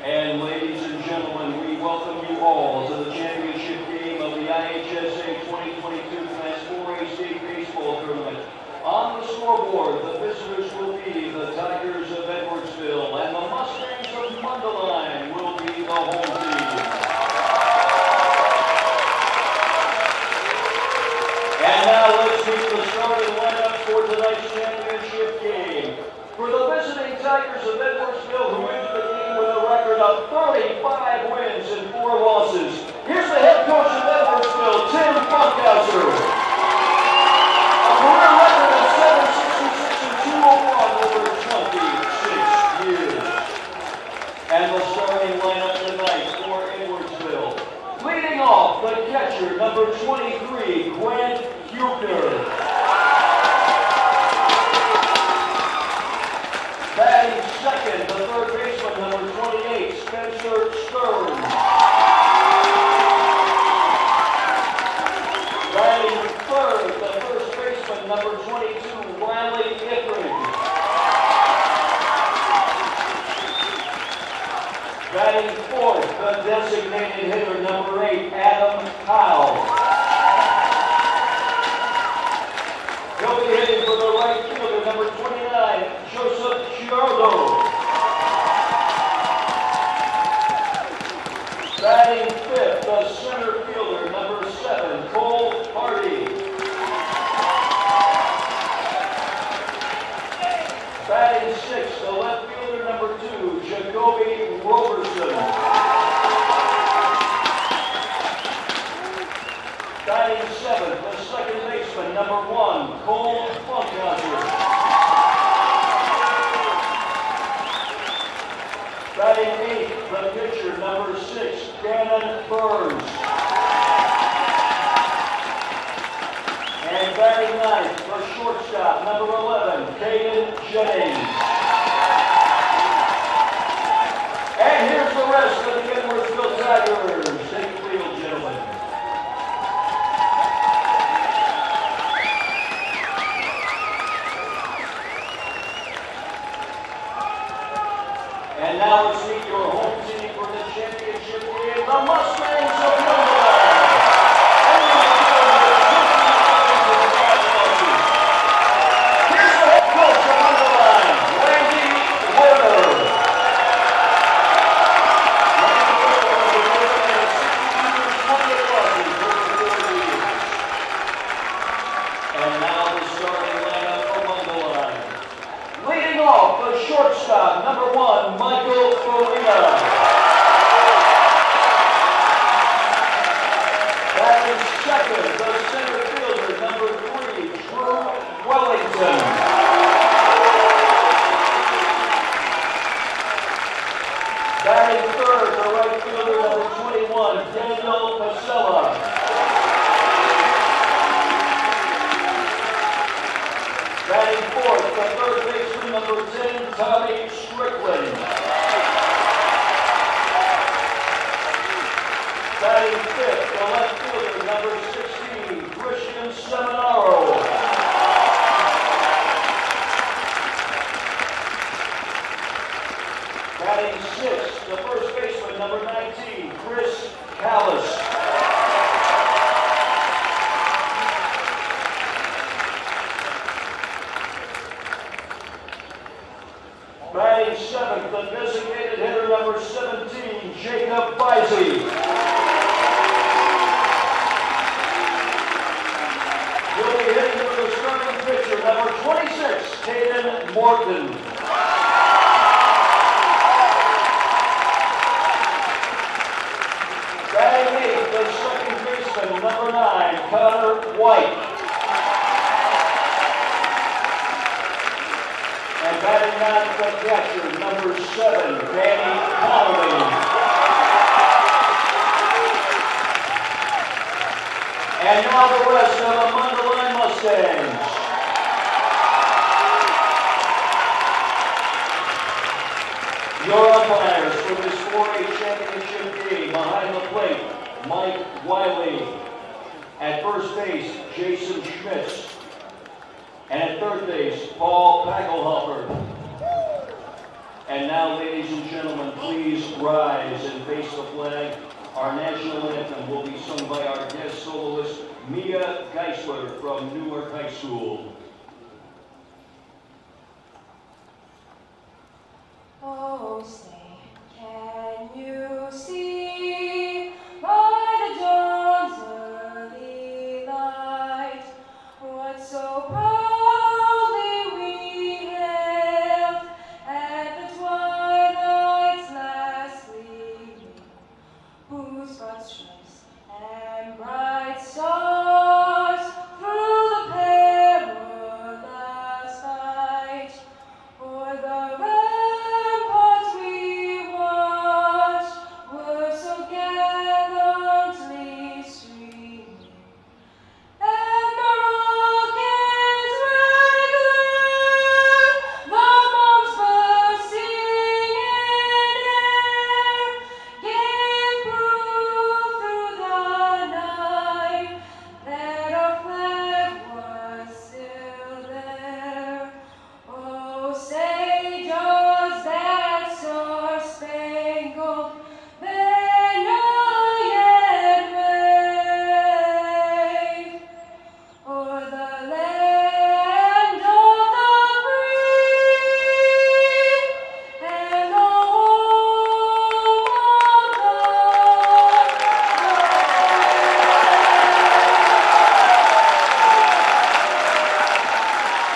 And ladies and gentlemen, we welcome you all to the championship game of the IHSA 2022 Class 4A State Baseball Tournament. On the scoreboard, the visitors will be the Tigers of Edwardsville, and the Mustangs of Mundelein will be the home team. And now let's meet the starting lineup for tonight's championship game. For the visiting Tigers of Edwardsville, who entered the game with a record of 35 wins and 4 losses, here's the head coach of Edwardsville, Tim Funkhauser. A career record of 766 and 201 over 26 years. And the starting lineup tonight for Edwardsville. Leading off, the catcher, number 23, Grant Huebner. Batting second, the third baseman, number 28, Spencer Stearns. Batting third, the first baseman, number 22, Riley Ifford. Batting fourth, the designated hitter, number 8, Adam Powell. He'll be hitting for the right fielder, number 29, Joseph Giardo. Batting fifth, the center fielder, number 7, Cole Hardy. Batting sixth, the left fielder, number 2, Jacoby Roberson. Batting seventh, the second baseman, number 1, Cole Funkhauser. Batting eighth, the pitcher, number 6, Gannon Burns. And batting ninth, the shortstop, number 11, Caden Jennings. And here's the rest of the Edwardsville Tigers. Take the field, gentlemen. And now let's meet your home team for the championship game, the Mustangs of Mundelein. Here's the head coach of Mundelein, Randy Werner. And now the starting lineup for Mundelein. Leading off, the shortstop, number 1, Michael Farina. Batting second, the center fielder, number 3, Drew Wellington. Batting third, the right fielder, number 21, Daniel Pasella. Batting fourth, the third baseman, number 10, Tommy Strickland. Batting fifth, the left fielder, number 16, Christian Seminaro. Batting sixth, the first baseman, number 19, Chris Callis. Batting seventh, the designated hitter, number 17, Jacob Bizey. He'll be hitting for the starting pitcher, number 26, Caden Morton. Batting eighth, the second baseman, number 9, Connor White. And batting ninth, the catcher, number 7, Danny Connolly. And now the rest of the Mundelein Mustangs. Your umpires for this 4A championship game: behind the plate, Mike Wiley. At first base, Jason Schmitz. And at third base, Paul Packelhofer. And now, ladies and gentlemen, please rise and face the flag. Our national anthem will be sung by our guest soloist, Mia Geisler from Newark High School. Oh, say, can you see by the dawn's early light what so proudly we hailed at the twilight's last gleaming, whose broad stripes and bright stars through the perilous fight o'er the ramparts we watched were so gallantly streaming, and the rockets regular, the bombs bursting in air, gave proof through the night that our flag was still there. Oh, say, does that star-spangled banner yet wave o'er the land of the free and the home of the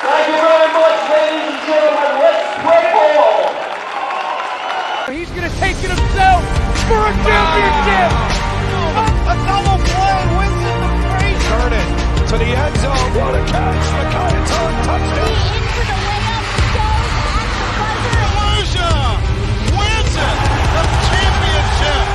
Thank you very much, ladies and gentlemen. Let's play ball. He's going to take it himself for a championship. A double play wins it from Frazier. Turn it to the end zone. What a catch. Micaiah touchdown. Into the layup goes at the buzzer. Frazier wins it. The championship.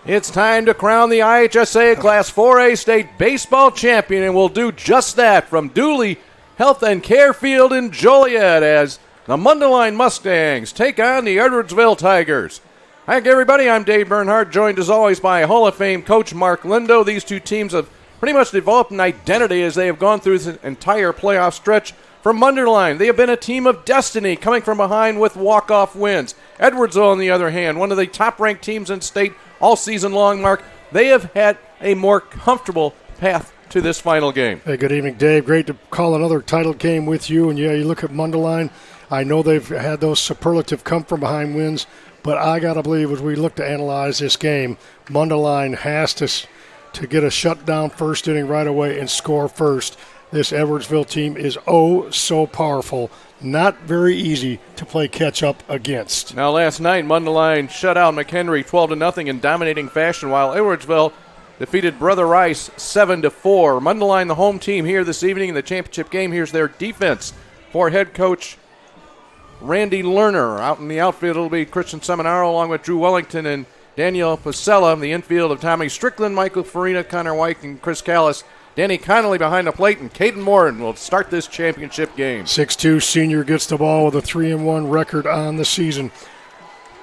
It's time to crown the IHSA Class 4A State Baseball Champion, and we'll do just that from Dooley Health and Care Field in Joliet as the Mundelein Mustangs take on the Edwardsville Tigers. Hi, everybody. I'm Dave Bernhardt, joined as always by Hall of Fame coach Mark Lindo. These two teams have pretty much developed an identity as they have gone through this entire playoff stretch. From Mundelein, they have been a team of destiny, coming from behind with walk-off wins. Edwardsville, on the other hand, one of the top-ranked teams in state all season long, Mark. They have had a more comfortable path to this final game. Hey, good evening, Dave. Great to call another title game with you. And, yeah, you look at Mundelein, I know they've had those superlative come-from-behind wins, but I got to believe as we look to analyze this game, Mundelein has to get a shutdown first inning right away and score first. This Edwardsville team is oh so powerful. Not very easy to play catch-up against. Now, last night, Mundelein shut out McHenry 12-0 in dominating fashion, while Edwardsville defeated Brother Rice 7-4. Mundelein, the home team here this evening in the championship game. Here's their defense for head coach Randy Lerner. Out in the outfield, it'll be Christian Seminaro along with Drew Wellington and Daniel Pasella. In the infield of Tommy Strickland, Michael Farina, Connor White, and Chris Callis. Danny Connolly behind the plate, and Caden Morton will start this championship game. 6'2" senior gets the ball with a 3-1 record on the season.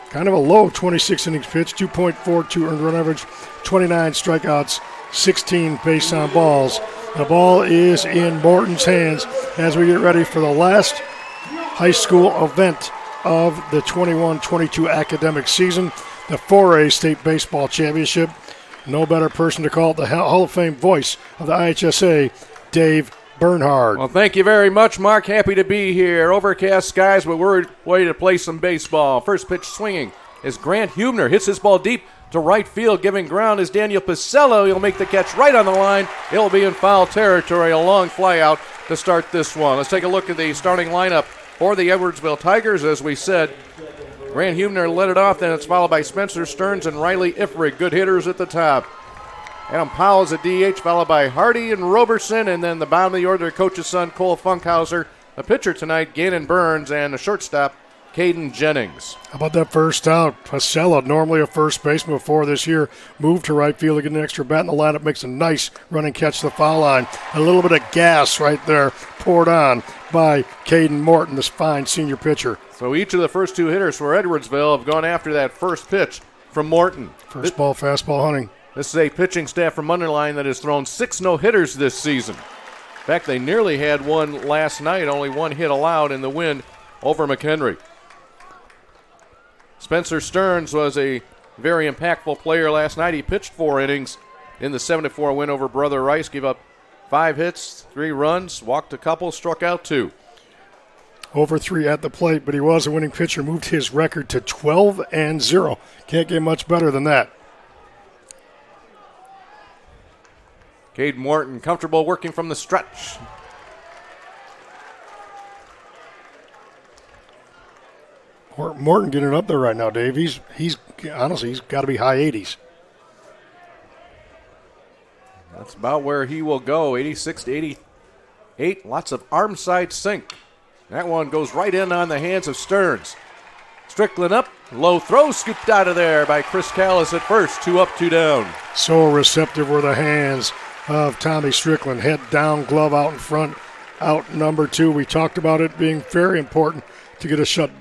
Kind of a low 26 innings pitched, 2.42 earned run average, 29 strikeouts, 16 base on balls. The ball is in Morton's hands as we get ready for the last high school event of the 21-22 academic season, the 4A State Baseball Championship. No better person to call it the Hall of Fame voice of the IHSA, Dave Bernhardt. Well, thank you very much, Mark. Happy to be here. Overcast skies, but we're ready to play some baseball. First pitch swinging is Grant Hubner. Hits his ball deep to right field, giving ground is Daniel Pacello. He'll make the catch right on the line. It'll be in foul territory. A long fly out to start this one. Let's take a look at the starting lineup for the Edwardsville Tigers. As we said, Grant Hubner led it off, then it's followed by Spencer Stearns and Riley Ifrig, good hitters at the top. Adam Powell is a DH, followed by Hardy and Roberson, and then the bottom of the order, coach's son, Cole Funkhauser. The pitcher tonight, Gannon Burns, and the shortstop, Caden Jennings. How about that first out? Pasella, normally a first baseman before this year, moved to right field to get an extra bat in the lineup, makes a nice running catch to the foul line. A little bit of gas right there poured on by Caden Morton, this fine senior pitcher. So each of the first two hitters for Edwardsville have gone after that first pitch from Morton. First ball, fastball hunting. This is a pitching staff from Mundelein that has thrown 6 no-hitters this season. In fact, they nearly had one last night, only one hit allowed in the win over McHenry. Spencer Stearns was a very impactful player last night. He pitched 4 innings in the 7-4 win over Brother Rice, gave up 5 hits, 3 runs, walked a couple, struck out 2. Over 3 at the plate, but he was a winning pitcher, moved his record to 12-0. Can't get much better than that. Cade Morton comfortable working from the stretch. Morton getting up there right now, Dave. He's honestly, he's got to be high 80s. That's about where he will go, 86 to 88. Lots of arm side sink. That one goes right in on the hands of Stearns. Strickland up, low throw, scooped out of there by Chris Callis at first. 2 up, 2 down. So receptive were the hands of Tommy Strickland. Head down, glove out in front, out number 2. We talked about it being very important to get a shut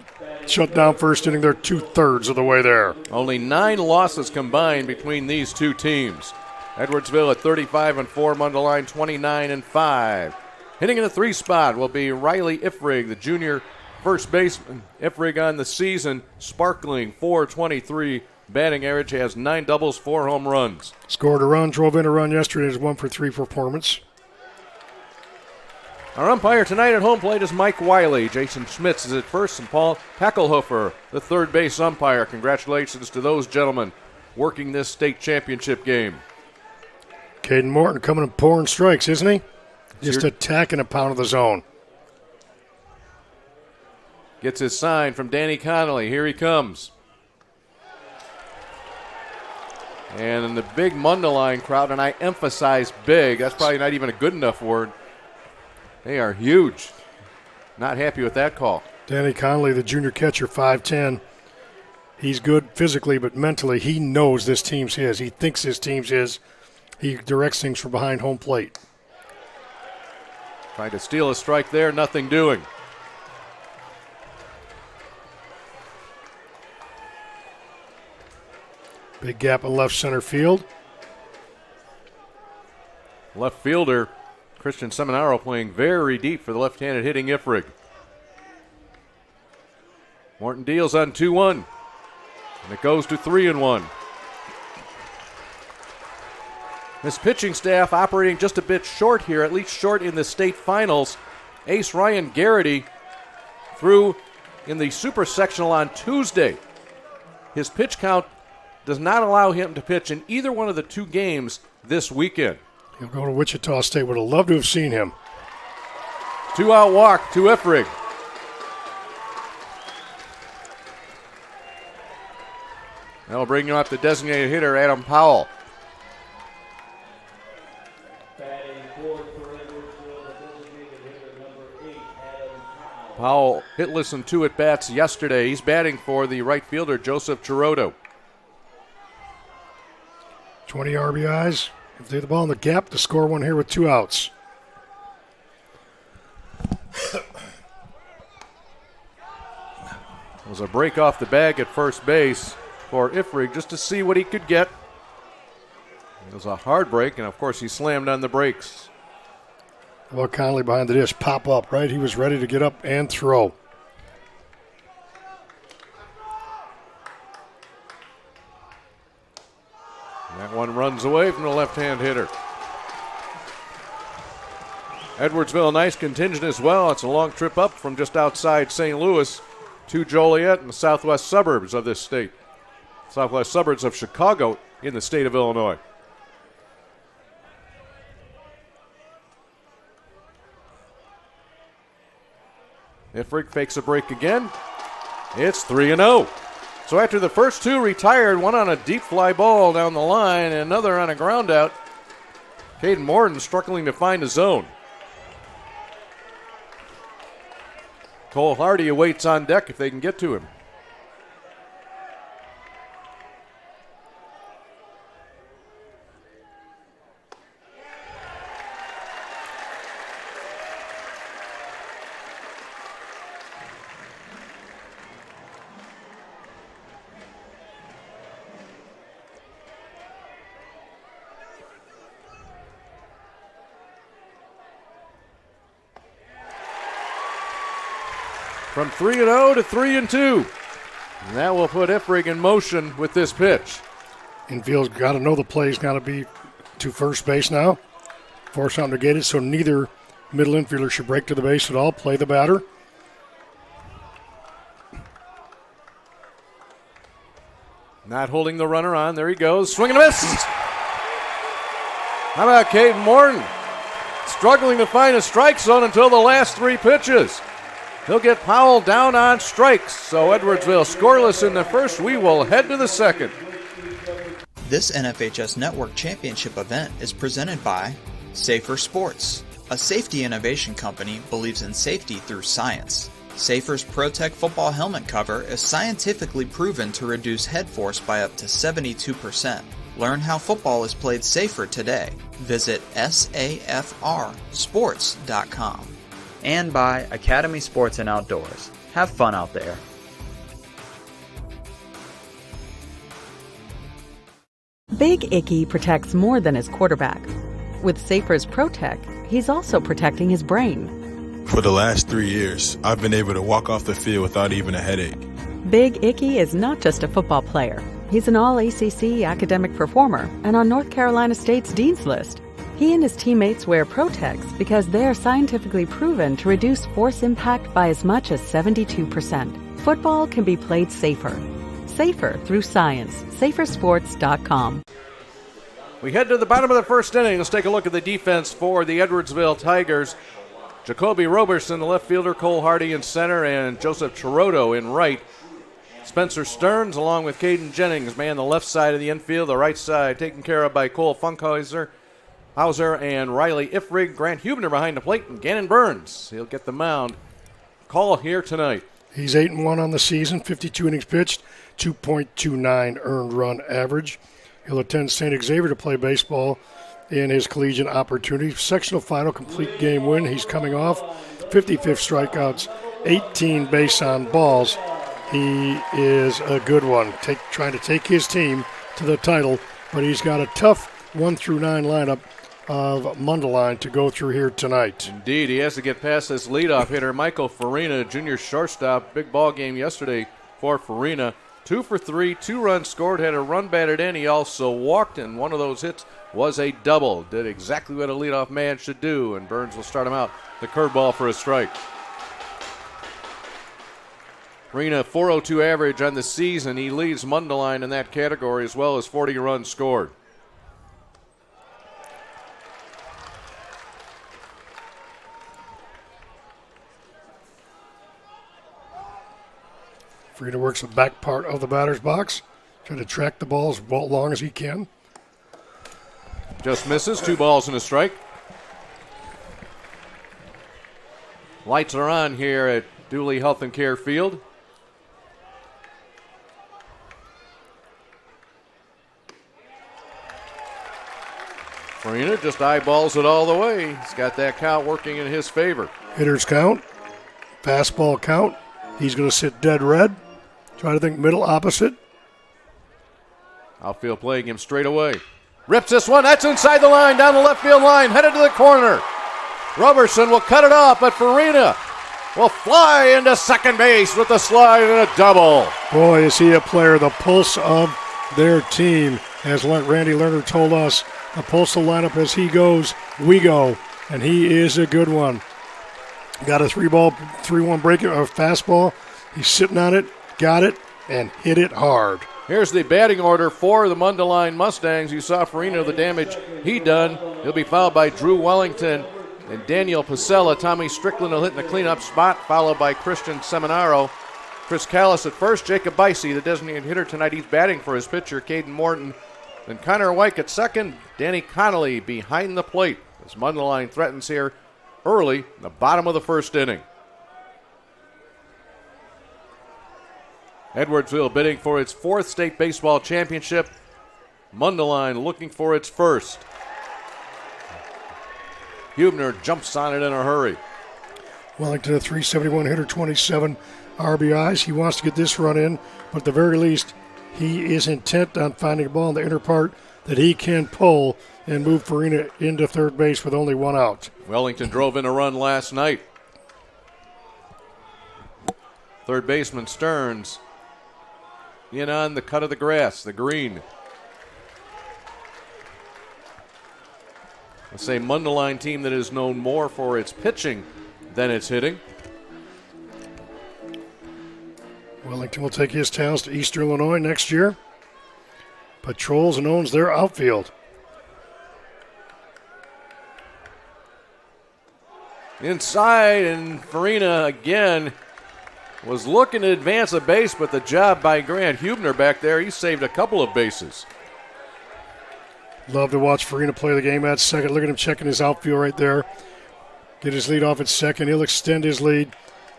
down first inning. They're 2/3 of the way there. Only 9 losses combined between these two teams. Edwardsville at 35-4, Mundelein 29-5. Hitting in the 3 spot will be Riley Ifrig, the junior first baseman. Ifrig on the season, sparkling .423 batting average, has 9 doubles, 4 home runs. Scored a run, drove in a run yesterday. His 1-for-3 performance. Our umpire tonight at home plate is Mike Wiley. Jason Schmitz is at first, and Paul Heckelhofer, the third base umpire. Congratulations to those gentlemen working this state championship game. Caden Morton coming and pouring strikes, isn't he? Just attacking a pound of the zone. Gets his sign from Danny Connolly. Here he comes. And in the big Mundelein crowd, and I emphasize big, that's probably not even a good enough word. They are huge. Not happy with that call. Danny Connolly, the junior catcher, 5'10". He's good physically, but mentally he knows this team's his. He thinks his team's his. He directs things from behind home plate. Trying to steal a strike there, nothing doing. Big gap in left center field. Left fielder Christian Seminaro playing very deep for the left-handed hitting Ifrig. Morton deals on 2-1, and it goes to 3-1. This pitching staff operating just a bit short here, at least short in the state finals. Ace Ryan Garrity threw in the super sectional on Tuesday. His pitch count does not allow him to pitch in either one of the 2 games this weekend. He'll go to Wichita State. Would have loved to have seen him. 2-out walk to Ifrig. That'll bring you up the designated hitter, Adam Powell. Powell hitless in 2 at-bats yesterday. He's batting for the right fielder, Joseph Chiroto. 20 RBIs. If they have the ball in the gap to score one here with 2 outs. It was a break off the bag at first base for Ifrig just to see what he could get. It was a hard break, and of course he slammed on the brakes. Well, Conley behind the dish, pop up, right? He was ready to get up and throw. That one runs away from the left-hand hitter. Edwardsville, nice contingent as well. It's a long trip up from just outside St. Louis to Joliet in the southwest suburbs of this state. Southwest suburbs of Chicago in the state of Illinois. Ifrig fakes a break again. It's 3-0. So after the first 2 retired, one on a deep fly ball down the line and another on a ground out, Caden Morton struggling to find a zone. Cole Hardy awaits on deck if they can get to him. from 3-0 to 3-2. And that will put Ifrig in motion with this pitch. Infield's got to know the play's got to be to first base now. Force out negated, so neither middle infielder should break to the base at all. Play the batter. Not holding the runner on. There he goes. Swing and a miss. How about Caden Morton? Struggling to find a strike zone until the last 3 pitches. He'll get Powell down on strikes. So Edwardsville scoreless in the first. We will head to the second. This NFHS Network Championship event is presented by Safer Sports. A safety innovation company believes in safety through science. Safer's ProTech football helmet cover is scientifically proven to reduce head force by up to 72%. Learn how football is played safer today. Visit safrsports.com. And by Academy Sports and Outdoors. Have fun out there. Big Icky protects more than his quarterback. With Safer's ProTech, he's also protecting his brain. For the last 3 years, I've been able to walk off the field without even a headache. Big Icky is not just a football player. He's an all-ACC academic performer and on North Carolina State's Dean's List. He and his teammates wear ProTechs because they are scientifically proven to reduce force impact by as much as 72%. Football can be played safer. Safer through science. Safersports.com. We head to the bottom of the first inning. Let's take a look at the defense for the Edwardsville Tigers. Jacoby Roberson, the left fielder, Cole Hardy in center, and Joseph Chiroto in right. Spencer Stearns, along with Caden Jennings, man the left side of the infield, the right side taken care of by Cole Funkhauser, and Riley Ifrig. Grant Hubner behind the plate, and Gannon Burns. He'll get the mound call here tonight. He's 8-1 on the season, 52 innings pitched, 2.29 earned run average. He'll attend St. Xavier to play baseball in his collegiate opportunity. Sectional final, complete game win. He's coming off 55th strikeouts, 18 base on balls. He is a good one, trying to take his team to the title, but he's got a tough 1 through 9 lineup of Mundelein to go through here tonight. Indeed, he has to get past this leadoff hitter, Michael Farina, junior shortstop. Big ball game yesterday for Farina. 2 for 3, 2 runs scored, had a run batted in. He also walked, and one of those hits was a double. Did exactly what a leadoff man should do, and Burns will start him out. The curveball for a strike. Farina, 402 average on the season. He leads Mundelein in that category, as well as 40 runs scored. Farina works the back part of the batter's box, trying to track the ball as long as he can. Just misses, 2 balls and a strike. Lights are on here at Dooley Health and Care Field. Farina just eyeballs it all the way. He's got that count working in his favor. Hitters count, fastball count. He's going to sit dead red. Try to think middle opposite. Outfield playing him straight away. Rips this one. That's inside the line, down the left field line, headed to the corner. Roberson will cut it off, but Farina will fly into second base with a slide and a double. Boy, is he a player, the pulse of their team. As Randy Lerner told us, the pulse of the lineup as he goes, we go. And he is a good one. Got a 3-1 breaker, a fastball. He's sitting on it, got it, and hit it hard. Here's the batting order for the Mundelein Mustangs. You saw Farina, the damage he done. He'll be followed by Drew Wellington and Daniel Pasella. Tommy Strickland will hit in the cleanup spot, followed by Christian Seminaro. Chris Callis at first, Jacob Bicey, the designated hitter tonight. He's batting for his pitcher, Caden Morton. Then Connor Wyke at second, Danny Connolly behind the plate. As Mundelein threatens here early in the bottom of the first inning. Edwardsville bidding for its 4th state baseball championship. Mundelein looking for its first. Hubner jumps on it in a hurry. Wellington, a 371 hitter, 27 RBIs. He wants to get this run in, but at the very least, he is intent on finding a ball in the inner part that he can pull and move Farina into third base with only 1 out. Wellington drove in a run last night. Third baseman Stearns in on the cut of the grass, the green. It's a Mundelein team that is known more for its pitching than its hitting. Wellington will take his talents to Eastern Illinois next year. Patrols and owns their outfield. Inside, and Farina again was looking to advance a base, but the job by Grant Hubner back there, he saved a couple of bases. Love to watch Farina play the game at second. Look at him checking his outfield right there. Get his lead off at second. He'll extend his lead.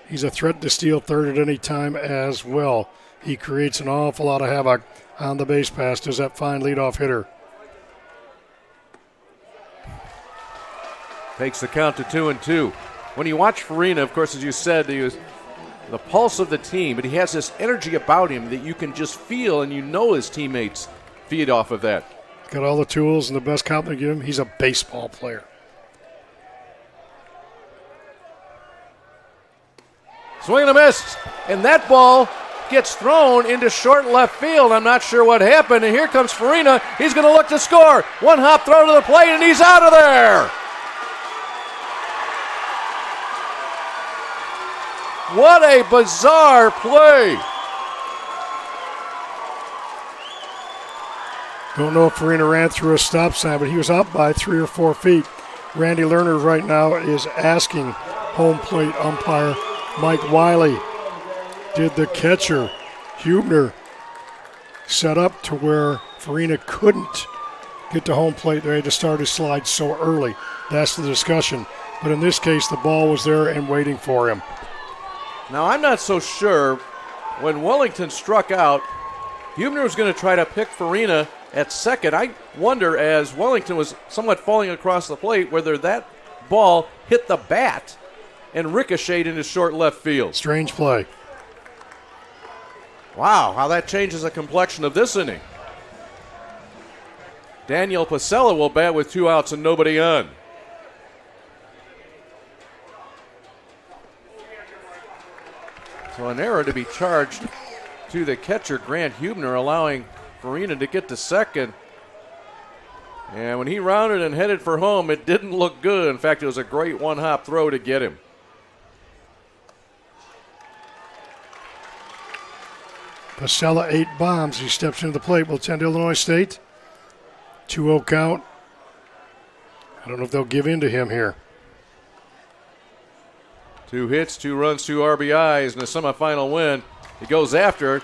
He's a threat to steal third at any time as well. He creates an awful lot of havoc on the base pass. Does that fine leadoff hitter. Takes the count to 2-2. When you watch Farina, of course, as you said, he was the pulse of the team, but he has this energy about him that you can just feel, and you know his teammates feed off of that. Got all the tools, and the best compliment to give him, he's a baseball player. Swing and a miss, and that ball gets thrown into short left field. I'm not sure what happened, and here comes Farina. He's going to look to score. One hop throw to the plate, and he's out of there. What a bizarre play. Don't know if Farina ran through a stop sign, but he was out by 3 or 4 feet. Randy Lerner right now is asking home plate umpire Mike Wiley, did the catcher Hubner set up to where Farina couldn't get to home plate? They had to start his slide so early. That's the discussion. But in this case, the ball was there and waiting for him. Now, I'm not so sure. When Wellington struck out, Hubner was going to try to pick Farina at second. I wonder, as Wellington was somewhat falling across the plate, whether that ball hit the bat and ricocheted into short left field. Strange play. Wow, how that changes the complexion of this inning. Daniel Pasella will bat with 2 outs and nobody on. So an error to be charged to the catcher, Grant Hubner, allowing Farina to get to second. And when he rounded and headed for home, it didn't look good. In fact, it was a great one-hop throw to get him. Pasella 8 bombs. He steps into the plate. Will tend to Illinois State. 2-0 count. I don't know if they'll give in to him here. 2 hits, 2 runs, 2 RBIs, and a semifinal win. He goes after it.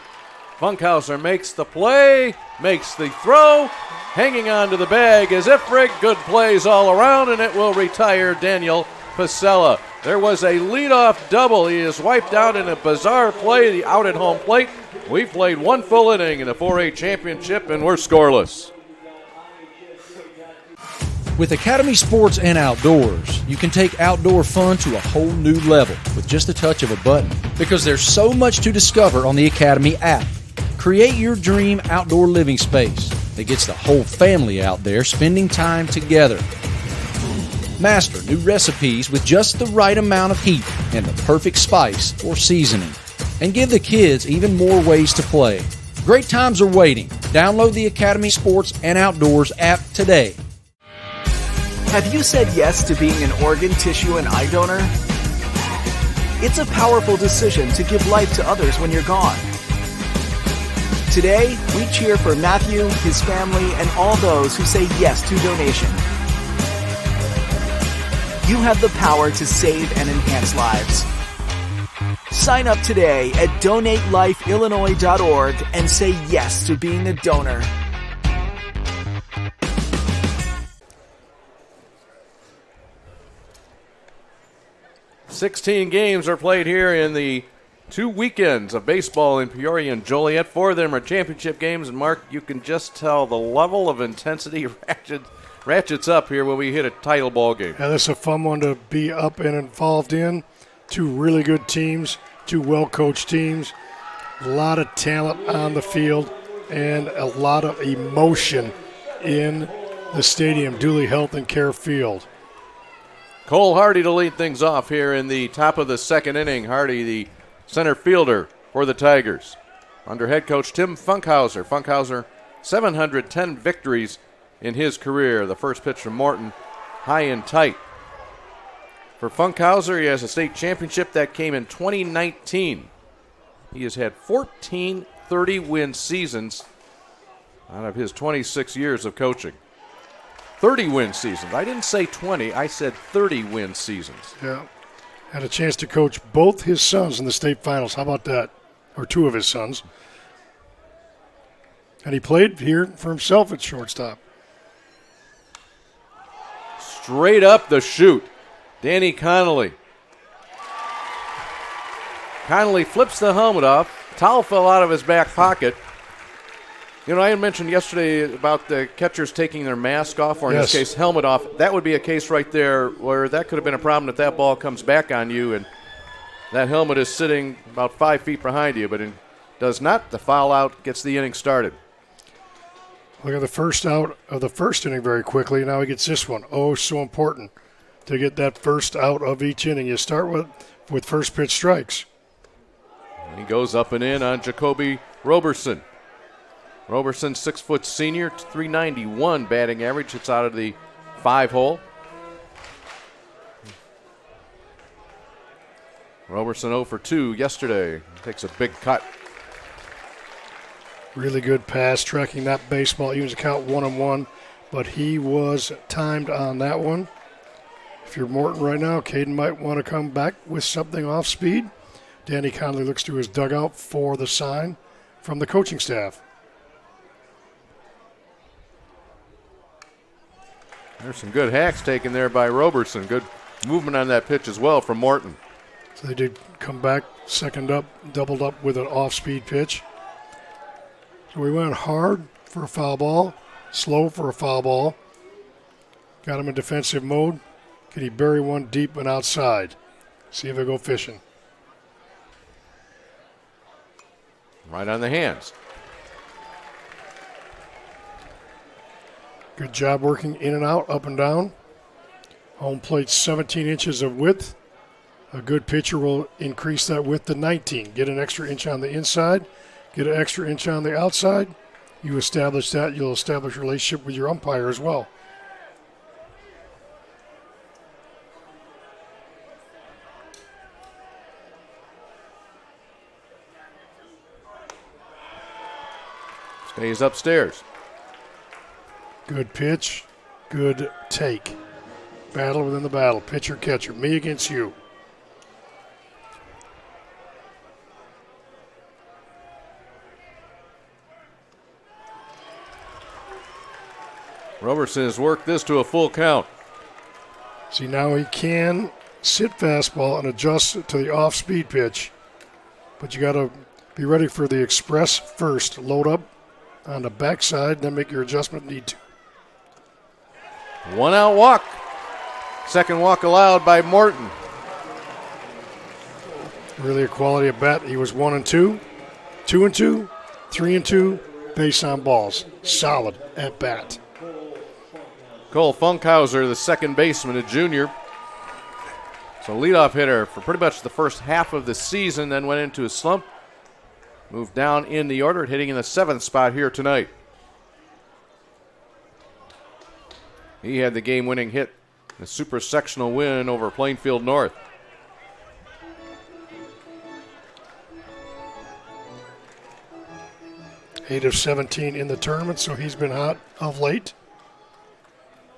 Funkhauser makes the play, makes the throw, hanging on to the bag is Ifrig. Good plays all around, and it will retire Daniel Pasella. There was a leadoff double. He is wiped out in a bizarre play, the out at home plate. We played 1 full inning in the 4A championship, and we're scoreless. With Academy Sports and Outdoors, you can take outdoor fun to a whole new level with just the touch of a button, because there's so much to discover on the Academy app. Create your dream outdoor living space that gets the whole family out there spending time together. Master new recipes with just the right amount of heat and the perfect spice or seasoning. And give the kids even more ways to play. Great times are waiting. Download the Academy Sports and Outdoors app today. Have you said yes to being an organ, tissue, and eye donor? It's a powerful decision to give life to others when you're gone. Today, we cheer for Matthew, his family, and all those who say yes to donation. You have the power to save and enhance lives. Sign up today at donatelifeillinois.org and say yes to being a donor. "16 games are played here in the 2 weekends of baseball in Peoria and Joliet. 4 of them are championship games, and Mark, you can just tell the level of intensity ratchets up here when we hit a title ball game. Yeah, that's a fun one to be up and involved in. 2 really good teams, 2 well-coached teams, a lot of talent on the field, and a lot of emotion in the stadium, Dooley Health and Care Field. Cole Hardy to lead things off here in the top of the 2nd inning. Hardy, the center fielder for the Tigers. Under head coach Tim Funkhauser. Funkhauser, 710 victories in his career. The first pitch from Morton, high and tight. For Funkhauser, he has a state championship that came in 2019. He has had 14 30-win seasons out of his 26 years of coaching. 30-win seasons. I didn't say 20. I said 30-win seasons. Yeah. Had a chance to coach both his sons in the state finals. How about that? Or two of his sons. And he played here for himself at shortstop. Straight up the chute. Danny Connolly. Connolly flips the helmet off. Towel fell out of his back pocket. You know, I had mentioned yesterday about the catchers taking their mask off, or in this case, helmet off. That would be a case right there where that could have been a problem if that ball comes back on you and that helmet is sitting about 5 feet behind you, but it does not. The foul out gets the inning started. Look at the first out of the first inning very quickly. Now he gets this one. Oh, so important to get that first out of each inning. You start with first pitch strikes. And he goes up and in on Jacoby Roberson. Roberson, 6-foot senior, 391 batting average. Hits out of the 5-hole. Roberson 0 for 2 yesterday. Takes a big cut. Really good pass, tracking that baseball. Even to count 1-1, but he was timed on that one. If you're Morton right now, Caden might want to come back with something off speed. Danny Connolly looks to his dugout for the sign from the coaching staff. There's some good hacks taken there by Roberson. Good movement on that pitch as well from Morton. So they did come back, second up, doubled up with an off-speed pitch. So we went hard for a foul ball, slow for a foul ball. Got him in defensive mode. Can he bury one deep and outside? See if they go fishing. Right on the hands. Good job working in and out, up and down. Home plate 17 inches of width. A good pitcher will increase that width to 19. Get an extra inch on the inside. Get an extra inch on the outside. You establish that, you'll establish a relationship with your umpire as well. Stays upstairs. Good pitch, good take. Battle within the battle. Pitcher, catcher, me against you. Roberson has worked this to a full count. See, now he can sit fastball and adjust to the off-speed pitch. But you got to be ready for the express first. Load up on the backside, then make your adjustment need to. 1 out walk. Second walk allowed by Morton. Really a quality of bat. He was 1-2, 2-2, 3-2, base on balls. Solid at bat. Cole Funkhauser, the second baseman, a junior. So leadoff hitter for pretty much the first half of the season, then went into a slump. Moved down in the order, hitting in the 7th spot here tonight. He had the game-winning hit, the super sectional win over Plainfield North. Eight of 17 in the tournament, so he's been hot of late.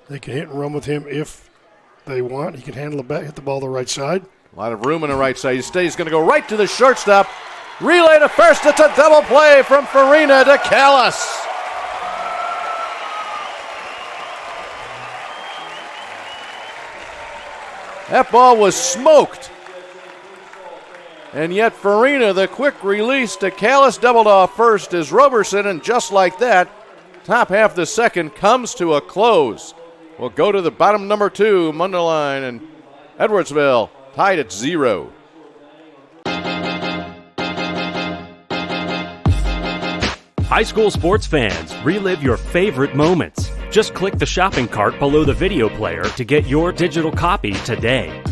They can hit and run with him if they want. He can handle the bat, hit the ball the right side. A lot of room on the right side. He's going to go right to the shortstop. Relay to first. It's a double play from Farina to Callis. That ball was smoked. And yet Farina, the quick release to Callis, doubled off first as Roberson, and just like that, top half of the second comes to a close. We'll go to the bottom number 2, Mundelein and Edwardsville, tied at 0. High school sports fans, relive your favorite moments. Just click the shopping cart below the video player to get your digital copy today.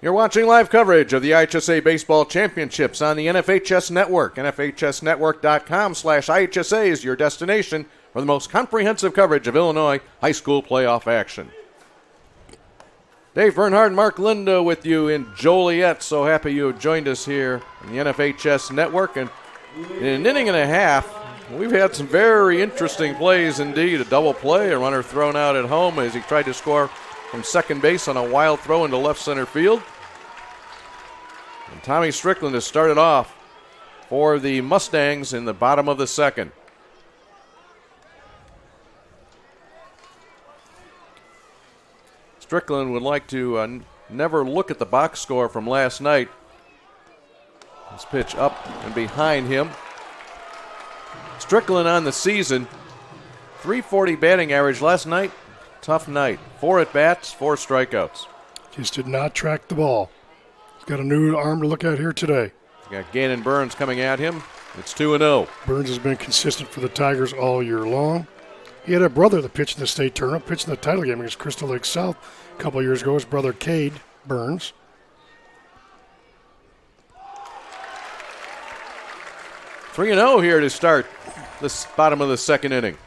You're watching live coverage of the IHSA Baseball Championships on the NFHS Network. NFHSnetwork.com/IHSA is your destination for the most comprehensive coverage of Illinois high school playoff action. Dave Bernhardt and Mark Lindo with you in Joliet. So happy you have joined us here on the NFHS Network. And in an inning and a half, we've had some very interesting plays indeed. A double play, a runner thrown out at home as he tried to score from second base on a wild throw into left center field. And Tommy Strickland has started off for the Mustangs in the bottom of the second. Strickland would like to never look at the box score from last night. This pitch up and behind him. Strickland on the season, .340 batting average last night. Tough night. 4 at-bats, 4 strikeouts. Just did not track the ball. He's got a new arm to look at here today. He's got Gannon Burns coming at him. It's 2-0. Burns has been consistent for the Tigers all year long. He had a brother that pitched in the state tournament, pitched in the title game against Crystal Lake South a couple of years ago. His brother, Cade Burns. .3-0 here to start this bottom of the second inning.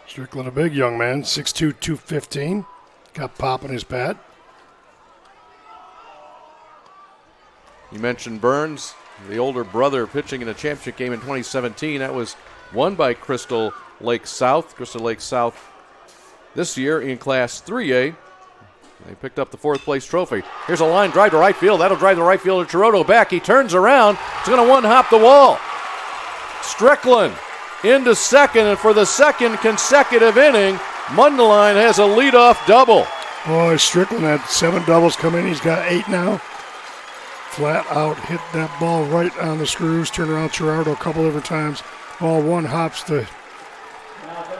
Strickland, a big young man, 6'2", 215. Got pop in his bat. You mentioned Burns, the older brother pitching in a championship game in 2017. That was won by Crystal Lake South. Crystal Lake South this year in Class 3A. They picked up the 4th place trophy. Here's a line drive to right field. That'll drive the right fielder Chirotto back. He turns around. He's going to one-hop the wall. Strickland into second, and for the second consecutive inning, Mundelein has a leadoff double. Boy, Strickland had 7 doubles come in. He's got 8 now. Flat out, hit that ball right on the screws. Turned around Chirotto a couple different times. Ball one hops the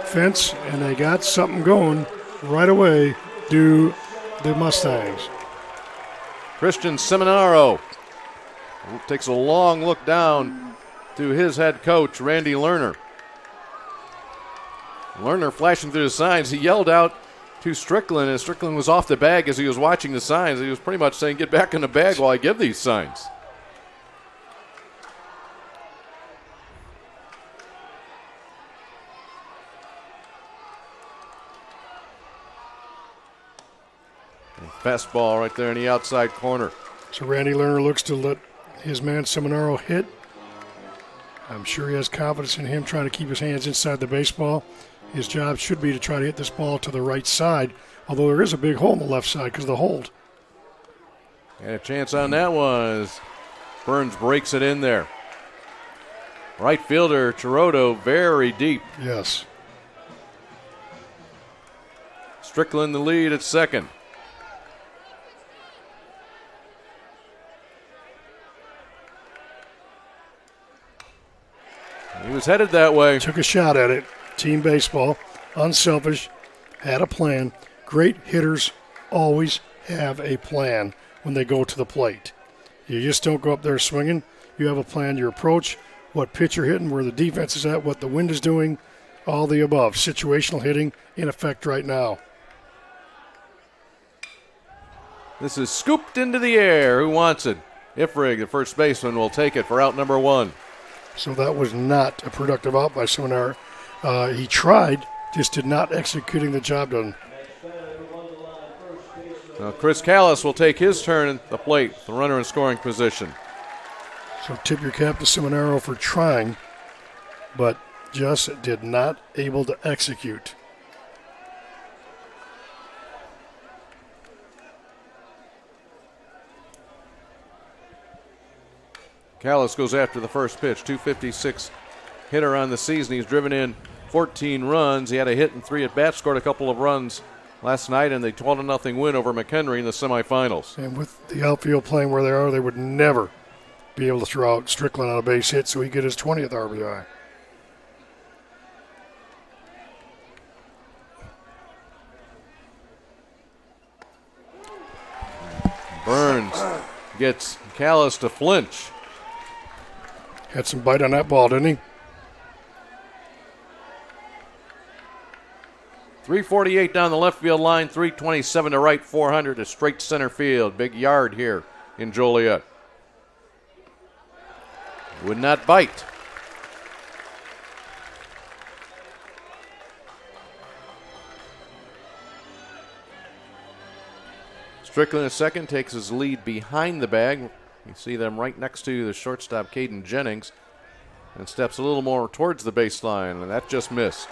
fence, and they got something going right away. Do the Mustangs. Christian Seminaro takes a long look down to his head coach, Randy Lerner. Lerner flashing through the signs. He yelled out to Strickland, and Strickland was off the bag as he was watching the signs. He was pretty much saying, get back in the bag while I give these signs. Fastball right there in the outside corner. So Randy Lerner looks to let his man Seminaro hit. I'm sure he has confidence in him trying to keep his hands inside the baseball. His job should be to try to hit this ball to the right side, although there is a big hole in the left side because of the hold. And a chance on that one as Burns breaks it in there. Right fielder Chirotto very deep. Yes. Strickland the lead at second. He was headed that way. Took a shot at it. Team baseball, unselfish, had a plan. Great hitters always have a plan when they go to the plate. You just don't go up there swinging. You have a plan, your approach, what pitch you're hitting, where the defense is at, what the wind is doing, all the above. Situational hitting in effect right now. This is scooped into the air. Who wants it? Ifrig, the first baseman, will take it for out number 1. So that was not a productive out by Seminar. He tried, just did not executing the job done. Now Chris Callis will take his turn at the plate, the runner in scoring position. So tip your cap to Seminaro for trying, but just did not able to execute. Callis goes after the first pitch, 256 hitter on the season. He's driven in 14 runs. He had a hit and 3 at-bats, scored a couple of runs last night, and they 12-0 win over McHenry in the semifinals. And with the outfield playing where they are, they would never be able to throw out Strickland on a base hit so he get his 20th RBI. Burns gets Callis to flinch. Had some bite on that ball, didn't he? 348 down the left field line, 327 to right, 400 to straight center field. Big yard here in Joliet. Would not bite. Strickland, a second, takes his lead behind the bag. You see them right next to the shortstop, Caden Jennings, and steps a little more towards the baseline, and that just missed.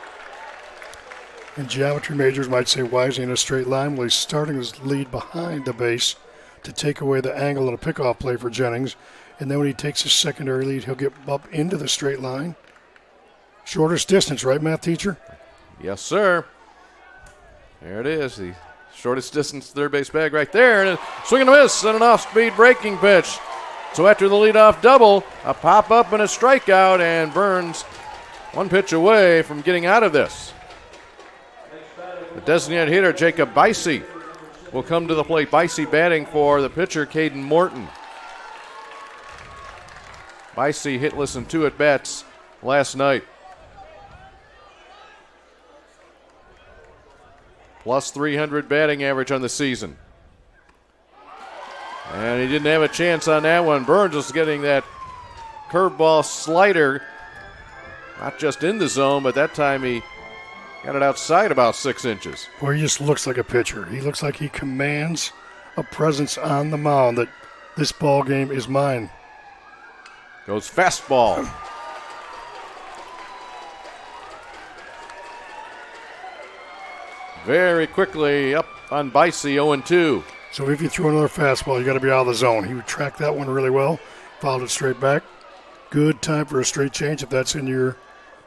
And geometry majors might say, why is he in a straight line? Well, he's starting his lead behind the base to take away the angle and a pickoff play for Jennings. And then when he takes his secondary lead, he'll get up into the straight line. Shortest distance, right, math teacher? Yes, sir. There it is, the shortest distance third base bag right there. And a swing and a miss and an off-speed breaking pitch. So after the leadoff double, a pop-up and a strikeout, and Burns one pitch away from getting out of this. The designated hitter, Jacob Bicey, will come to the plate. Bicey batting for the pitcher, Caden Morton. Bicey hitless in 2 at-bats last night. Plus 300 batting average on the season. And he didn't have a chance on that one. Burns was getting that curveball slider, not just in the zone, but that time he got it outside about 6 inches. Well, he just looks like a pitcher. He looks like he commands a presence on the mound that this ball game is mine. Goes fastball. Very quickly up on Bicey, 0-2. So if you throw another fastball, you got to be out of the zone. He would track that one really well, followed it straight back. Good time for a straight change if that's in your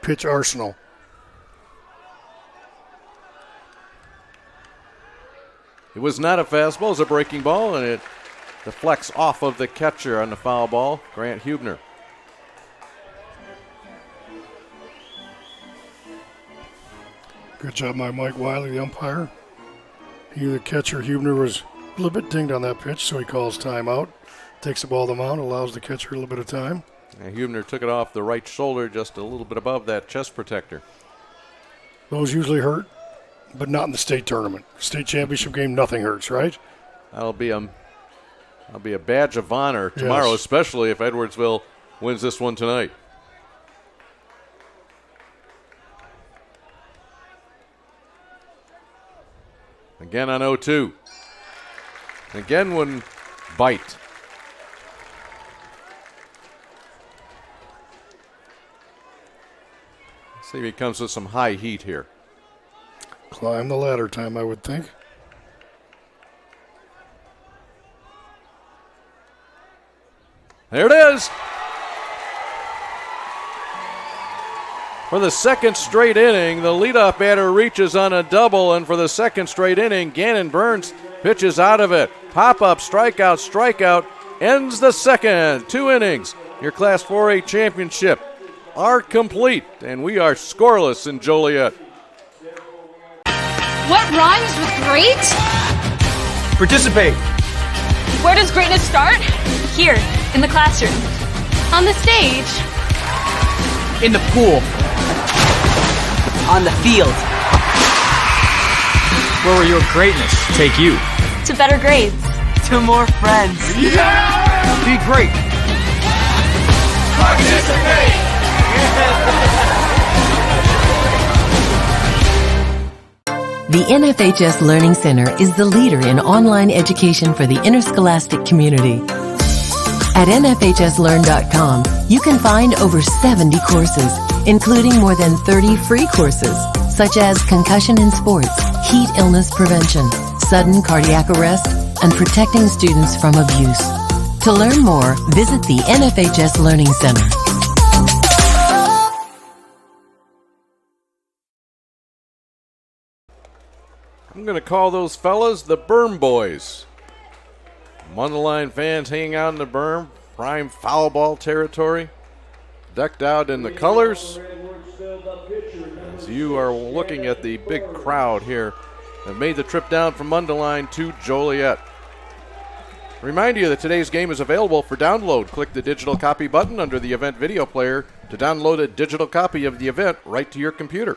pitch arsenal. It was not a fastball, it was a breaking ball, and it deflects off of the catcher on the foul ball, Grant Hubner. Good job by Mike Wiley, the umpire. The catcher, Hubner, was a little bit dinged on that pitch, so he calls timeout. Takes the ball to the mound, allows the catcher a little bit of time. And Hubner took it off the right shoulder, just a little bit above that chest protector. Those usually hurt, but not in the state tournament. State championship game, nothing hurts, right? That'll be a badge of honor tomorrow, Yes. especially if Edwardsville wins this one tonight. Again on 0-2. Again wouldn't bite. Let's see if he comes with some high heat here. Climb the ladder time, I would think. There it is. For the second straight inning, the leadoff batter reaches on a double, and for the second straight inning, Gannon Burns pitches out of it. Pop-up, strikeout, strikeout, ends the second. 2 innings. Your Class 4A championship are complete, and we are scoreless in Joliet. What rhymes with great? Participate. Where does greatness start? Here, in the classroom. On the stage. In the pool. On the field. Where will your greatness take you? To better grades. To more friends. Yeah! Be great. Participate! The NFHS Learning Center is the leader in online education for the interscholastic community. At NFHSLearn.com, you can find over 70 courses, including more than 30 free courses, such as concussion in sports, heat illness prevention, sudden cardiac arrest, and protecting students from abuse. To learn more, visit the NFHS Learning Center. I'm going to call those fellas the Berm Boys. Mundelein fans hanging out in the berm, prime foul ball territory, decked out in the colors. As you are looking at the big crowd here that made the trip down from Mundelein to Joliet. Remind you that today's game is available for download. Click the digital copy button under the event video player to download a digital copy of the event right to your computer.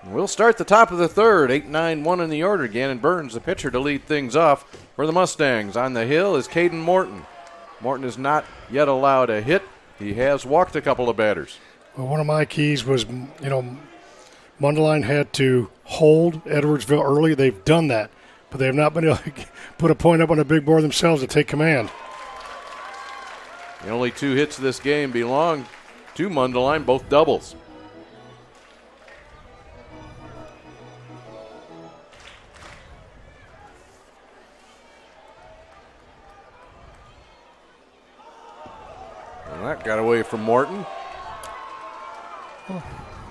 We'll start the top of the third. 8-9-1 in the order. Gannon Burns, the pitcher, to lead things off for the Mustangs. On the hill is Caden Morton. Morton is not yet allowed a hit. He has walked a couple of batters. Well, one of my keys was, Mundelein had to hold Edwardsville early. They've done that, but they have not been able to put a point up on the big board themselves to take command. The only 2 hits of this game belong to Mundelein, both doubles. And that got away from Morton.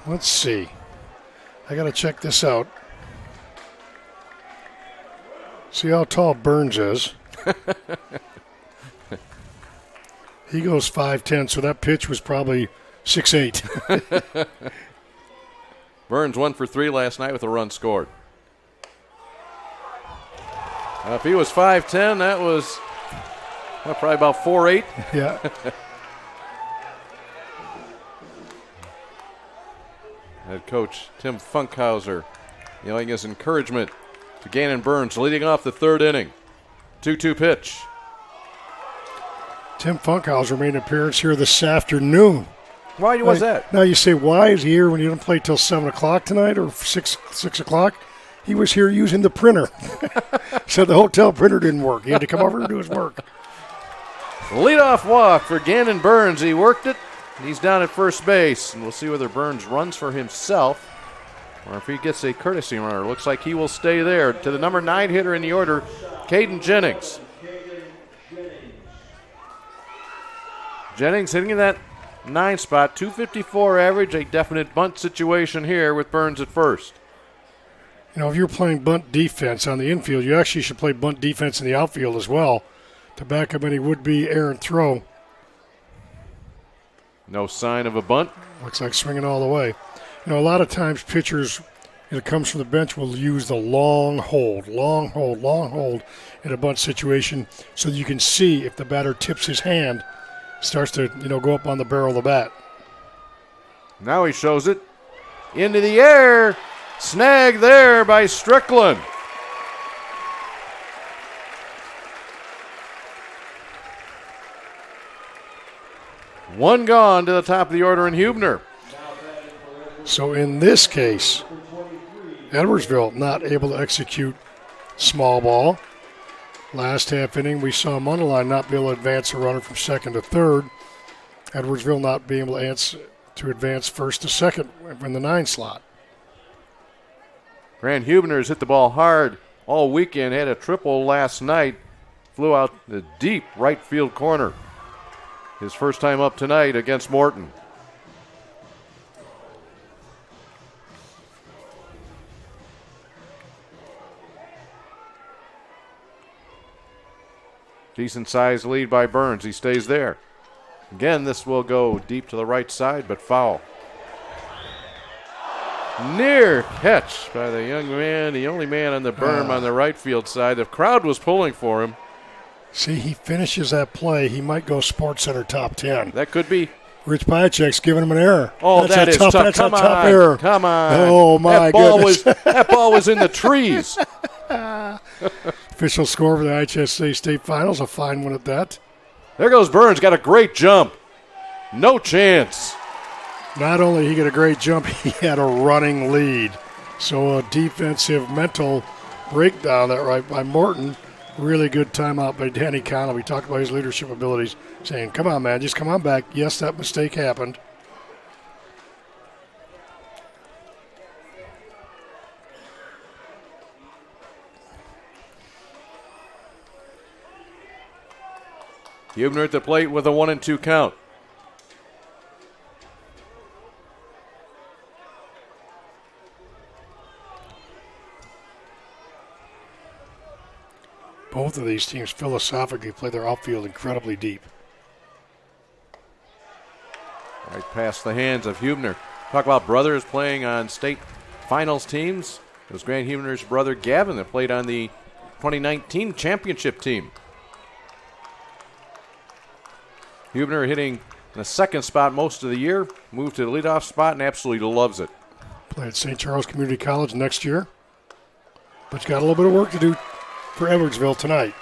Let's see. I got to check this out. See how tall Burns is. He goes 5'10", so that pitch was probably 6'8". Burns 1 for 3 last night with a run scored. If he was 5'10", that was probably about 4'8". Yeah. Head coach Tim Funkhauser yelling his encouragement to Gannon Burns, leading off the third inning. 2-2 pitch. Tim Funkhauser made an appearance here this afternoon. Why was that? Now you say, why is he here when you don't play till 7 o'clock tonight or 6 o'clock? He was here using the printer. Said the hotel printer didn't work. He had to come over and do his work. Leadoff walk for Gannon Burns. He worked it. He's down at first base, and we'll see whether Burns runs for himself or if he gets a courtesy runner. Looks like he will stay there. To the number 9 hitter in the order, Caden Jennings. Jennings hitting in that 9 spot, 254 average, a definite bunt situation here with Burns at first. If you're playing bunt defense on the infield, you actually should play bunt defense in the outfield as well to back up any would-be errant throw. No sign of a bunt. Looks like swinging all the way. A lot of times pitchers, it comes from the bench, will use the long hold in a bunt situation so that you can see if the batter tips his hand, starts to, go up on the barrel of the bat. Now he shows it into the air. Snag there by Strickland. One gone to the top of the order in Hubner. So in this case, Edwardsville not able to execute small ball. Last half inning, we saw Mundelein not be able to advance a runner from second to third. Edwardsville not being able to advance first to second in the 9 slot. Grant Hubner has hit the ball hard all weekend, had a triple last night, flew out the deep right field corner. His first time up tonight against Morton. Decent sized lead by Burns. He stays there. Again, this will go deep to the right side, but foul. Near catch by the young man, the only man on the berm on the right field side. The crowd was pulling for him. See, he finishes that play. He might go Sports Center top 10. That could be. Rich Piacek's giving him an error. Oh, that's tough. That's Come a on. tough error. Come on. Oh, my goodness. That ball was in the trees. Official score for the IHSA state finals. A fine one at that. There goes Burns. Got a great jump. No chance. Not only did he get a great jump, he had a running lead. So a defensive mental breakdown that right by Morton. Really good timeout by Danny Connell. We talked about his leadership abilities, saying, come on, man, just come on back. Yes, that mistake happened. Hubner at the plate with a 1-2 count. Both of these teams philosophically play their outfield incredibly deep. Right past the hands of Hubner. Talk about brothers playing on state finals teams. It was Grant Hubner's brother Gavin that played on the 2019 championship team. Hubner hitting in the second spot most of the year. Moved to the leadoff spot and absolutely loves it. Play at St. Charles Community College next year. But you got a little bit of work to do for Edwardsville tonight.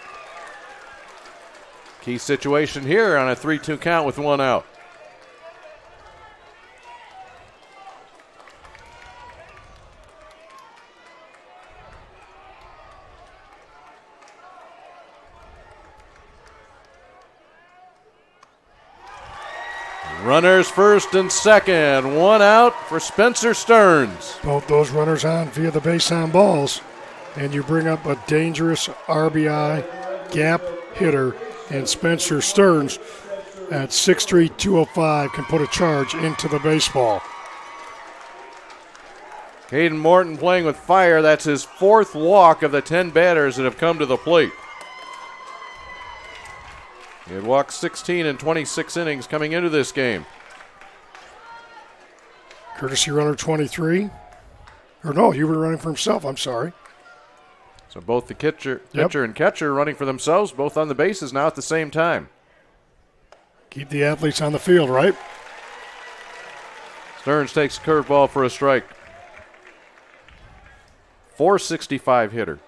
Key situation here on a 3-2 count with 1 out. Runners first and second. 1 out for Spencer Stearns. Both those runners on via the base on balls. And you bring up a dangerous RBI gap hitter. And Spencer Stearns at 6'3", 205 can put a charge into the baseball. Caden Morton playing with fire. That's his 4th walk of the 10 batters that have come to the plate. He had walked 16 in 26 innings coming into this game. Courtesy runner 23. Or no, you were running for himself, I'm sorry. So both the pitcher and catcher running for themselves, both on the bases now at the same time. Keep the athletes on the field, right? Stearns takes a curveball for a strike. .465 hitter.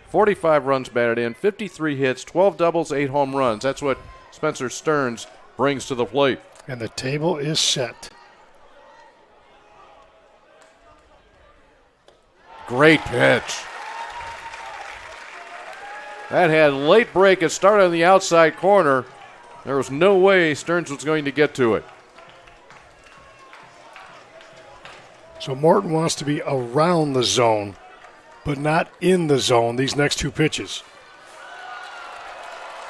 45 runs batted in, 53 hits, 12 doubles, 8 home runs. That's what Spencer Stearns brings to the plate. And the table is set. Great pitch. That had late break. It started on the outside corner. There was no way Stearns was going to get to it. So Morton wants to be around the zone, but not in the zone these next 2 pitches.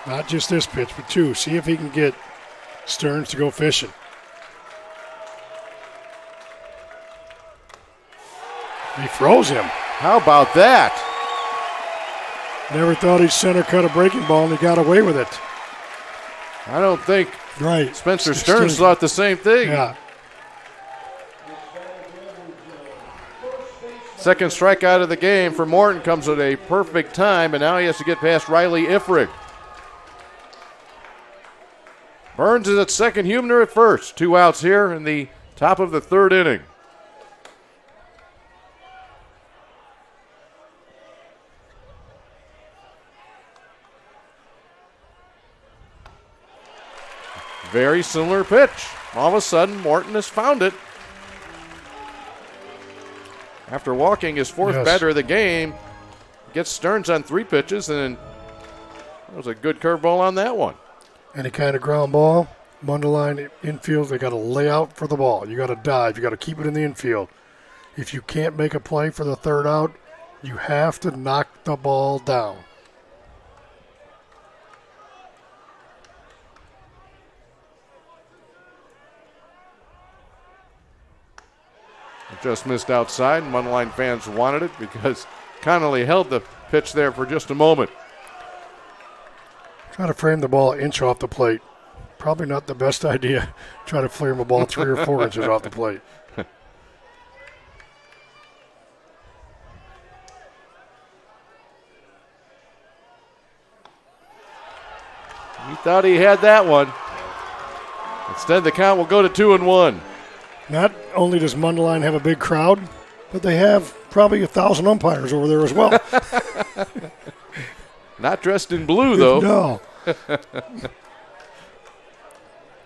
Not just this pitch, but 2. See if he can get Stearns to go fishing. He throws him. How about that? Never thought he'd center cut a breaking ball, and he got away with it. I don't think right. Spencer Stearns thought the same thing. Yeah. Second strikeout of the game for Morton comes at a perfect time, and now he has to get past Riley Ifrig. Burns is at second, Hubner at first. 2 outs here in the top of the 3rd inning. Very similar pitch. All of a sudden, Morton has found it. After walking his 4th batter of the game, gets Stearns on 3 pitches, and that was a good curveball on that one. Any kind of ground ball, Mundelein infield, they got to lay out for the ball. You got to dive. You got to keep it in the infield. If you can't make a play for the 3rd out, you have to knock the ball down. Just missed outside. Mundelein fans wanted it because Connolly held the pitch there for just a moment. Try to frame the ball an inch off the plate. Probably not the best idea. Try to frame a ball 3 or 4 inches off the plate. He thought he had that one. Instead, the count will go to 2-1. Not only does Mundelein have a big crowd, but they have probably 1,000 umpires over there as well. Not dressed in blue, though. No.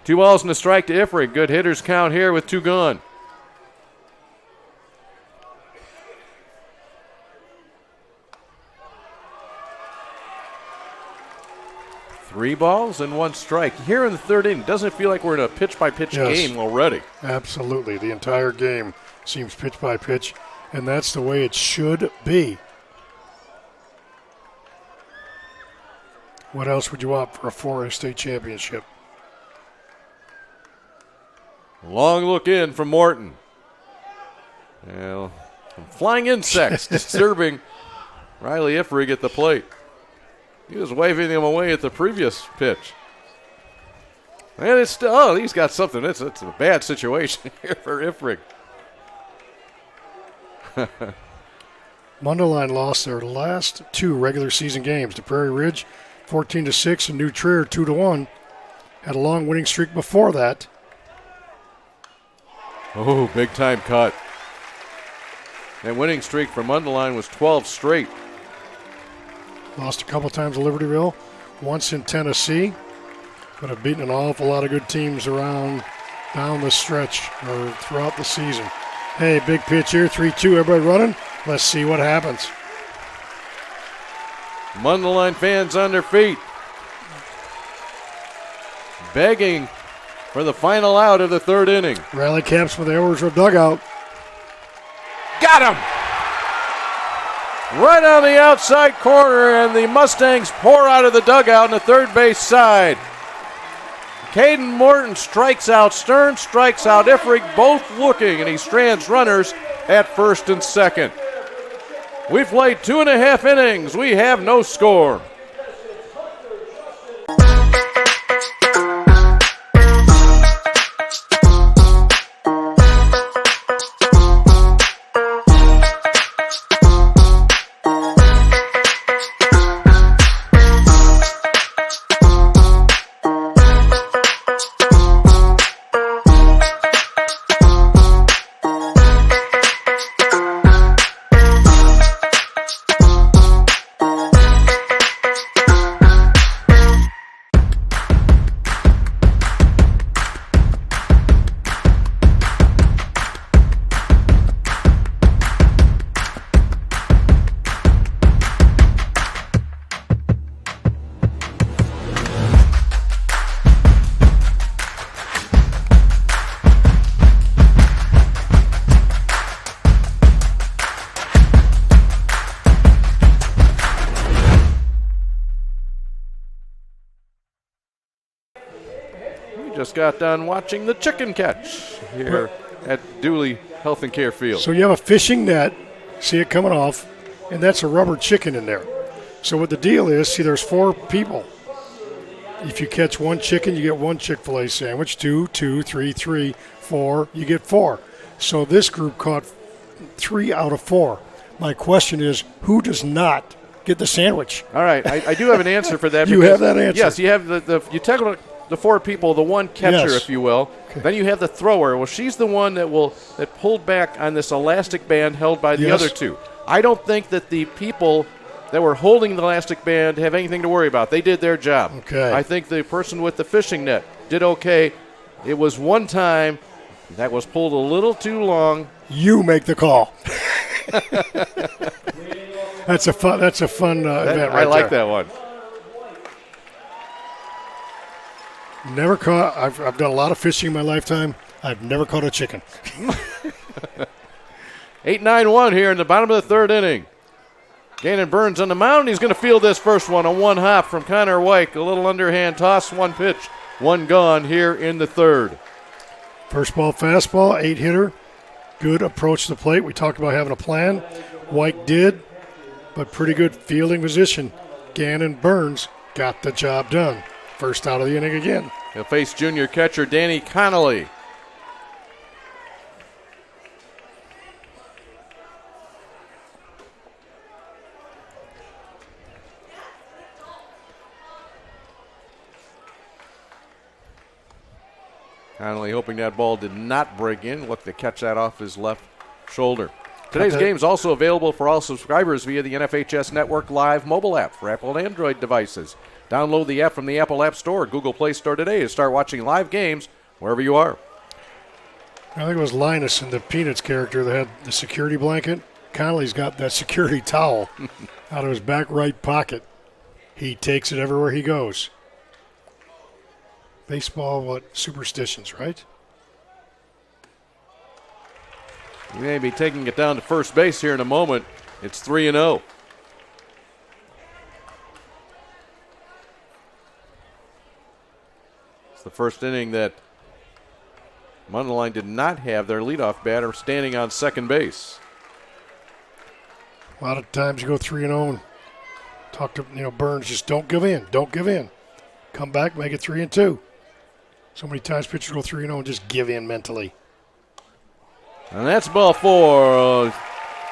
2 balls and a strike to Ifrig. Good hitters count here with 2 gone. Three balls and 1 strike. Here in the 3rd inning, doesn't feel like we're in a pitch-by-pitch game already. Absolutely. The entire game seems pitch-by-pitch, and that's the way it should be. What else would you want for a 4A state championship? Long look in from Morton. Well, some flying insects disturbing Riley Ifrig at the plate. He was waving them away at the previous pitch. And it's still, he's got something. It's a bad situation here for Ifrig. Mundelein lost their last 2 regular season games to Prairie Ridge, 14-6, and New Trier, 2-1. Had a long winning streak before that. Oh, big time cut. That winning streak for Mundelein was 12 straight. Lost a couple times to Libertyville, once in Tennessee, but have beaten an awful lot of good teams around down the stretch or throughout the season. Hey, big pitch here, 3-2, everybody running. Let's see what happens. Mundelein fans on their feet, begging for the final out of the third inning. Rally caps for the Edwardsville dugout. Got him! Right on the outside corner, and the Mustangs pour out of the dugout on the third base side. Caden Morton strikes out Stern, strikes out Ifrig, both looking, and he strands runners at first and second. We've played 2.5 innings. We have no score. Just got done watching the chicken catch here at Dooley Health and Care Field. So you have a fishing net, see it coming off, and that's a rubber chicken in there. So what the deal is, see, there's 4 people. If you catch one chicken, you get one Chick-fil-A sandwich. 2, 2, 3, 3, 4, you get 4. So this group caught 3 out of 4. My question is, who does not get the sandwich? All right, I do have an answer for that. You have that answer? Yes, you have you take the 4 people, the one catcher, Yes. if you will. Okay. Then you have the thrower. Well, she's the one that pulled back on this elastic band held by the Yes. other 2. I don't think that the people that were holding the elastic band have anything to worry about. They did their job. Okay. I think the person with the fishing net did okay. It was one time that was pulled a little too long. You make the call. That's a fun event right I like there. that one. Never caught. I've done a lot of fishing in my lifetime. I've never caught a chicken. 8-9-1 here in the bottom of the third inning. Gannon Burns on the mound. He's going to field this first one on one hop from Connor Wyke. A little underhand toss, one pitch, one gone here in the third. First ball fastball, 8-hitter. Good approach to the plate. We talked about having a plan. Wyke did, but pretty good fielding position. Gannon Burns got the job done. First out of the inning again. He'll face junior catcher Danny Connolly. Connolly hoping that ball did not break in. Look to catch that off his left shoulder. Today's game is also available for all subscribers via the NFHS Network Live mobile app for Apple and Android devices. Download the app from the Apple App Store or Google Play Store today to start watching live games wherever you are. I think it was Linus in the Peanuts character that had the security blanket. Connolly's got that security towel out of his back right pocket. He takes it everywhere he goes. Baseball, superstitions, right? He may be taking it down to first base here in a moment. It's 3-0. It's the first inning that Mundelein did not have their leadoff batter standing on second base. A lot of times you go 3-0 and talk to Burns. Just don't give in. Don't give in. Come back, make it 3-2. So many times pitchers go 3-0 and just give in mentally. And that's ball 4.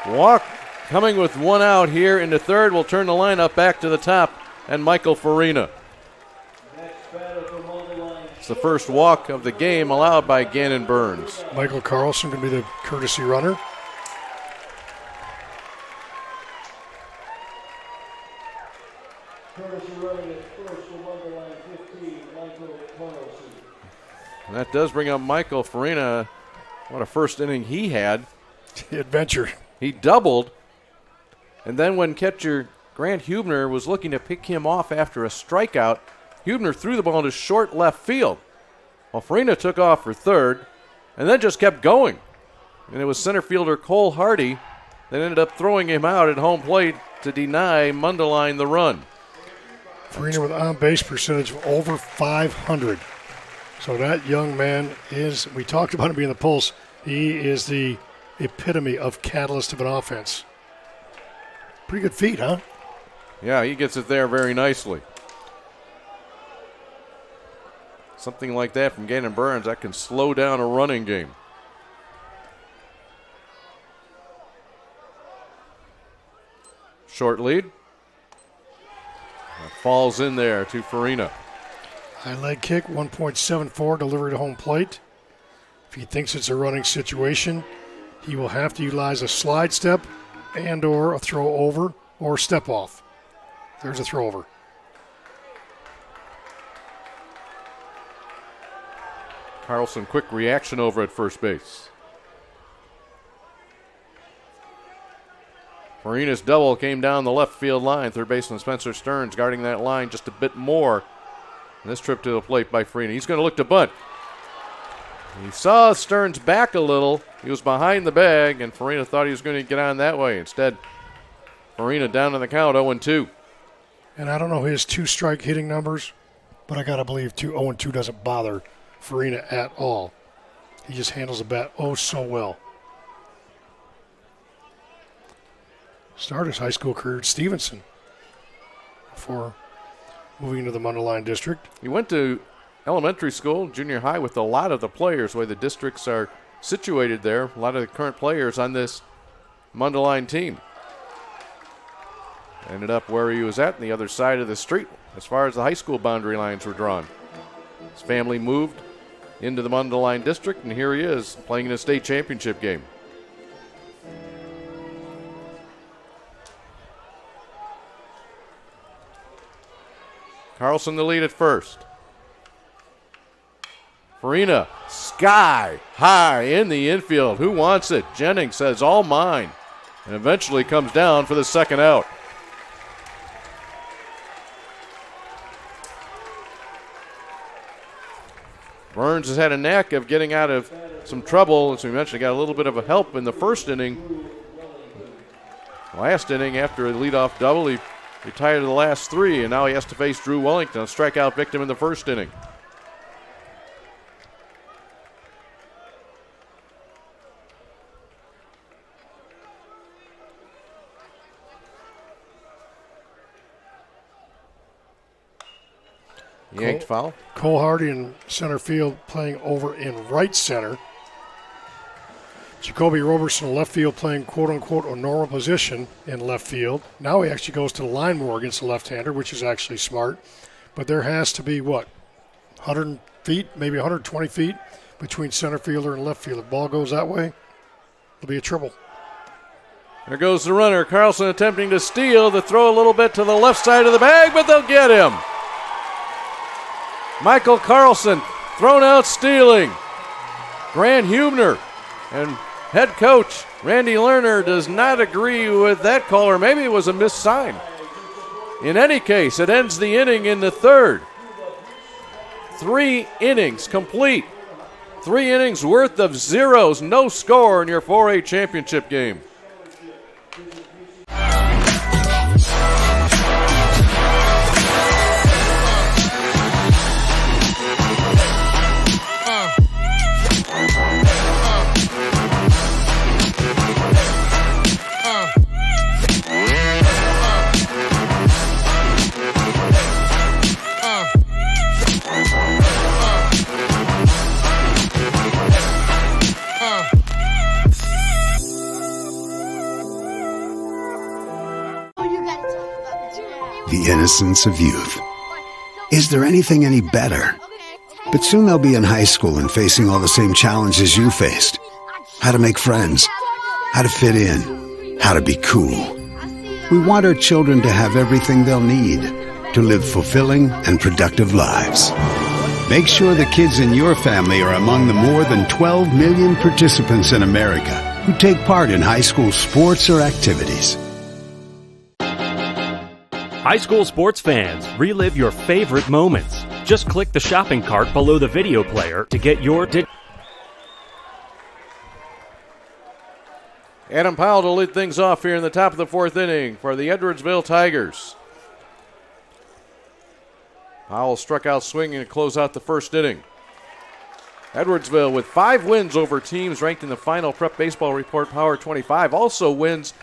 Walk coming with one out here in the third. Will turn the lineup back to the top and Michael Farina. It's the first walk of the game allowed by Gannon Burns. Michael Carlson going to be the courtesy runner. That does bring up Michael Farina. What a first inning he had. Adventure. He doubled. And then when catcher Grant Hubner was looking to pick him off after a strikeout, Hubner threw the ball to short left field. While Farina took off for third and then just kept going. And it was center fielder Cole Hardy that ended up throwing him out at home plate to deny Mundelein the run. Farina with on-base percentage of over 500. So that young man is, we talked about him being the pulse, he is the epitome of catalyst of an offense. Pretty good feet, huh? Yeah, he gets it there very nicely. Something like that from Gannon Burns, that can slow down a running game. Short lead. That falls in there to Farina. High leg kick, 1.74, delivery to home plate. If he thinks it's a running situation, he will have to utilize a slide step and or a throw over or step off. There's a throw over. Carlson, quick reaction over at first base. Farina's double came down the left field line. Third baseman Spencer Stearns guarding that line just a bit more. And this trip to the plate by Farina. He's going to look to bunt. He saw Stearns back a little. He was behind the bag, and Farina thought he was going to get on that way. Instead, Farina down in the count, 0-2. And I don't know his two-strike hitting numbers, but I got to believe 0-2 doesn't bother Farina at all. He just handles the bat oh so well. Started his high school career at Stevenson before moving into the Mundelein district. He went to elementary school, junior high with a lot of the players, the way the districts are situated there. A lot of the current players on this Mundelein team. Ended up where he was at, on the other side of the street, as far as the high school boundary lines were drawn. His family moved into the Mundelein district, and here he is playing in a state championship game. Carlson the lead at first. Farina, sky high in the infield. Who wants it? Jennings says, all mine. And eventually comes down for the second out. Burns has had a knack of getting out of some trouble. As we mentioned, got a little bit of a help in the first inning. Last inning, after a leadoff double, he retired the last three, and now he has to face Drew Wellington, a strikeout victim in the first inning. Yanked foul. Cole Hardy in center field playing over in right center. Jacoby Roberson in left field playing quote-unquote a normal position in left field. Now he actually goes to the line more against the left-hander, which is actually smart. But there has to be, 100 feet, maybe 120 feet between center fielder and left fielder. If the ball goes that way, it'll be a triple. There goes the runner. Carlson attempting to steal, to throw a little bit to the left side of the bag, but they'll get him. Michael Carlson thrown out stealing. Grant Hubner and head coach Randy Lerner does not agree with that call, or maybe it was a missed sign. In any case, it ends the inning in the third. 3 innings complete. 3 innings worth of zeros, no score in your 4A championship game. The innocence of youth. Is there anything any better? But soon they'll be in high school and facing all the same challenges you faced. How to make friends, how to fit in, how to be cool. We want our children to have everything they'll need to live fulfilling and productive lives. Make sure the kids in your family are among the more than 12 million participants in America who take part in high school sports or activities. High school sports fans, relive your favorite moments. Just click the shopping cart below the video player to get your Adam Powell to lead things off here in the top of the fourth inning for the Edwardsville Tigers. Powell struck out swinging to close out the first inning. Edwardsville with 5 wins over teams ranked in the final Prep Baseball Report Power 25. Also wins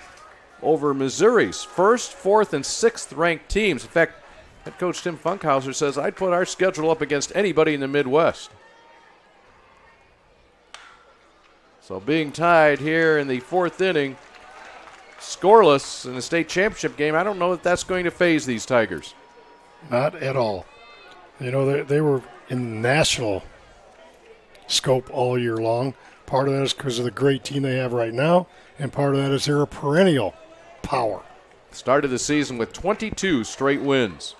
over Missouri's 1st, 4th, and 6th ranked teams. In fact, head coach Tim Funkhauser says, I'd put our schedule up against anybody in the Midwest. So being tied here in the fourth inning, scoreless in the state championship game, I don't know if that's going to faze these Tigers. Not at all. You know, they were in national scope all year long. Part of that is because of the great team they have right now, and part of that is they're a perennial power. Started the season with 22 straight wins.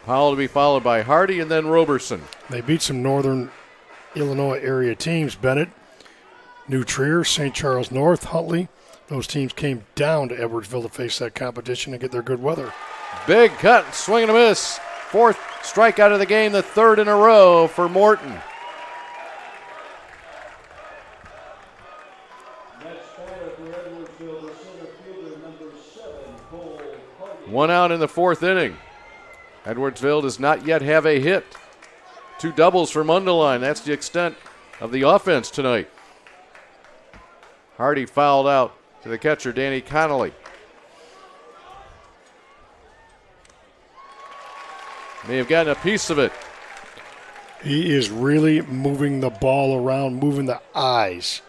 Powell to be followed by Hardy and then Roberson. They beat some northern Illinois area teams, Bennett, New Trier, St. Charles North, Huntley. Those teams came down to Edwardsville to face that competition and get their good weather. Big cut, swing and a miss. 4th strikeout of the game, the 3rd in a row for Morton. One out in the 4th inning. Edwardsville does not yet have a hit. 2 doubles for Mundelein. That's the extent of the offense tonight. Hardy fouled out to the catcher, Danny Connolly. May have gotten a piece of it. He is really moving the ball around, moving the eyes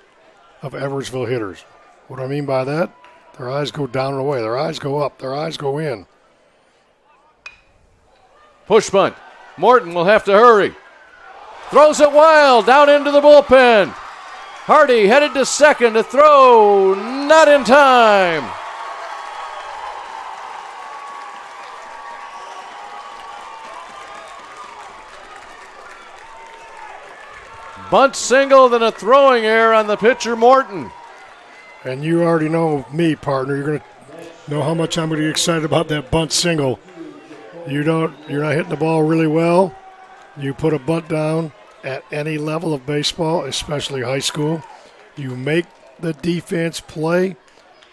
of Edwardsville hitters. What do I mean by that? Their eyes go down and away. Their eyes go up. Their eyes go in. Push bunt. Morton will have to hurry. Throws it wild down into the bullpen. Hardy headed to second to throw. Not in time. Bunt single, then a throwing error on the pitcher, Morton. And you already know me, partner. You're going to know how much I'm going to get excited about that bunt single. You're not hitting the ball really well. You put a bunt down at any level of baseball, especially high school. You make the defense play.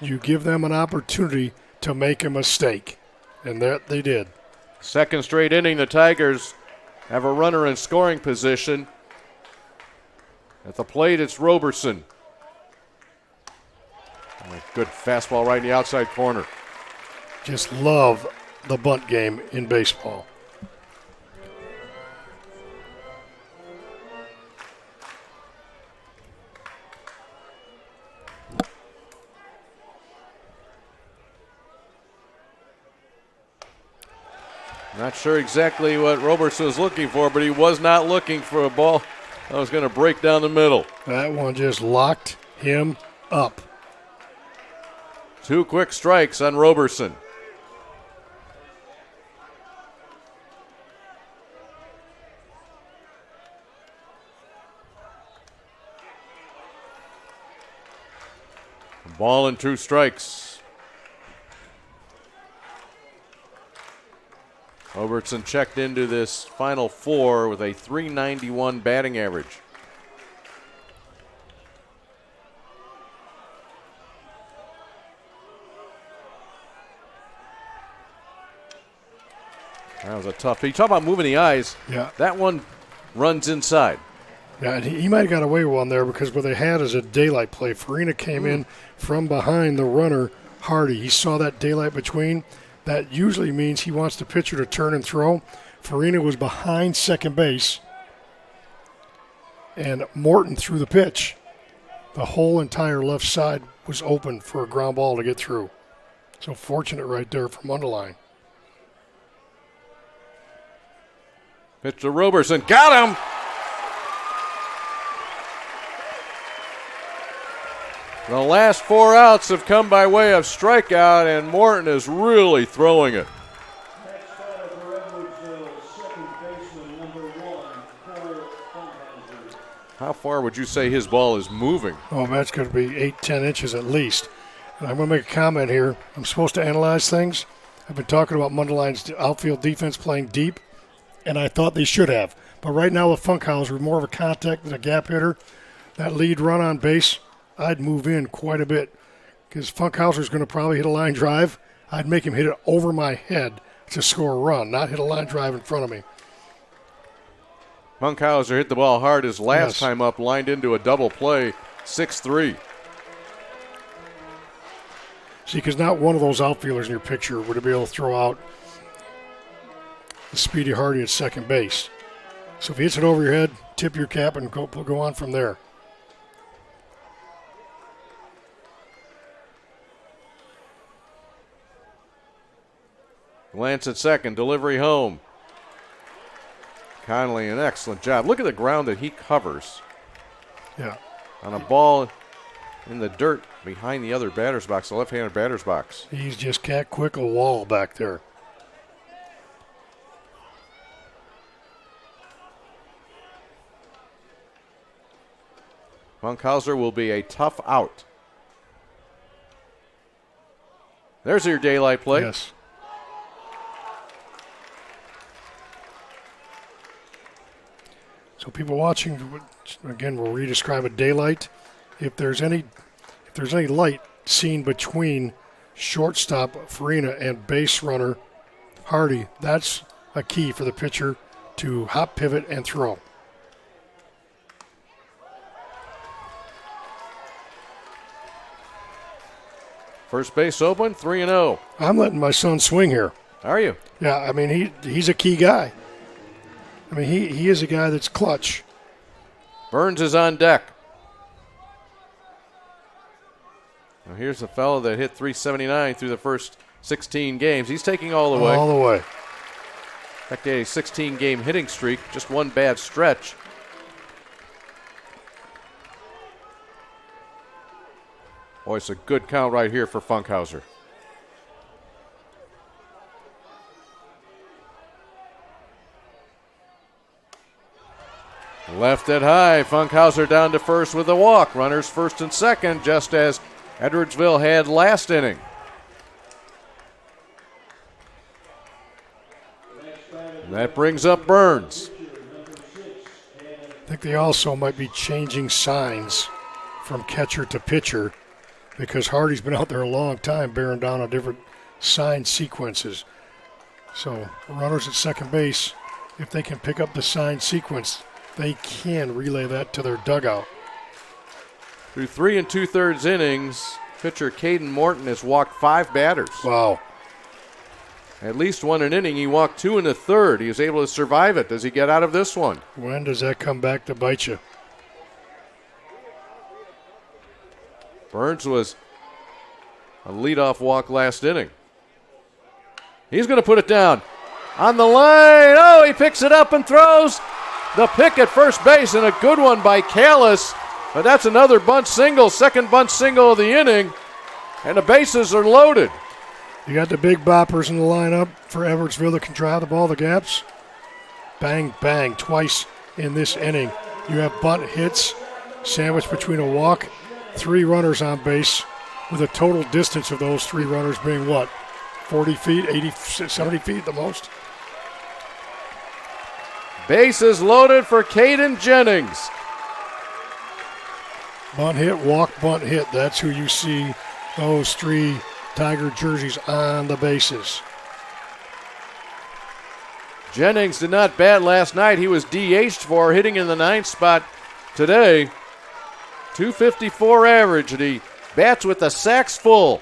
You give them an opportunity to make a mistake. And that they did. Second straight inning, the Tigers have a runner in scoring position. At the plate, it's Roberson. A good fastball right in the outside corner. Just love the bunt game in baseball. Not sure exactly what Roberson was looking for, but he was not looking for a ball that was going to break down the middle. That one just locked him up. 2 quick strikes on Roberson. Ball and 2 strikes. Robertson checked into this final 4 with a .391 batting average. That was a tough. You talk about moving the eyes. Yeah. That one runs inside. Yeah, and he might have got away with one there because what they had is a daylight play. Farina came in from behind the runner, Hardy. He saw that daylight between. That usually means he wants the pitcher to turn and throw. Farina was behind second base, and Morton threw the pitch. The whole entire left side was open for a ground ball to get through. So fortunate right there for Mundelein. Pitch to Roberson. Got him! The last 4 outs have come by way of strikeout, and Morton is really throwing it. Next batter for Edwardsville, second baseman number 1, Cole Funkhauser. How far would you say his ball is moving? Oh, that's going to be 8-10 inches at least. And I'm going to make a comment here. I'm supposed to analyze things. I've been talking about Mundelein's outfield defense playing deep, and I thought they should have. But right now with Funkhauser, more of a contact than a gap hitter, that lead run on base, I'd move in quite a bit because Funkhauser's going to probably hit a line drive. I'd make him hit it over my head to score a run, not hit a line drive in front of me. Funkhauser hit the ball hard his last time up, lined into a double play, 6-3. See, because not one of those outfielders in your picture would be able to throw out the Speedy Hardy at second base. So if he hits it over your head, tip your cap and go on from there. Glance at second, delivery home. Connolly, an excellent job. Look at the ground that he covers. Yeah. On a ball in the dirt behind the other batter's box, the left-handed batter's box. He's just cat quick a wall back there. Funkhauser will be a tough out. There's your daylight play. Yes. So people watching, again, we'll redescribe a daylight. If there's any light seen between shortstop Farina and base runner Hardy, that's a key for the pitcher to hop, pivot, and throw. First base open, 3-0. I'm letting my son swing here. Are you? Yeah, I mean, he's a key guy. I mean, he is a guy that's clutch. Burns is on deck. Now here's a fellow that hit 379 through the first 16 games. He's taking all the way. All the way. In fact, a 16-game hitting streak, just one bad stretch. Boy, it's a good count right here for Funkhauser. Left it high. Funkhauser down to first with a walk. Runners first and second, just as Edwardsville had last inning. And that brings up Burns. I think they also might be changing signs from catcher to pitcher because Hardy's been out there a long time bearing down on different sign sequences. So runners at second base, if they can pick up the sign sequence, they can relay that to their dugout. Through 3 2/3 innings, pitcher Caden Morton has walked 5 batters. Wow. At least one an inning. He walked 2 1/3. He was able to survive it. Does he get out of this one? When does that come back to bite you? Burns was a leadoff walk last inning. He's going to put it down. On the line. Oh, he picks it up and throws. The pick at first base, and a good one by Callis. But that's another bunt single, second bunt single of the inning. And the bases are loaded. You got the big boppers in the lineup for Edwardsville that can drive the ball the gaps. Bang, bang, twice in this inning. You have bunt hits, sandwiched between a walk, 3 runners on base, with a total distance of those 3 runners being what? 40 feet, 80, 70 feet the most? Bases loaded for Caden Jennings. Bunt hit, walk, bunt hit. That's who you see those 3 Tiger jerseys on the bases. Jennings did not bat last night. He was DH'd for hitting in the 9th spot today. 254 average, and he bats with the sacks full.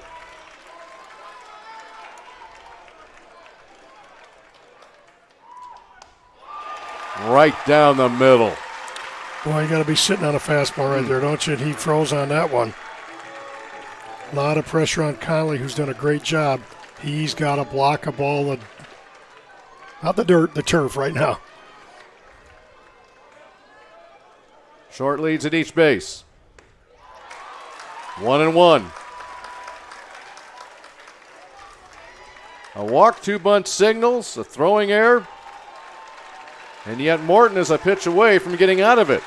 Right down the middle. Boy, you got to be sitting on a fastball right there, don't you? And he throws on that one. A lot of pressure on Conley, who's done a great job. He's got to block a ball, not the dirt, the turf right now. Short leads at each base. 1-1. A walk, 2 bunt signals, a throwing error, and yet Morton is a pitch away from getting out of it.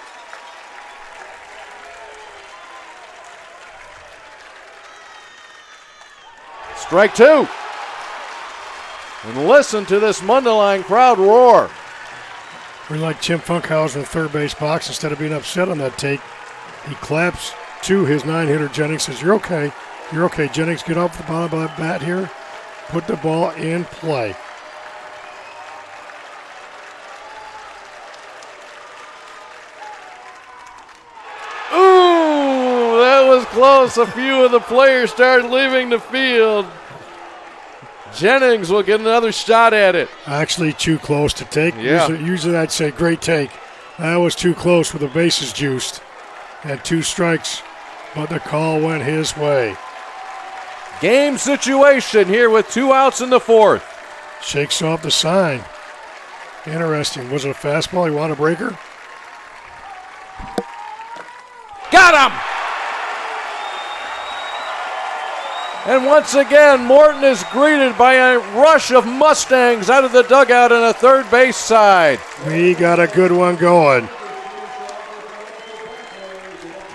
Strike 2. And listen to this Mundelein crowd roar. We like Tim Funkhauser in the third base box. Instead of being upset on that take, he claps to his 9-hitter Jennings, says, "You're okay. You're okay, Jennings. Get off the bottom of that bat here. Put the ball in play." Ooh, that was close. A few of the players started leaving the field. Jennings will get another shot at it. Actually, too close to take. Yeah. Usually I'd say great take. That was too close with the bases juiced. Had 2 strikes, but the call went his way. Game situation here with 2 outs in the 4th. Shakes off the sign. Interesting. Was it a fastball? He wanted a breaker? Got him! And once again, Morton is greeted by a rush of Mustangs out of the dugout on the third base side. We got a good one going.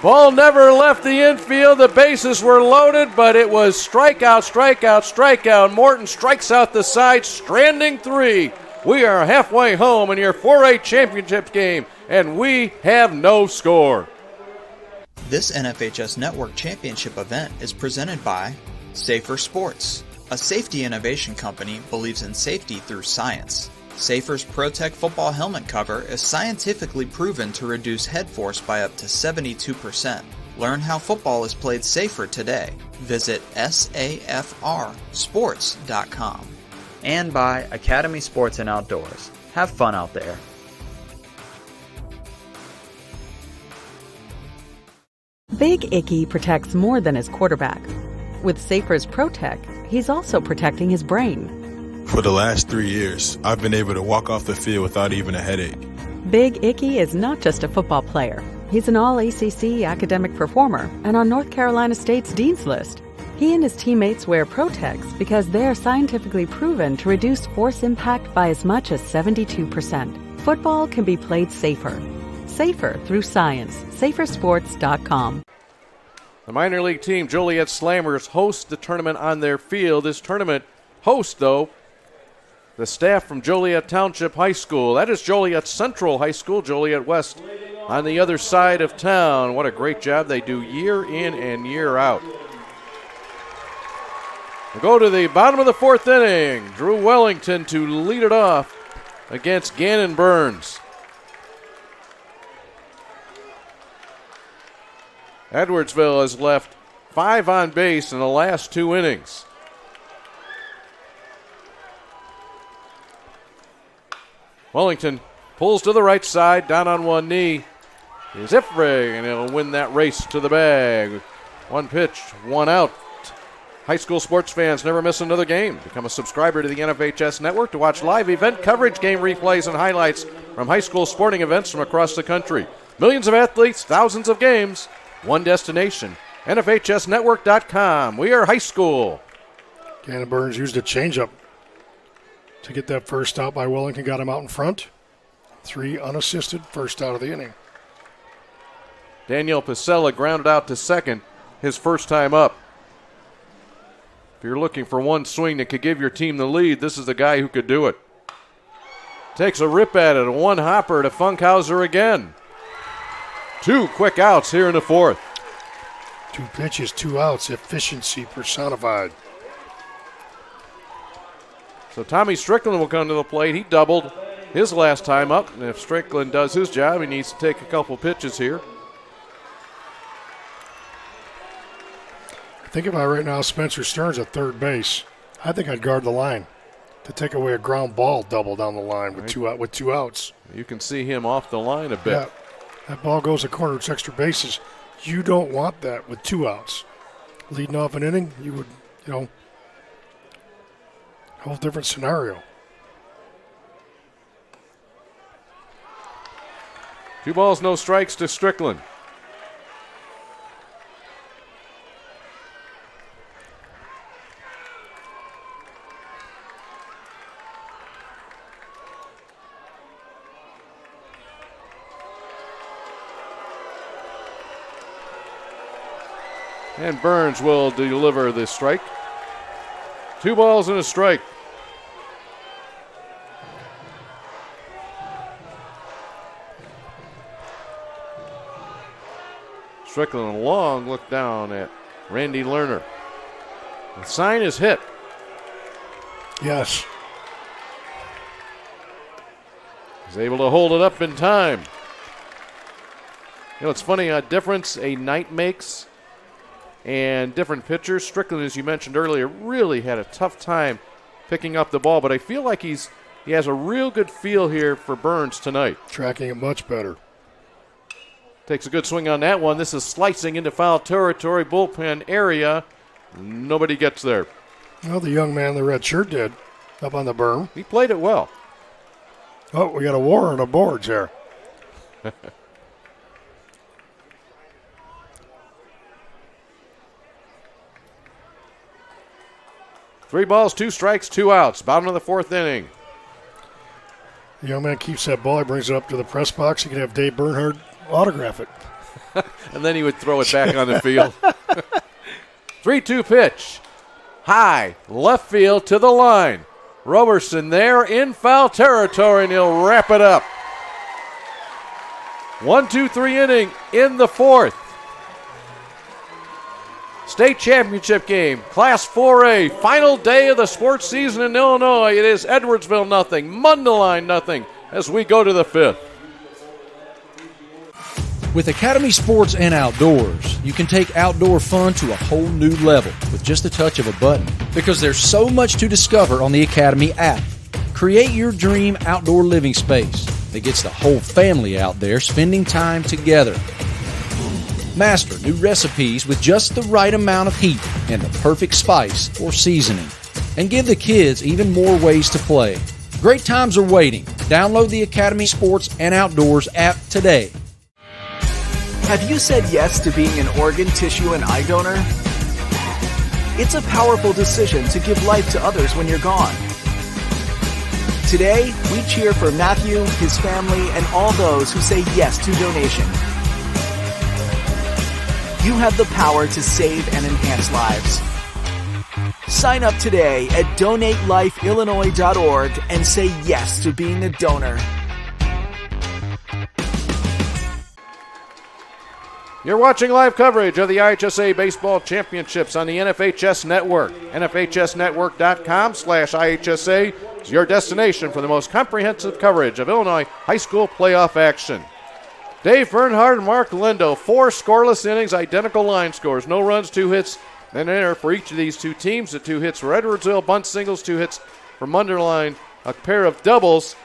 Ball never left the infield. The bases were loaded, but it was strikeout, strikeout, strikeout. Morton strikes out the side, stranding 3. We are halfway home in your 4A championship game, and we have no score. This NFHS Network Championship event is presented by Safer Sports. A safety innovation company believes in safety through science. Safer's ProTech football helmet cover is scientifically proven to reduce head force by up to 72%. Learn how football is played safer today. Visit safrsports.com. And by Academy Sports and Outdoors. Have fun out there. Big Icky protects more than his quarterback. With Safer's ProTech, he's also protecting his brain. For the last 3 years, I've been able to walk off the field without even a headache. Big Icky is not just a football player. He's an all-ACC academic performer and on North Carolina State's Dean's List. He and his teammates wear ProTechs because they are scientifically proven to reduce force impact by as much as 72%. Football can be played safer. Safer through science. Safersports.com. The minor league team, Joliet Slammers, hosts the tournament on their field. This tournament hosts, though, the staff from Joliet Township High School. That is Joliet Central High School, Joliet West on the other side of town. What a great job they do year in and year out. We'll go to the bottom of the 4th inning. Drew Wellington to lead it off against Gannon Burns. Edwardsville has left 5 on base in the last 2 innings. Wellington pulls to the right side, down on one knee. Is Ifrig, and he'll win that race to the bag. 1 pitch, 1 out. High school sports fans, never miss another game. Become a subscriber to the NFHS Network to watch live event coverage, game replays, and highlights from high school sporting events from across the country. Millions of athletes, thousands of games. One destination, NFHSnetwork.com. We are high school. Gannon Burns used a changeup to get that first out by Wellington. Got him out in front. 3 unassisted, first out of the inning. Daniel Pasella grounded out to second, his first time up. If you're looking for one swing that could give your team the lead, this is the guy who could do it. Takes a rip at it, a 1-hopper to Funkhauser again. 2 quick outs here in the 4th. 2 pitches, 2 outs, efficiency personified. So Tommy Strickland will come to the plate. He doubled his last time up, and if Strickland does his job, he needs to take a couple pitches here. Think about right now, Spencer Stearns at third base. I think I'd guard the line to take away a ground ball double down the line with right. 2 outs. You can see him off the line a bit. Yeah. That ball goes a corner, it's extra bases. You don't want that with 2 outs. Leading off an inning, you would, whole different scenario. 2 balls, no strikes to Strickland. And Burns will deliver the strike. 2 balls and a strike. Strickland, a long look down at Randy Lerner. The sign is hit. Yes. He's able to hold it up in time. You know, it's funny a difference a night makes and different pitchers. Strickland, as you mentioned earlier, really had a tough time picking up the ball, but I feel like he has a real good feel here for Burns tonight. Tracking it much better. Takes a good swing on that one. This is slicing into foul territory, bullpen area. Nobody gets there. Well, the young man in the red shirt did, up on the berm. He played it well. Oh, we got a war on the boards here. 3 balls, 2 strikes, 2 outs. Bottom of the 4th inning. The young man keeps that ball. He brings it up to the press box. He can have Dave Bernhardt autograph it. And then he would throw it back on the field. 3-2 pitch. High, left field to the line. Roberson there in foul territory, and he'll wrap it up. 1-2-3 inning in the 4th. State championship game, Class 4A, final day of the sports season in Illinois. It is Edwardsville nothing, Mundelein nothing, as we go to the 5th. With Academy Sports and Outdoors, you can take outdoor fun to a whole new level with just the touch of a button. Because there's so much to discover on the Academy app. Create your dream outdoor living space that gets the whole family out there spending time together. Master new recipes with just the right amount of heat and the perfect spice or seasoning. And give the kids even more ways to play. Great times are waiting. Download the Academy Sports and Outdoors app today. Have you said yes to being an organ, tissue, and eye donor? It's a powerful decision to give life to others when you're gone. Today, we cheer for Matthew, his family, and all those who say yes to donation. You have the power to save and enhance lives. Sign up today at donatelifeillinois.org and say yes to being a donor. You're watching live coverage of the IHSA Baseball Championships on the NFHS Network. NFHSnetwork.com/IHSA is your destination for the most comprehensive coverage of Illinois high school playoff action. Dave Bernhardt and Mark Lindo, 4 scoreless innings, identical line scores. No runs, 2 hits, and an error for each of these 2 teams. The 2 hits for Edwardsville, bunt singles, 2 hits for Mundelein, a pair of doubles.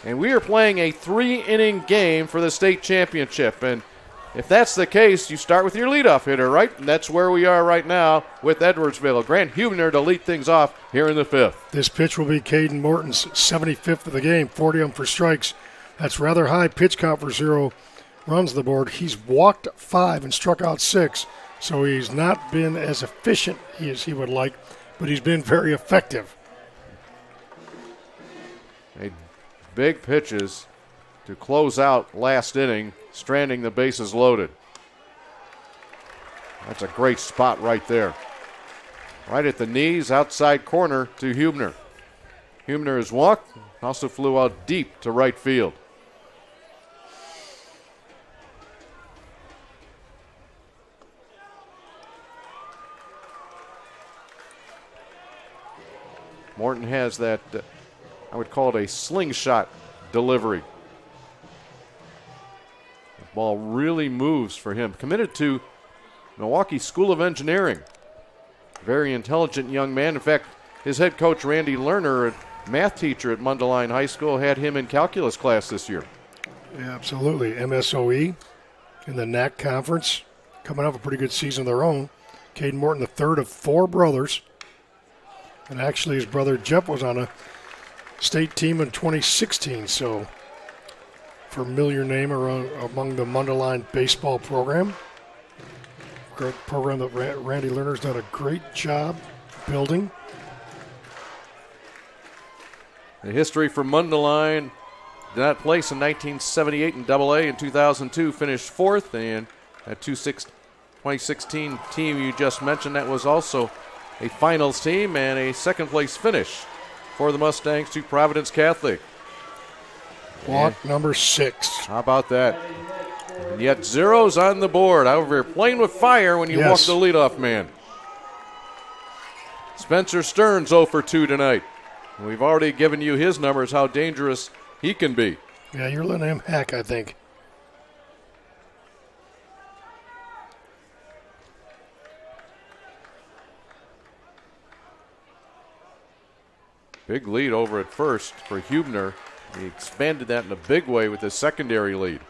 And we are playing a 3-inning game for the state championship. And if that's the case, you start with your leadoff hitter, right? And that's where we are right now with Edwardsville. Grant Hubner to lead things off here in the 5th. This pitch will be Caden Morton's 75th of the game, 40 of them for strikes. That's rather high pitch count for 0 runs the board. He's walked 5 and struck out 6, so he's not been as efficient as he would like, but he's been very effective. Big pitches to close out last inning, stranding the bases loaded. That's a great spot right there. Right at the knees, outside corner to Hubner. Hubner has walked, also flew out deep to right field. Morton has that, I would call it a slingshot delivery. The ball really moves for him. Committed to Milwaukee School of Engineering. Very intelligent young man. In fact, his head coach, Randy Lerner, a math teacher at Mundelein High School, had him in calculus class this year. Yeah, absolutely. MSOE in the NAC conference, coming off a pretty good season of their own. Caden Morton, the 3rd of 4 brothers. And actually his brother Jeff was on a state team in 2016, so familiar name around among the Mundelein baseball program. Great program that Randy Lerner's done a great job building. The history for Mundelein: did not place in 1978 in AA. In 2002, finished 4th, and had 2 2016 team you just mentioned, that was also a finals team and a second-place finish for the Mustangs to Providence Catholic. Walk number 6. How about that? And yet zeros on the board. However, you're playing with fire when you walk the leadoff man. Spencer Stearns 0 for 2 tonight. We've already given you his numbers, how dangerous he can be. Yeah, you're letting him hack, I think. Big lead over at first for Hubner. He expanded that in a big way with his secondary lead.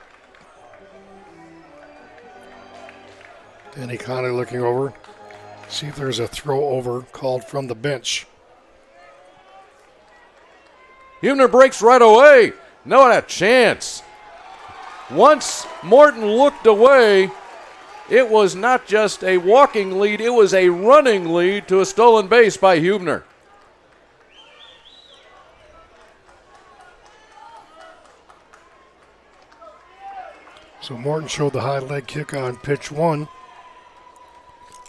Danny Conley looking over. See if there's a throw over called from the bench. Hubner breaks right away. Not a chance. Once Morton looked away, it was not just a walking lead, it was a running lead to a stolen base by Hubner. So Morton showed the high leg kick on pitch 1.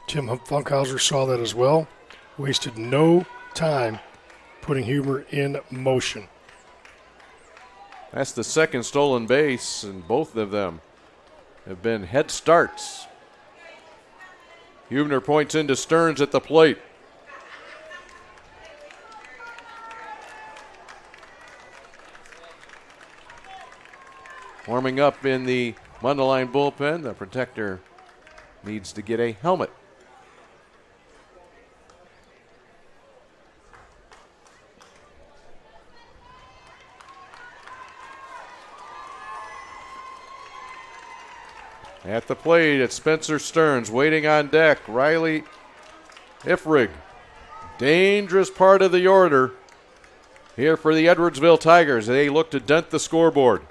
Tim Funkhauser saw that as well. Wasted no time putting Hubner in motion. That's the second stolen base, and both of them have been head starts. Hubner points into Stearns at the plate. Warming up in the Mundelein bullpen, the protector needs to get a helmet. At the plate, it's Spencer Stearns waiting on deck. Riley Ifrig. Dangerous part of the order here for the Edwardsville Tigers. They look to dent the scoreboard.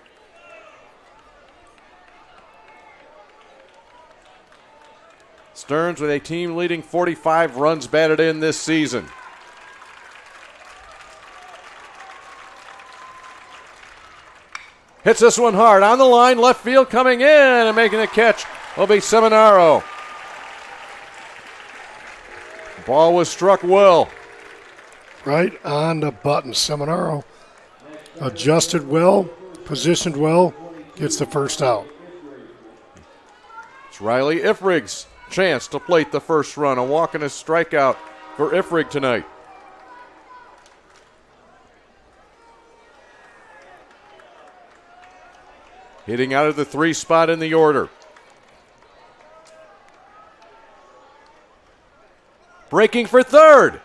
Stearns with a team leading 45 runs batted in this season. Hits this one hard on the line, left field coming in and making the catch will be Seminaro. Ball was struck well. Right on the button. Seminaro adjusted well, positioned well, gets the first out. It's Riley Ifrig's chance to plate the first run. A walk and a strikeout for Ifrig tonight. Hitting out of the 3 spot in the order. Breaking for third.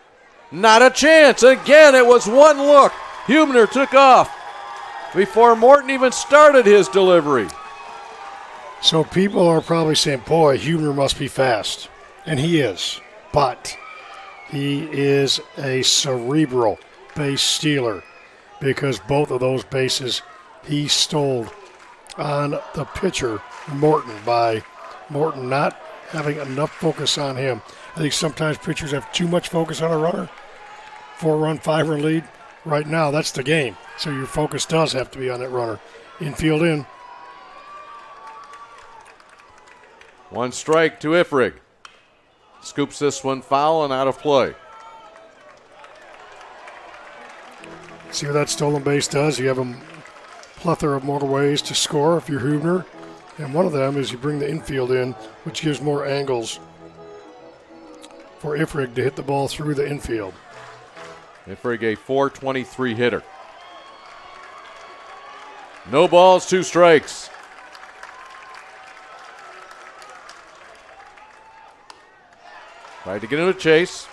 Not a chance. Again, it was one look. Hubner took off before Morton even started his delivery. So people are probably saying, boy, Hubner must be fast. And he is. But he is a cerebral base stealer because both of those bases he stole on the pitcher, Morton, by Morton not having enough focus on him. I think sometimes pitchers have too much focus on a runner. 4-run, 5-run lead. Right now, that's the game. So your focus does have to be on that runner. Infield in. 1 strike to Ifrig. Scoops this one foul and out of play. See what that stolen base does? You have a plethora of more ways to score if you're Hubner. And one of them is you bring the infield in, which gives more angles for Ifrig to hit the ball through the infield. Ifrig, a .423 hitter. No balls, 2 strikes. Tried to get into a chase.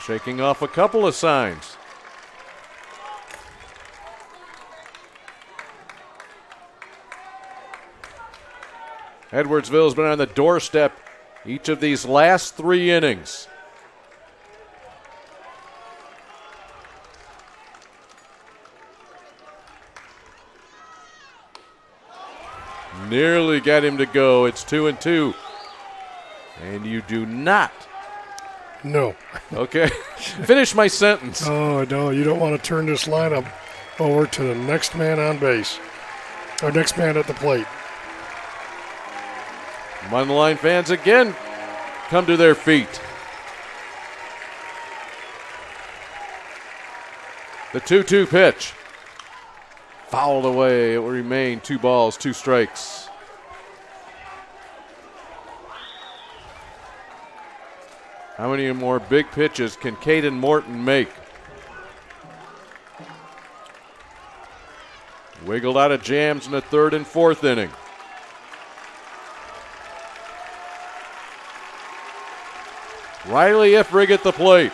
Shaking off a couple of signs. Edwardsville has been on the doorstep each of these last 3 innings. Nearly got him to go. It's 2-2. And you do not. No. Okay. Finish my sentence. Oh, no, you don't want to turn this lineup over to the next man on base. Or next man at the plate. Mundelein fans again come to their feet. The 2-2 pitch. Fouled away. It will remain 2 balls, 2 strikes. How many more big pitches can Caden Morton make? Wiggled out of jams in the 3rd and 4th inning. Riley Ifrig at the plate.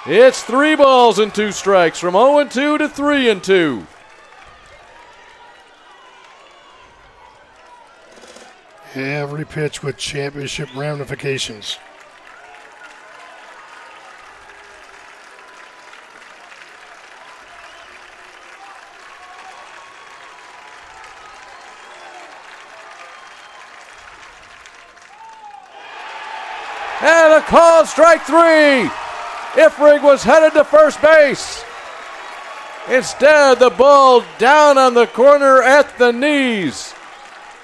It's 3 balls and 2 strikes from 0-2 to 3-2. Every pitch with championship ramifications. And a called strike 3. Ifrig was headed to first base. Instead, the ball down on the corner at the knees.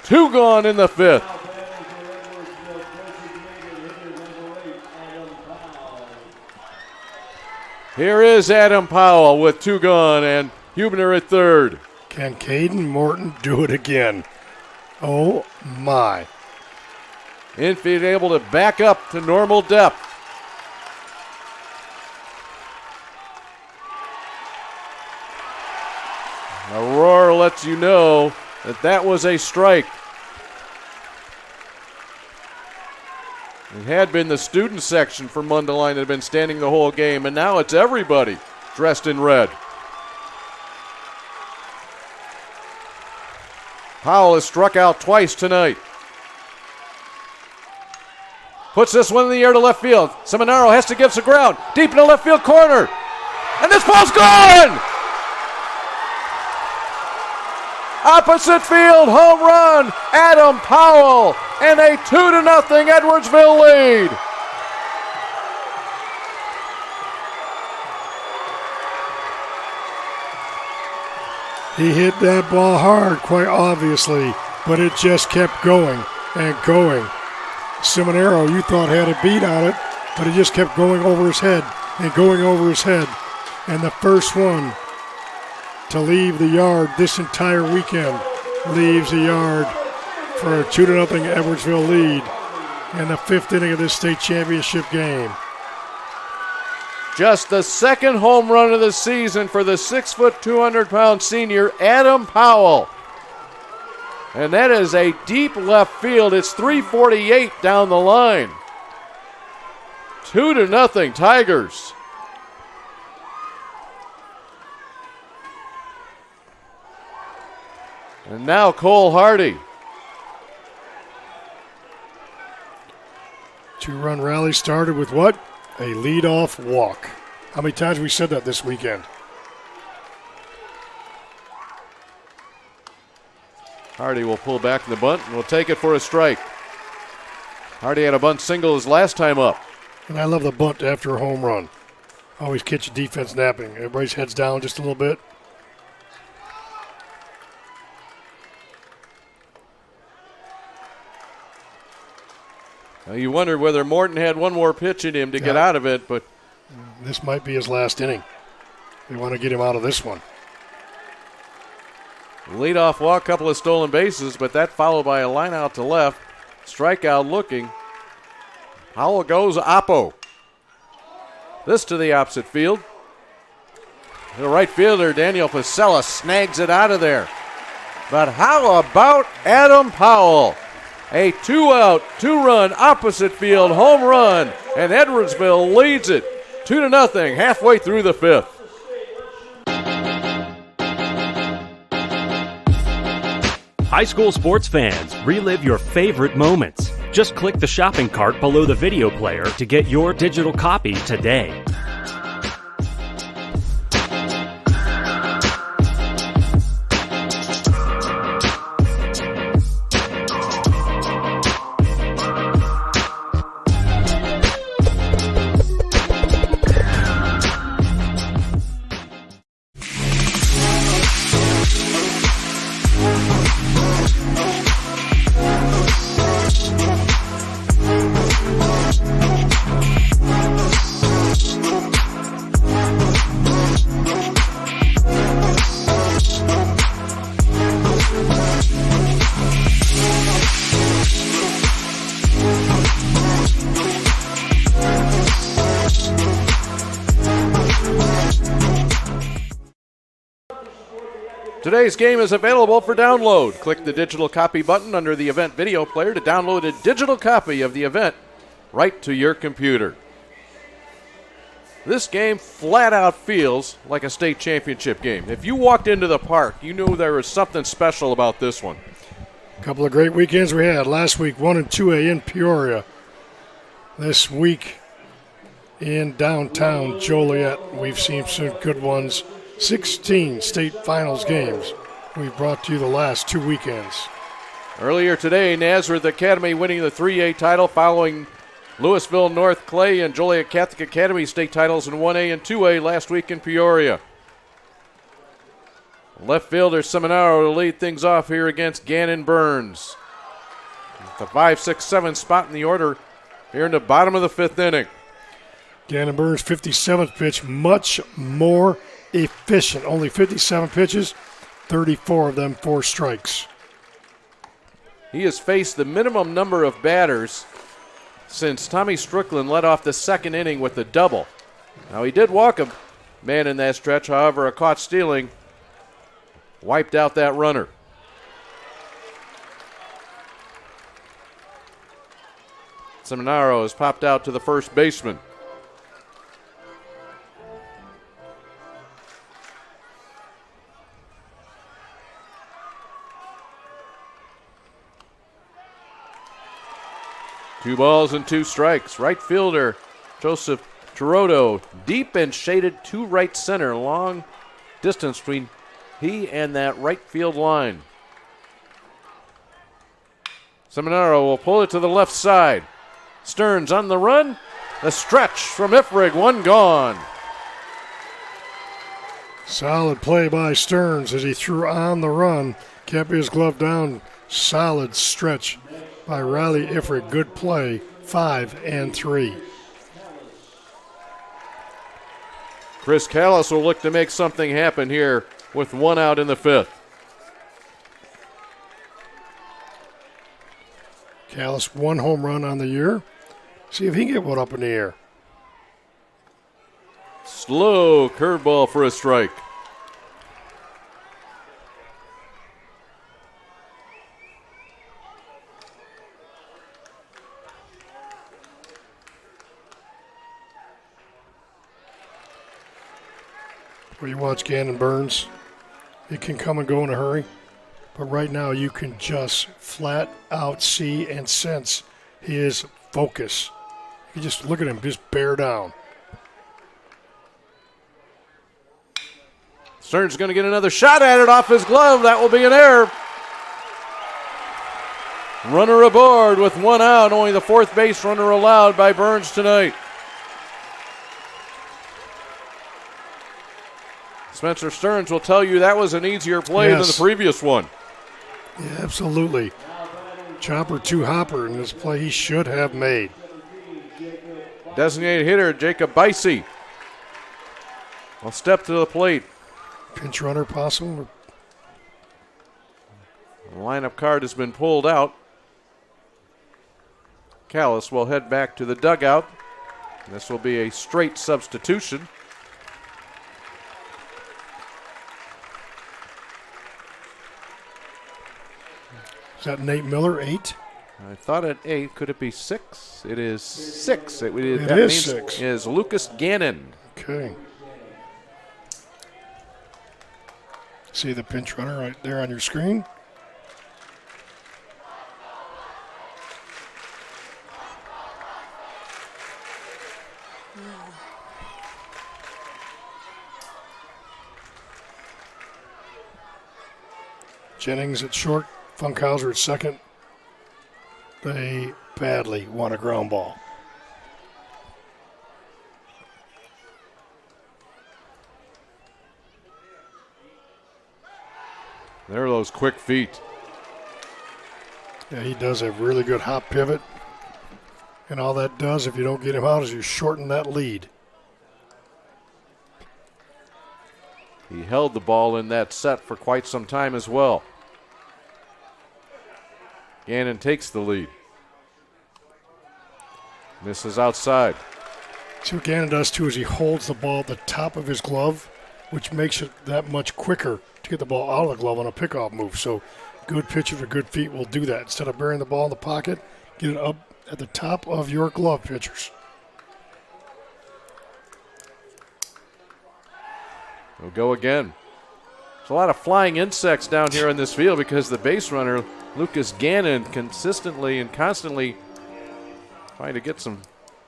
2 gone in the 5th. Here is Adam Powell with 2 gone and Hubner at 3rd. Can Caden Morton do it again? Oh, my. Infield able to back up to normal depth. A roar lets you know that that was a strike. It had been the student section for Mundelein that had been standing the whole game, and now it's everybody dressed in red. Powell has struck out twice tonight. Puts this one in the air to left field. Seminaro has to give some ground. Deep in the left field corner. And this ball's gone! Opposite field, home run, Adam Powell, and a 2-0 Edwardsville lead. He hit that ball hard, quite obviously, but it just kept going and going. Seminaro, you thought had a beat on it, but it just kept going over his head and going over his head. And the first one to leave the yard this entire weekend leaves the yard for a 2-0 Edwardsville lead in the 5th inning of this state championship game. Just the 2nd home run of the season for the 6', 200-pound senior Adam Powell. And that is a deep left field. It's 348 down the line. 2-0 Tigers. And now Cole Hardy. 2-run rally started with what? A leadoff walk. How many times have we said that this weekend? Hardy will pull back in the bunt and will take it for a strike. Hardy had a bunt single his last time up. And I love the bunt after a home run. Always catch a defense napping. Everybody's heads down just a little bit. Now you wondered whether Morton had one more pitch in him to get out of it, but this might be his last inning. They want to get him out of this one. leadoff walk, couple of stolen bases, but that followed by a line out to left. Strikeout looking. Howell goes Oppo. This to the opposite field. The right fielder, Daniel Pasella, snags it out of there. But how about Adam Powell? A 2-out, 2-run opposite field home run, and Edwardsville leads it 2-0 halfway through the 5th. High school sports fans, relive your favorite moments. Just click the shopping cart below the video player to get your digital copy today. Today's game is available for download. Click the digital copy button under the event video player to download a digital copy of the event right to your computer. This game flat out feels like a state championship game. If you walked into the park, you knew there was something special about this one. A couple of great weekends we had. Last week, 1 and 2A in Peoria. This week in downtown Joliet, we've seen some good ones. 16 state finals games we've brought to you the last 2 weekends. Earlier today, Nazareth Academy winning the 3A title following Louisville North Clay and Joliet Catholic Academy state titles in 1A and 2A last week in Peoria. Left fielder Seminaro to lead things off here against Gannon Burns. The 5, 6, 7 spot in the order here in the bottom of the 5th inning. Gannon Burns, 57th pitch, much more efficient. Only 57 pitches, 34 of them 4 strikes. He has faced the minimum number of batters since Tommy Strickland led off the 2nd inning with a double. Now, he did walk a man in that stretch, however, a caught stealing wiped out that runner. Seminaro has popped out to the first baseman. Two balls and 2 strikes. Right fielder Joseph Girodo, deep and shaded to right center. Long distance between he and that right field line. Seminaro will pull it to the left side. Stearns on the run. The stretch from Ifrig, 1 gone. Solid play by Stearns as he threw on the run. Kept his glove down. Solid stretch by Riley Ifrig. Good play, 5 and 3. Chris Callis will look to make something happen here with 1 out in the 5th. Callis, 1 home run on the year. See if he can get one up in the air. Slow curveball for a strike. Where you watch Gannon Burns, it can come and go in a hurry, but right now you can just flat out see and sense his focus. You just look at him, just bear down. Stearns going to get another shot at it off his glove. That will be an error. Runner aboard with 1 out, only the 4th base runner allowed by Burns tonight. Spencer Stearns will tell you that was an easier play than the previous one. Yeah, absolutely. Chopper to hopper in this play he should have made. Designated hitter Jacob Bicey will step to the plate. Pinch runner possible. The lineup card has been pulled out. Callis will head back to the dugout. This will be a straight substitution. Is that Nate Miller, 8? I thought at 8. Could it be 6? It is 6. It is 6. Is Lucas Gannon. Okay. See the pinch runner right there on your screen? Jennings at short, Funkhauser at second. They badly want a ground ball. There are those quick feet. Yeah, he does have really good hop pivot. And all that does, if you don't get him out, is you shorten that lead. He held the ball in that set for quite some time as well. Gannon takes the lead. This is outside. See what Gannon does too is he holds the ball at the top of his glove which makes it that much quicker to get the ball out of the glove on a pickoff move. So good pitcher with good feet will do that. Instead of burying the ball in the pocket, get it up at the top of your glove, pitchers. We'll go again. There's a lot of flying insects down here in this field because the base runner, Lucas Gannon, consistently and constantly trying to get some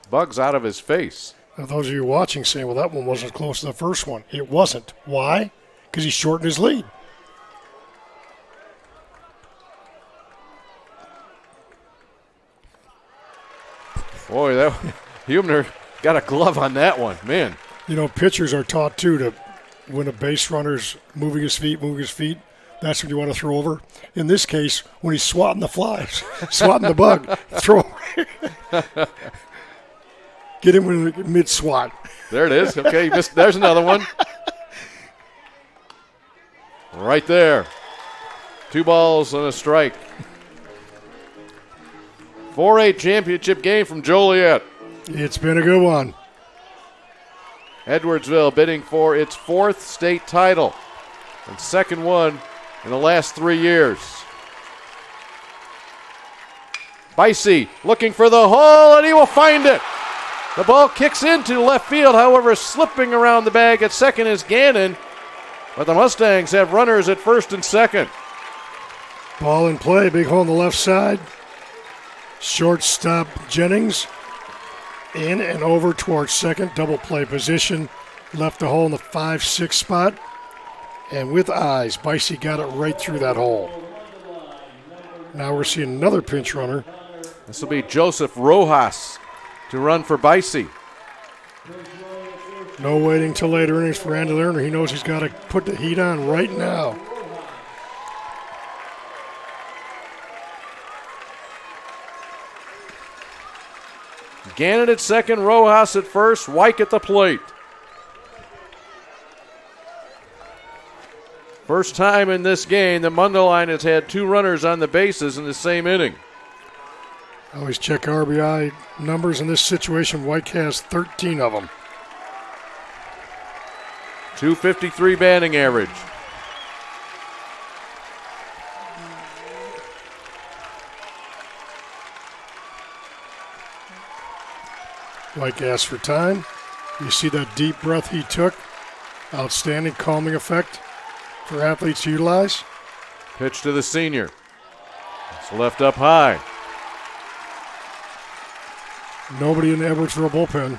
bugs out of his face. Now, those of you watching saying, well, that one wasn't close to the first one. It wasn't. Why? Because he shortened his lead. Boy, that Hubner got a glove on that one, man. You know, pitchers are taught, too, to when a base runner's moving his feet, that's when you want to throw over. In this case, when he's swatting the flies, swatting the bug, throw over. Get him in mid-swat. There it is. Okay, there's another one. Right there. 2 balls and a strike. 4A championship game from Joliet. It's been a good one. Edwardsville bidding for its 4th state title and second one in the last 3 years. Bicey looking for the hole, and he will find it. The ball kicks into left field, however, slipping around the bag at second is Gannon, but the Mustangs have runners at first and second. Ball in play, big hole on the left side. Shortstop Jennings in and over towards second, double play position. Left the hole in the 5-6 spot. And with eyes, Bicey got it right through that hole. Now we're seeing another pinch runner. This will be Joseph Rojas to run for Bicey. No waiting till later innings for Andy Lerner. He knows he's got to put the heat on right now. Gannon at second, Rojas at first, Wyke at the plate. First time in this game that Mundelein has had 2 runners on the bases in the same inning. Always check RBI numbers in this situation. Wyke has 13 of them. .253 batting average. Wyke asked for time. You see that deep breath he took. Outstanding calming effect for athletes to utilize. Pitch to the senior. It's left up high. Nobody in the Edwardsville bullpen.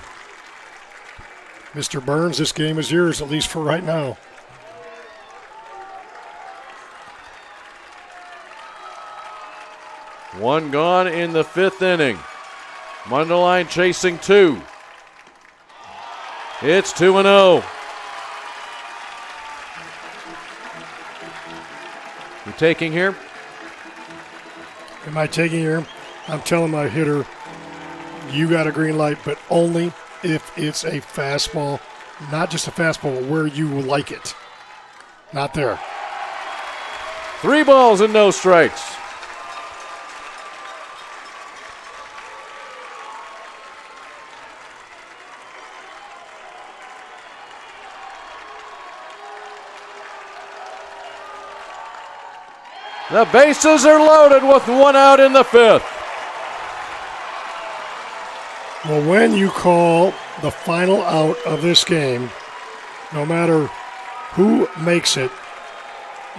Mr. Burns, this game is yours, at least for right now. One gone in the 5th inning. Mundelein chasing 2. It's 2-0. You taking here? Am I taking here? I'm telling my hitter, you got a green light, but only if it's a fastball. Not just a fastball, but where you would like it. Not there. 3 balls and no strikes. The bases are loaded with 1 out in the 5th. Well, when you call the final out of this game, no matter who makes it,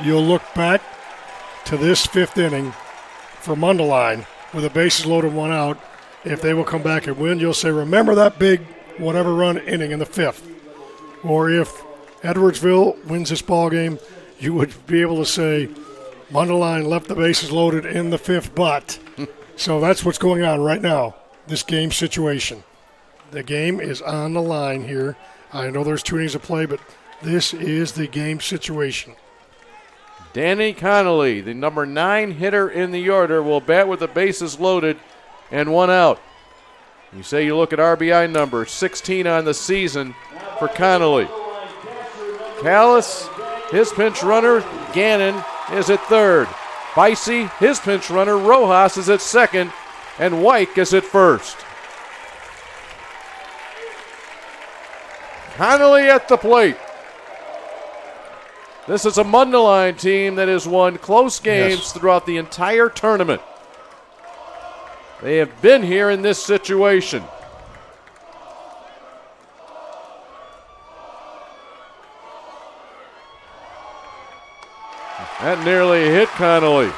you'll look back to this 5th inning for Mundelein with the bases loaded, 1 out. If they will come back and win, you'll say, remember that big whatever run inning in the 5th. Or if Edwardsville wins this ball game, you would be able to say, Mundelein left the bases loaded in the 5th, but. So that's what's going on right now, this game situation. The game is on the line here. I know there's 2 innings to play, but this is the game situation. Danny Connolly, the number 9 hitter in the order, will bat with the bases loaded and 1 out. You say you look at RBI number, 16 on the season for Connolly. Callis, his pinch runner, Gannon, is at 3rd. Bicey, his pinch runner, Rojas, is at 2nd, and Wyke is at 1st. Connolly at the plate. This is a Mundelein team that has won close games throughout the entire tournament. They have been here in this situation. That nearly hit Connolly.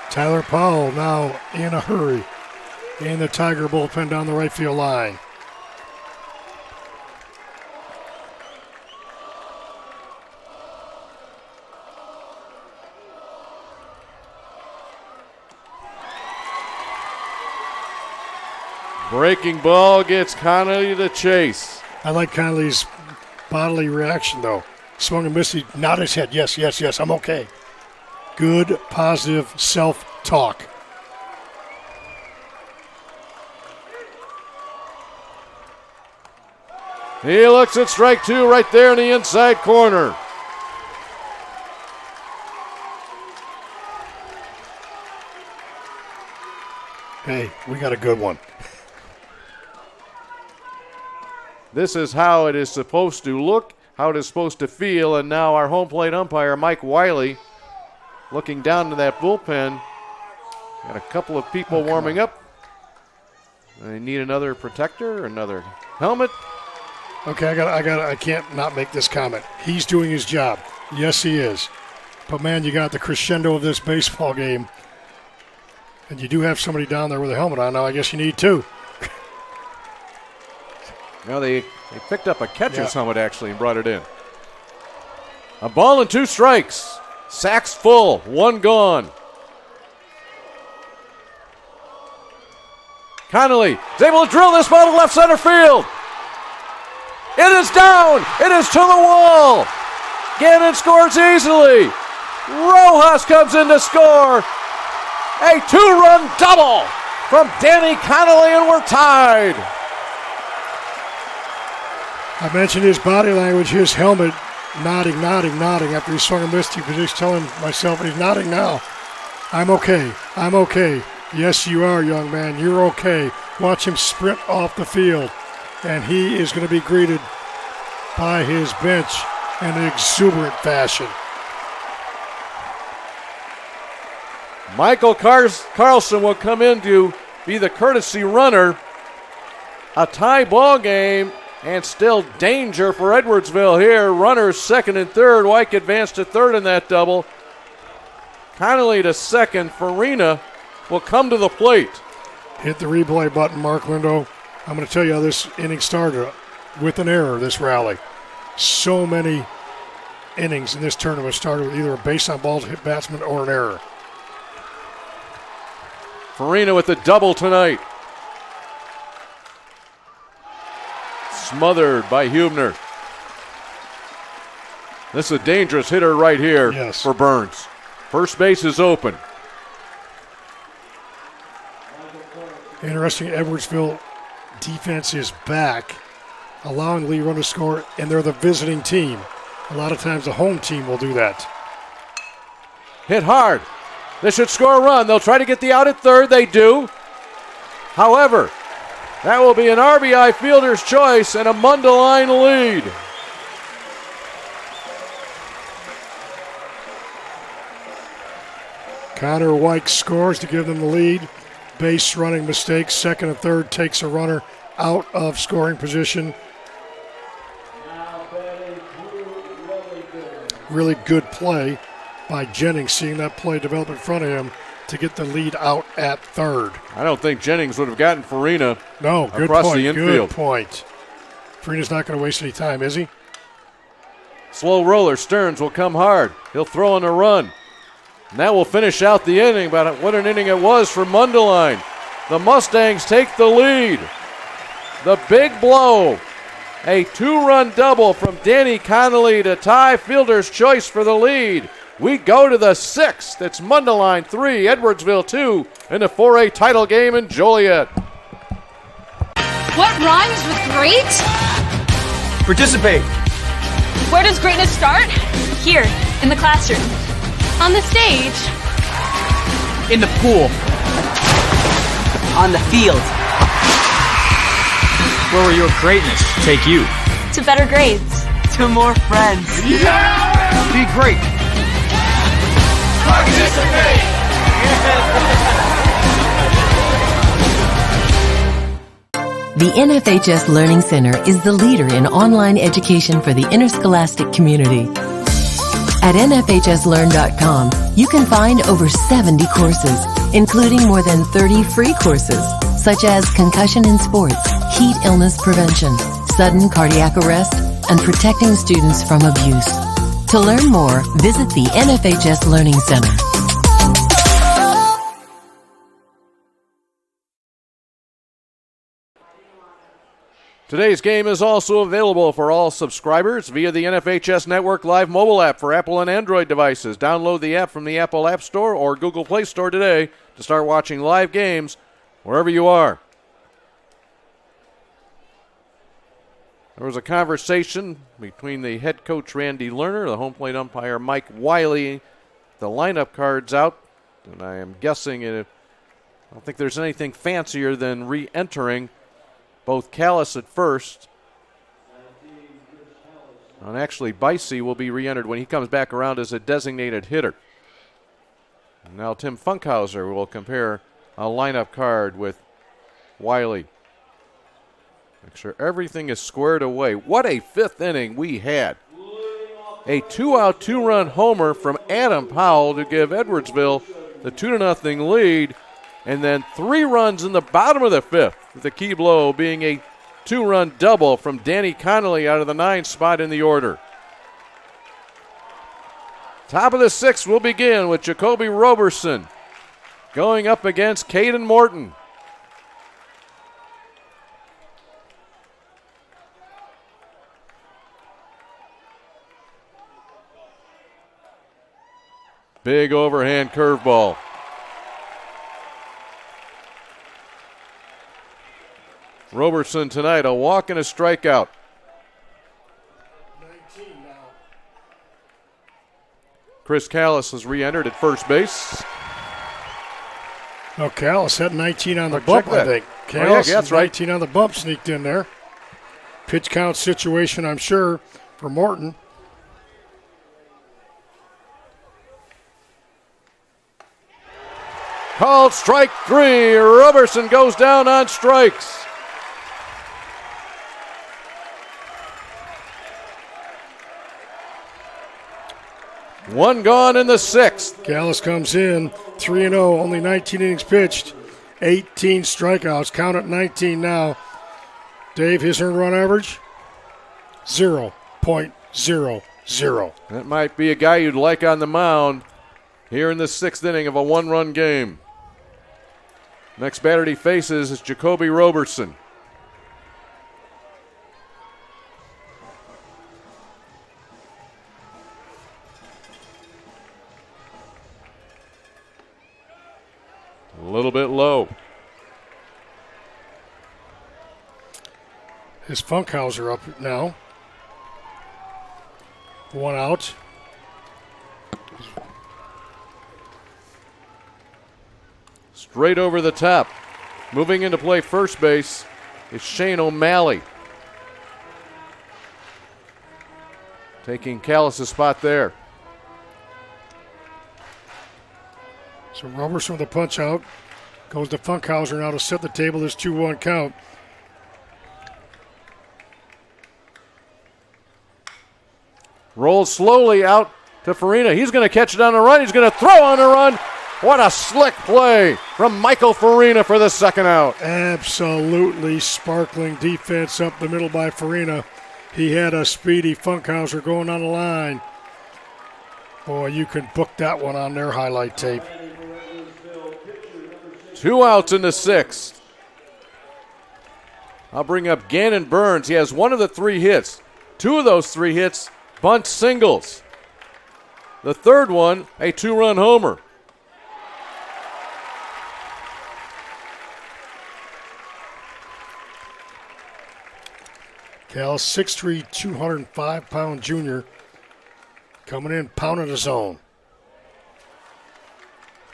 Tyler Powell now in a hurry in the Tiger bullpen down the right field line. Breaking ball gets Connolly to chase. I like Connolly's bodily reaction, though. Swung and missed. He nodded his head. Yes, yes, yes, I'm okay. Good, positive self-talk. He looks at strike two right there in the inside corner. Hey, we got a good one. This is how it is supposed to look, how it is supposed to feel, and now our home plate umpire, Mike Wiley, looking down to that bullpen. Got a couple of people warming up. They need another protector, another helmet. Okay, I can't not make this comment. He's doing his job. Yes, he is. But, man, you got the crescendo of this baseball game. And you do have somebody down there with a helmet on. Now, I guess you need two. Now they picked up a catcher's helmet, actually, and brought it in. A ball and 2 strikes. Sacks full. 1 gone. Connolly is able to drill this ball to left center field. It is down. It is to the wall. Gannon scores easily. Rojas comes in to score. A 2-run double from Danny Connolly, and we're tied. I mentioned his body language, his helmet, nodding after he swung and missed. He was just telling myself, and he's nodding now. I'm okay. I'm okay. Yes, you are, young man. You're okay. Watch him sprint off the field, and he is going to be greeted by his bench in an exuberant fashion. Michael Carlson will come in to be the courtesy runner. A tie ball game and still danger for Edwardsville here. Runners second and third. White advanced to third in that double. Connolly to second. Farina will come to the plate. Hit the replay button, Mark Lindo. I'm going to tell you how this inning started with an error, this rally. So many innings in this tournament started with either a base on balls, hit batsman, or an error. Farina with the double tonight. Smothered by Hubner. This is a dangerous hitter right here for Burns. First base is open. Interesting, Edwardsville defense is back, allowing the lead runner to score, and they're the visiting team. A lot of times the home team will do that. Hit hard. They should score a run. They'll try to get the out at third. They do. However, that will be an RBI fielder's choice and a Mundelein lead. Connor White scores to give them the lead. Base running mistake. Second and third takes a runner out of scoring position. Really good play by Jennings, seeing that play develop in front of him to get the lead out at third. I don't think Jennings would have gotten Farina across point, the infield. Good point. Farina's not going to waste any time, is he? Slow roller. Stearns will come hard. He'll throw on a run. And that will finish out the inning, but what an inning it was for Mundelein. The Mustangs take the lead. The big blow. A 2-run double from Danny Connolly to tie fielder's choice for the lead. We go to the 6th. It's Mundelein 3, Edwardsville 2 in the 4A title game in Joliet. What rhymes with great? Participate. Where does greatness start? Here, in the classroom. On the stage. In the pool. On the field. Where will your greatness take you? To better grades. To more friends. Yeah! Be great. Participate! The NFHS Learning Center is the leader in online education for the interscholastic community. At NFHSLearn.com, you can find over 70 courses, including more than 30 free courses, such as concussion in sports, heat illness prevention, sudden cardiac arrest, and protecting students from abuse. To learn more, visit the NFHS Learning Center. Today's game is also available for all subscribers via the NFHS Network Live mobile app for Apple and Android devices. Download the app from the Apple App Store or Google Play Store today to start watching live games wherever you are. There was a conversation between the head coach Randy Lerner, the home plate umpire Mike Wiley, the lineup cards out, and I am guessing I don't think there's anything fancier than re-entering both Callis at first. And actually, Bicey will be re-entered when he comes back around as a designated hitter. Now Tim Funkhauser will compare a lineup card with Wiley. Make sure everything is squared away. What a fifth inning we had. A 2-out, 2-run homer from Adam Powell to give Edwardsville the 2-0 lead. And then 3 runs in the bottom of the fifth, with the key blow being a 2-run double from Danny Connolly out of the 9th spot in the order. Top of the 6th will begin with Jacoby Roberson going up against Caden Morton. Big overhand curveball. Roberson tonight, a walk and a strikeout. 19 now. Chris Callis has re-entered at first base. No, Callis had 19 on the bump, I think. Callis, that's right. 19 on the bump, sneaked in there. Pitch count situation, I'm sure, for Morton. Called strike 3. Roberson goes down on strikes. One gone in the 6th. Callis comes in 3-0, only 19 innings pitched, 18 strikeouts. Count at 19 now. Dave, his earned run average, 0.00. That might be a guy you'd like on the mound here in the 6th inning of a 1-run game. Next batter he faces is Jacoby Roberson. A little bit low. His Funkhauser up now. 1 out. Straight over the top. Moving into play first base is Shane O'Malley. Taking Callis' spot there. So Roberson with a punch out. Goes to Funkhauser now to set the table. This 2-1 count. Rolls slowly out to Farina. He's going to catch it on a run. He's going to throw on a run. What a slick play from Michael Farina for the 2nd out. Absolutely sparkling defense up the middle by Farina. He had a speedy Funkhauser going on the line. Boy, you can book that one on their highlight tape. 2 outs in the 6th. I'll bring up Gannon Burns. He has 1 of the 3 hits. 2 of those 3 hits, bunt singles. The 3rd one, a 2-run homer. Cal, 6'3", 205-pound junior, coming in, pounding his zone.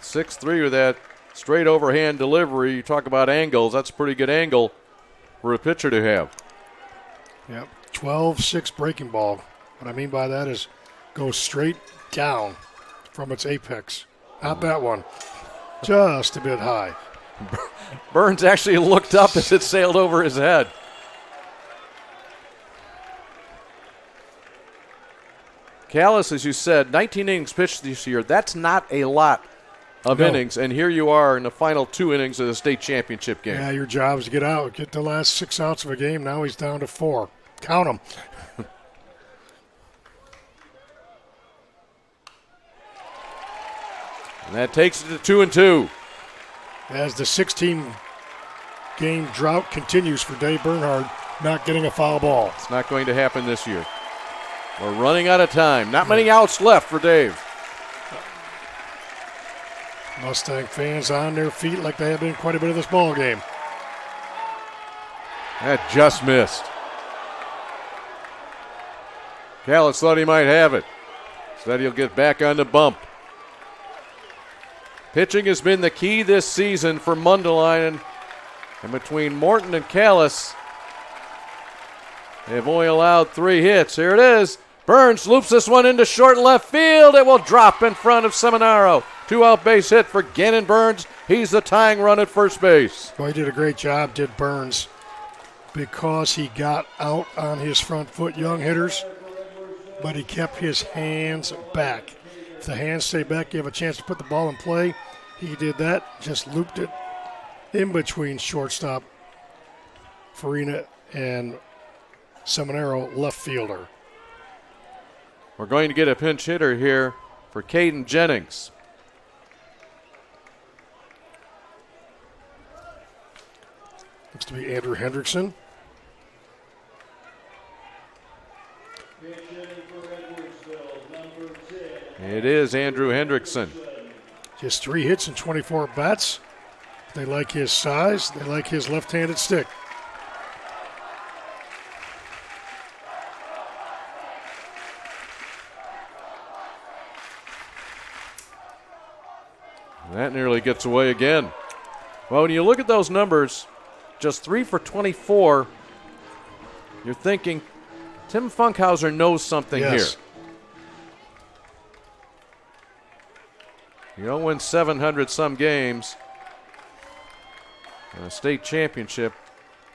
6'3" with that straight overhand delivery. You talk about angles. That's a pretty good angle for a pitcher to have. Yep, 12-6 breaking ball. What I mean by that is goes straight down from its apex. Not that one. Just a bit high. Burns actually looked up as it sailed over his head. Callis, as you said, 19 innings pitched this year. That's not a lot of innings, and here you are in the final 2 innings of the state championship game. Yeah, your job is to get out, get the last 6 outs of a game. Now he's down to 4. Count them. And that takes it to 2-2. As the 16-game drought continues for Dave Bernhard, not getting a foul ball. It's not going to happen this year. We're running out of time. Not many outs left for Dave. Mustang fans on their feet like they have been quite a bit of this ball game. That just missed. Callis thought he might have it. Said he'll get back on the bump. Pitching has been the key this season for Mundelein, and between Morton and Callis, they've only allowed 3 hits. Here it is. Burns loops this one into short left field. It will drop in front of Seminaro. 2-out base hit for Gannon Burns. He's the tying run at first base. Boy, he did a great job, did Burns, because he got out on his front foot, young hitters, but he kept his hands back. If the hands stay back, you have a chance to put the ball in play. He did that, just looped it in between shortstop Farina and Seminaro, left fielder. We're going to get a pinch hitter here for Caden Jennings. Looks to be Andrew Hendrickson. It is Andrew Hendrickson. Just 3 hits and 24 bats. They like his size. They like his left-handed stick. That nearly gets away again. Well, when you look at those numbers, just 3 for 24, you're thinking Tim Funkhauser knows something here. You don't win 700-some games in a state championship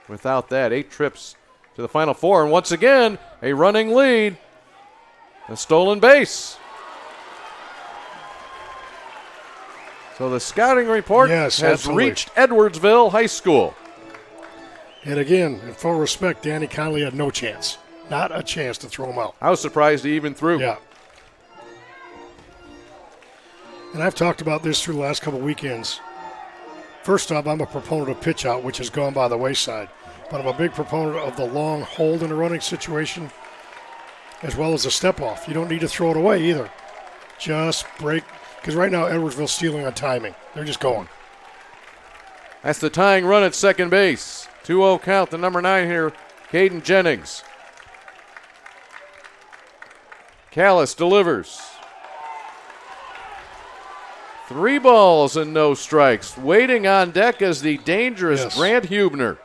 without that. 8 trips to the Final Four, and once again, a running lead, a stolen base. So the scouting report has reached Edwardsville High School. And again, in full respect, Danny Conley had no chance. Not a chance to throw him out. I was surprised he even threw. Yeah. And I've talked about this through the last couple weekends. First off, I'm a proponent of pitch out, which has gone by the wayside. But I'm a big proponent of the long hold in a running situation, as well as a step off. You don't need to throw it away either. Just break. Because right now, Edwardsville's stealing on timing. They're just going. That's the tying run at second base. 2-0 count, the number 9 here, Caden Jennings. Callis delivers. 3 balls and no strikes. Waiting on deck is the dangerous Grant Hubner.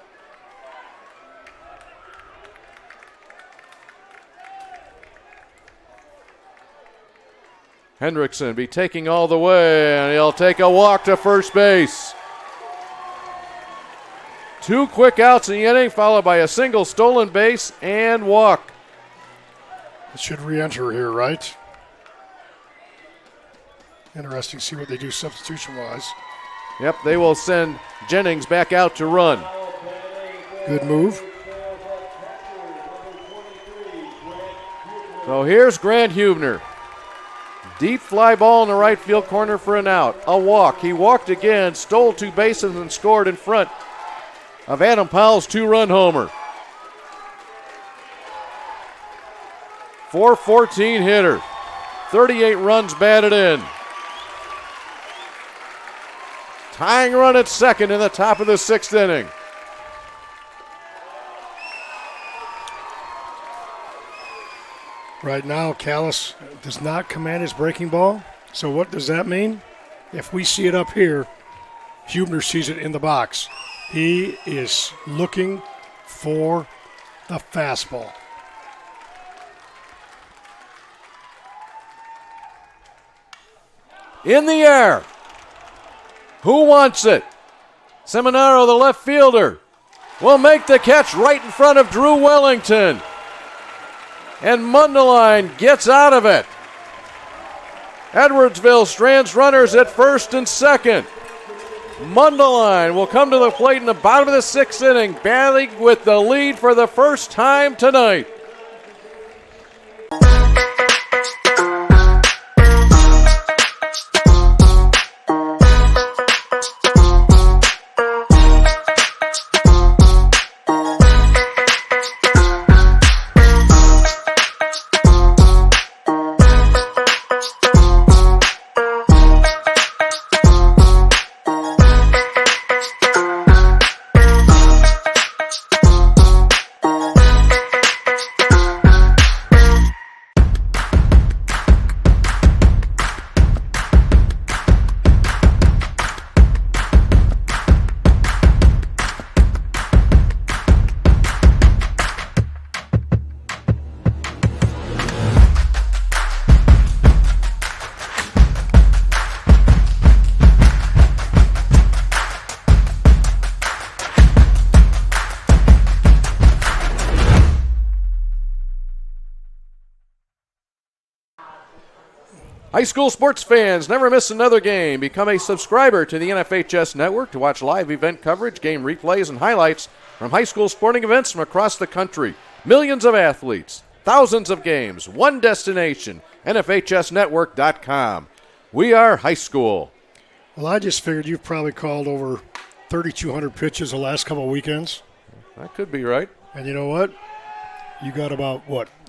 Hendrickson be taking all the way, and he'll take a walk to first base. 2 quick outs in the inning, followed by a single stolen base and walk. It should re-enter here, right? Interesting to see what they do substitution-wise. Yep, they will send Jennings back out to run. Good move. So here's Grant Hubner. Deep fly ball in the right field corner for an out. A walk. He walked again, stole 2 bases, and scored in front of Adam Powell's 2-run homer. 414 hitter. 38 runs batted in. Tying run at second in the top of the 6th inning. Right now, Callis does not command his breaking ball. So what does that mean? If we see it up here, Hubner sees it in the box. He is looking for the fastball. In the air. Who wants it? Seminaro, the left fielder, will make the catch right in front of Drew Wellington. And Mundelein gets out of it. Edwardsville strands runners at first and second. Mundelein will come to the plate in the bottom of the 6th inning, battling with the lead for the first time tonight. High school sports fans, never miss another game. Become a subscriber to the NFHS network to watch live event coverage, game replays, and highlights from high school sporting events from across the country. Millions of athletes, thousands of games, one destination, NFHSnetwork.com. We are high school. Well, I just figured you've probably called over 3,200 pitches the last couple of weekends. That could be right. And you know what? You got about,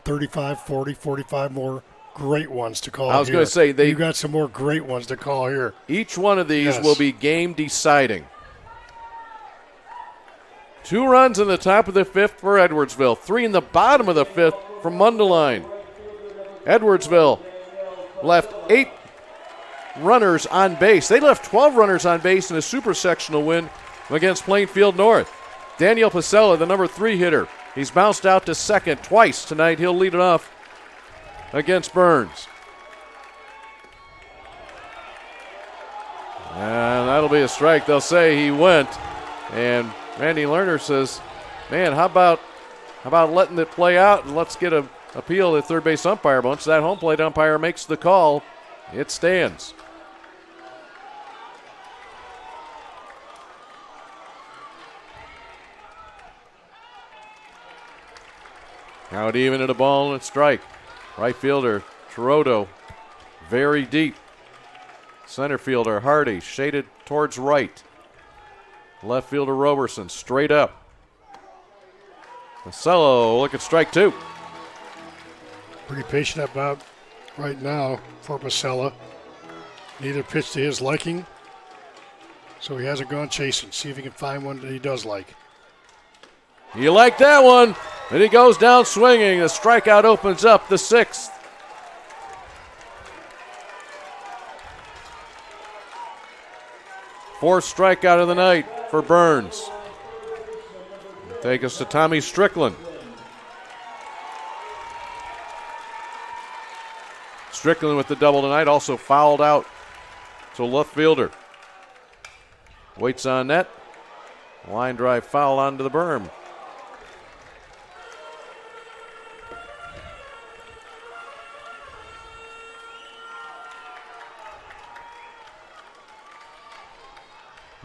35, 40, 45 more great ones to call. I was going to say you got some more great ones to call here. Each one of these will be game deciding. 2 runs in the top of the 5th for Edwardsville, 3 in the bottom of the 5th for Mundelein. Edwardsville left 8 runners on base. They left 12 runners on base in a super sectional win against Plainfield North. Daniel Pasella, the number 3 hitter, he's bounced out to second twice tonight. He'll lead it off against Burns. And that'll be a strike. They'll say he went. And Randy Lerner says, man, how about letting it play out and let's get an appeal to the third base umpire. Once that home plate umpire makes the call, it stands. Out even at a ball and a strike. Right fielder, Trotto, very deep. Center fielder, Hardy, shaded towards right. Left fielder, Roberson, straight up. Marcello, look at strike 2. Pretty patient about right now for Pasella. Neither pitch to his liking, so he hasn't gone chasing. See if he can find one that he does like. You like that one? And he goes down swinging. The strikeout opens up the 6th. Fourth strikeout of the night for Burns. Take us to Tommy Strickland. Strickland with the double tonight, also fouled out to left fielder. Waits on net. Line drive foul onto the berm.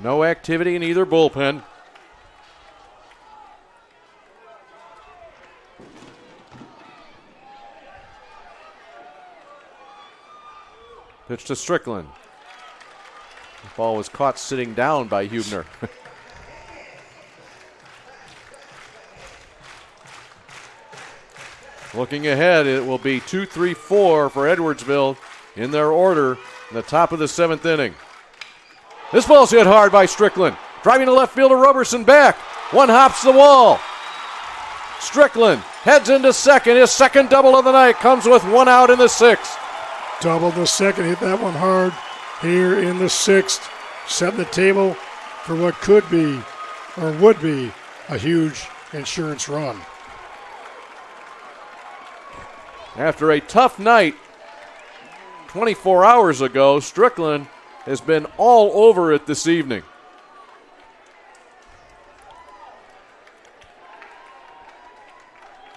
No activity in either bullpen. Pitch to Strickland. The ball was caught sitting down by Hubner. Looking ahead, it will be 2-3-4 for Edwardsville in their order in the top of the 7th inning. This ball's hit hard by Strickland. Driving to left fielder, Roberson back. One hops the wall. Strickland heads into second. His second double of the night comes with 1 out in the 6th. Double the second, hit that one hard here in the 6th. Setting the table for what could be or would be a huge insurance run. After a tough night 24 hours ago. Strickland has been all over it this evening.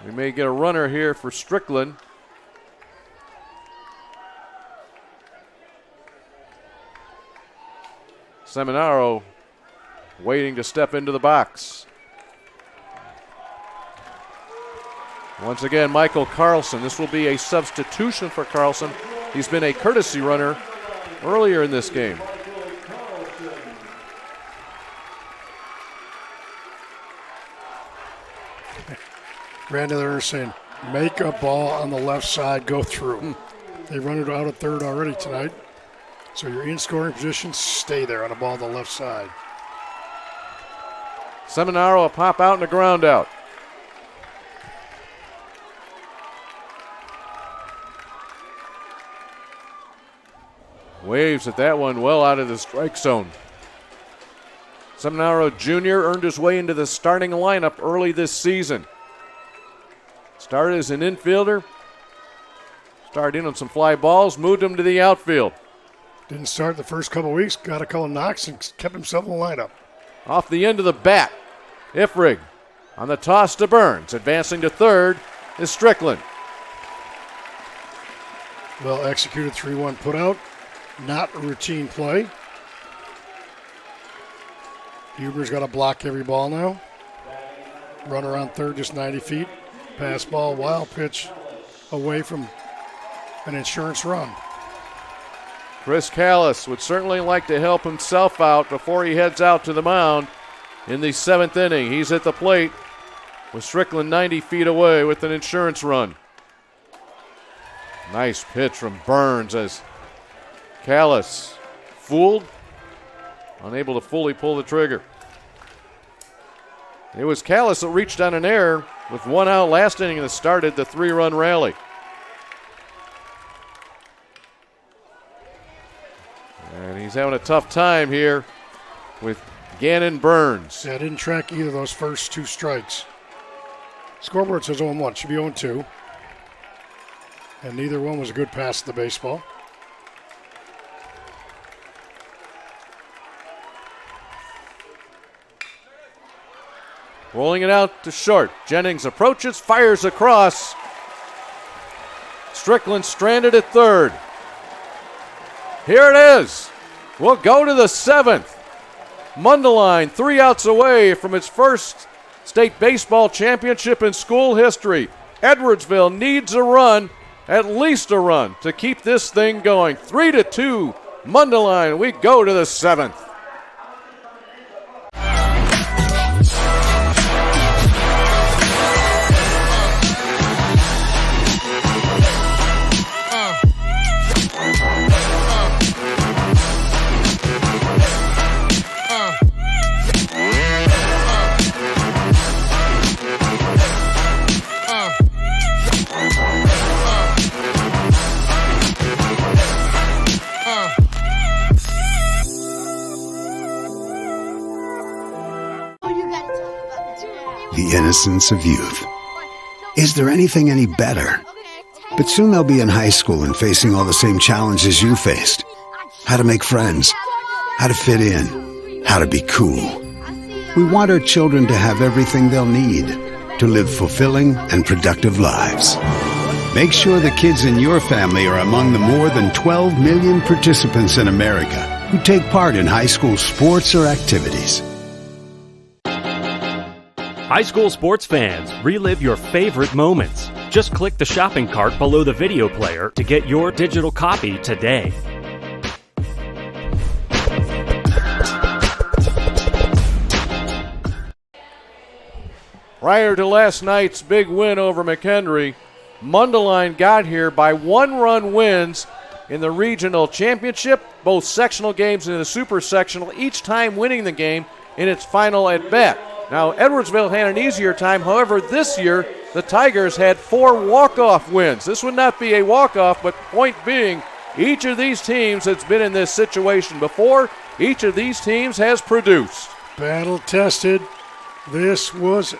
We may get a runner here for Strickland. Seminaro waiting to step into the box. Once again, Michael Carlson. This will be a substitution for Carlson. He's been a courtesy runner earlier in this game. Randy, they're saying, make a ball on the left side, go through. They run it out at third already tonight. So you're in scoring position, stay there on a ball on the left side. Seminaro a pop out and a ground out. Waves at that one well out of the strike zone. Seminaro Jr. earned his way into the starting lineup early this season. Started as an infielder. Started in on some fly balls, moved him to the outfield. Didn't start the first couple weeks, got a couple knocks and kept himself in the lineup. Off the end of the bat, Ifrig on the toss to Burns. Advancing to third is Strickland. Well executed 3-1 put out. Not a routine play. Huber's got to block every ball now. Run around third, just 90 feet. Pass ball, wild pitch away from an insurance run. Chris Callis would certainly like to help himself out before he heads out to the mound in the 7th inning. He's at the plate with Strickland 90 feet away with an insurance run. Nice pitch from Burns as Callis fooled, unable to fully pull the trigger. It was Callis that reached on an error with one out last inning that started the 3-run rally. And he's having a tough time here with Gannon Burns. Yeah, I didn't track either of those first two strikes. Scoreboard says 0-1, should be 0-2. And neither one was a good pass to the baseball. Rolling it out to short. Jennings approaches, fires across. Strickland stranded at third. Here it is. We'll go to the 7th. Mundelein 3 outs away from its first state baseball championship in school history. Edwardsville needs a run, at least a run, to keep this thing going. 3-2, Mundelein. We go to the 7th. The innocence of youth. Is there anything any better? But soon they'll be in high school and facing all the same challenges you faced. How to make friends, how to fit in, how to be cool. We want our children to have everything they'll need to live fulfilling and productive lives. Make sure the kids in your family are among the more than 12 million participants in America who take part in high school sports or activities. High school sports fans, relive your favorite moments. Just click the shopping cart below the video player to get your digital copy today. Prior to last night's big win over McHenry, Mundelein got here by 1-run wins in the regional championship, both sectional games and the super sectional, each time winning the game in its final at bat. Now, Edwardsville had an easier time. However, this year, the Tigers had 4 walk-off wins. This would not be a walk-off, but point being, each of these teams that's been in this situation before, each of these teams has produced. Battle tested. This was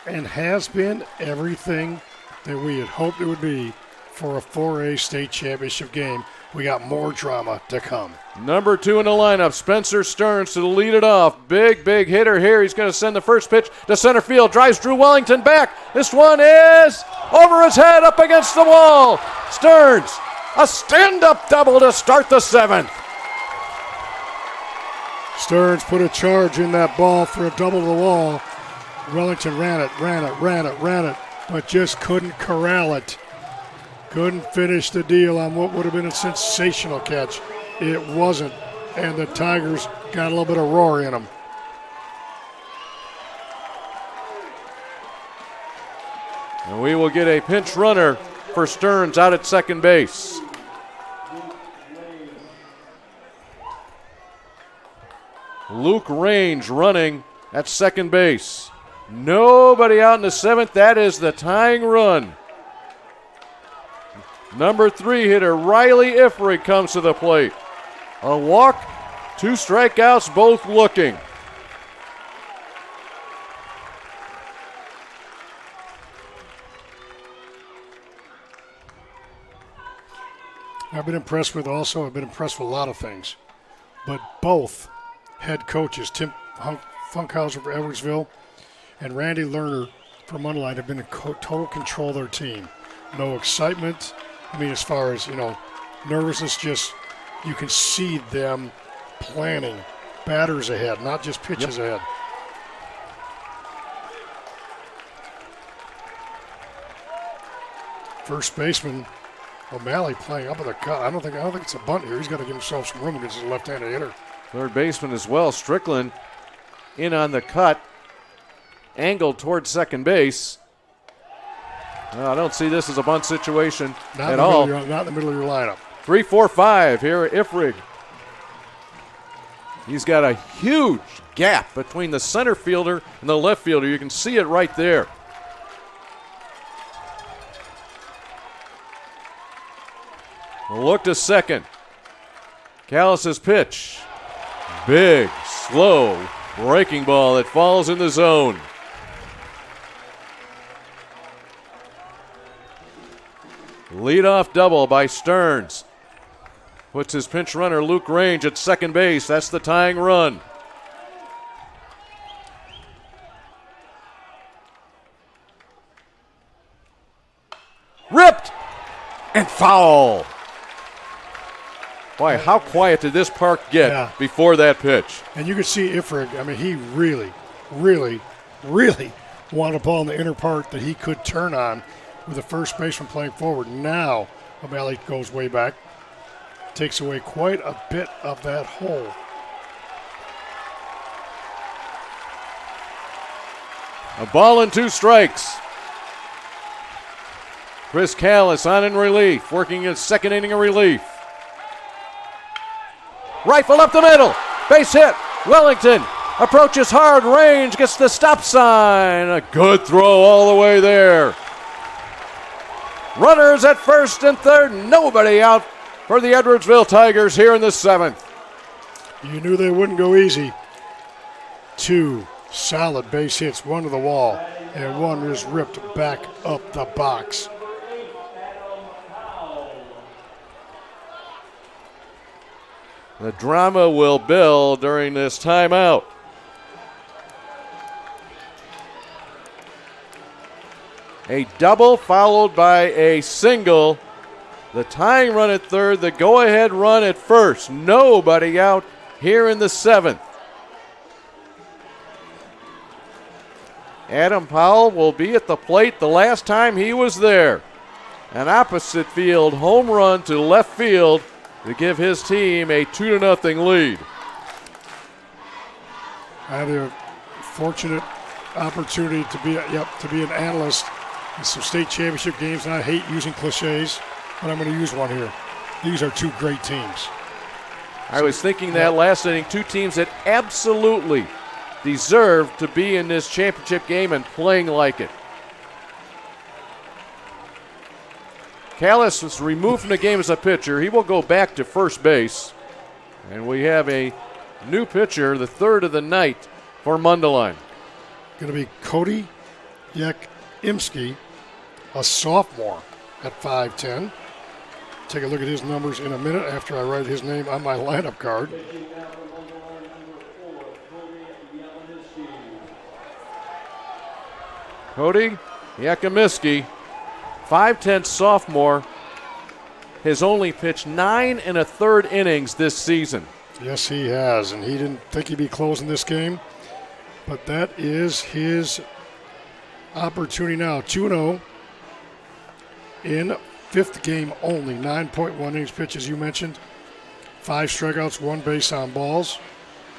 and has been everything that we had hoped it would be for a 4A state championship game. We got more drama to come. Number 2 in the lineup, Spencer Stearns to lead it off. Big hitter here. He's going to send the first pitch to center field. Drives Drew Wellington back. This one is over his head up against the wall. Stearns, a stand-up double to start the 7th. Stearns put a charge in that ball for a double to the wall. Wellington ran it, but just couldn't corral it. Couldn't finish the deal on what would have been a sensational catch. It wasn't, and the Tigers got a little bit of roar in them. And we will get a pinch runner for Stearns out at second base. Luke Range running at second base. Nobody out in the 7th. That is the tying run. Number 3 hitter Riley Ifrig comes to the plate. A walk, 2 strikeouts, both looking. I've been impressed with a lot of things. But both head coaches, Tim Funkhauser for Edwardsville and Randy Lerner for Mundelein, have been in total control of their team. No excitement. I mean, as far as, nervousness, just you can see them planning batters ahead, not just pitches ahead. First baseman O'Malley playing up with a cut. I don't think it's a bunt here. He's got to give himself some room against his left-handed hitter. Third baseman as well, Strickland in on the cut, angled towards second base. I don't see this as a bunt situation at all. Not in the middle of your lineup. 3-4-5 here at Ifrig. He's got a huge gap between the center fielder and the left fielder. You can see it right there. A look to second. Callis's pitch. Big, slow, breaking ball that falls in the zone. Leadoff double by Stearns. Puts his pinch runner Luke Range at second base. That's the tying run. Ripped and foul. Boy, how quiet did this park get before that pitch? And you could see Ifrig, he really, really, really wanted a ball in the inner part that he could turn on with the first baseman playing forward. Now O'Malley goes way back, takes away quite a bit of that hole. A ball and 2 strikes. Chris Callis on in relief, working his second inning of relief. Rifle up the middle, base hit. Wellington approaches hard, Range gets the stop sign. A good throw all the way there. Runners at first and third, nobody out for the Edwardsville Tigers here in the 7th. You knew they wouldn't go easy. 2 solid base hits, one to the wall, and one is ripped back up the box. The drama will build during this timeout. A double followed by a single. The tying run at third, the go-ahead run at first. Nobody out here in the 7th. Adam Powell will be at the plate the last time he was there. An opposite field home run to left field to give his team a 2-0 lead. I had a fortunate opportunity to be an analyst in some state championship games, and I hate using cliches, but I'm going to use one here. These are 2 great teams. I was thinking that last inning, 2 teams that absolutely deserve to be in this championship game and playing like it. Callis was removed from the game as a pitcher. He will go back to first base. And we have a new pitcher, the third of the night for Mundelein. Going to be Cody Yakimski, a sophomore. at 5'10". Take a look at his numbers in a minute after I write his name on my lineup card. Cody Yakimiski, 5'10" sophomore, has only pitched 9 1/3 innings this season. Yes, he has, and he didn't think he'd be closing this game, but that is his opportunity now. 2-0 in 5th game only. 9.1 innings pitched, as you mentioned. 5 strikeouts, 1 base on balls.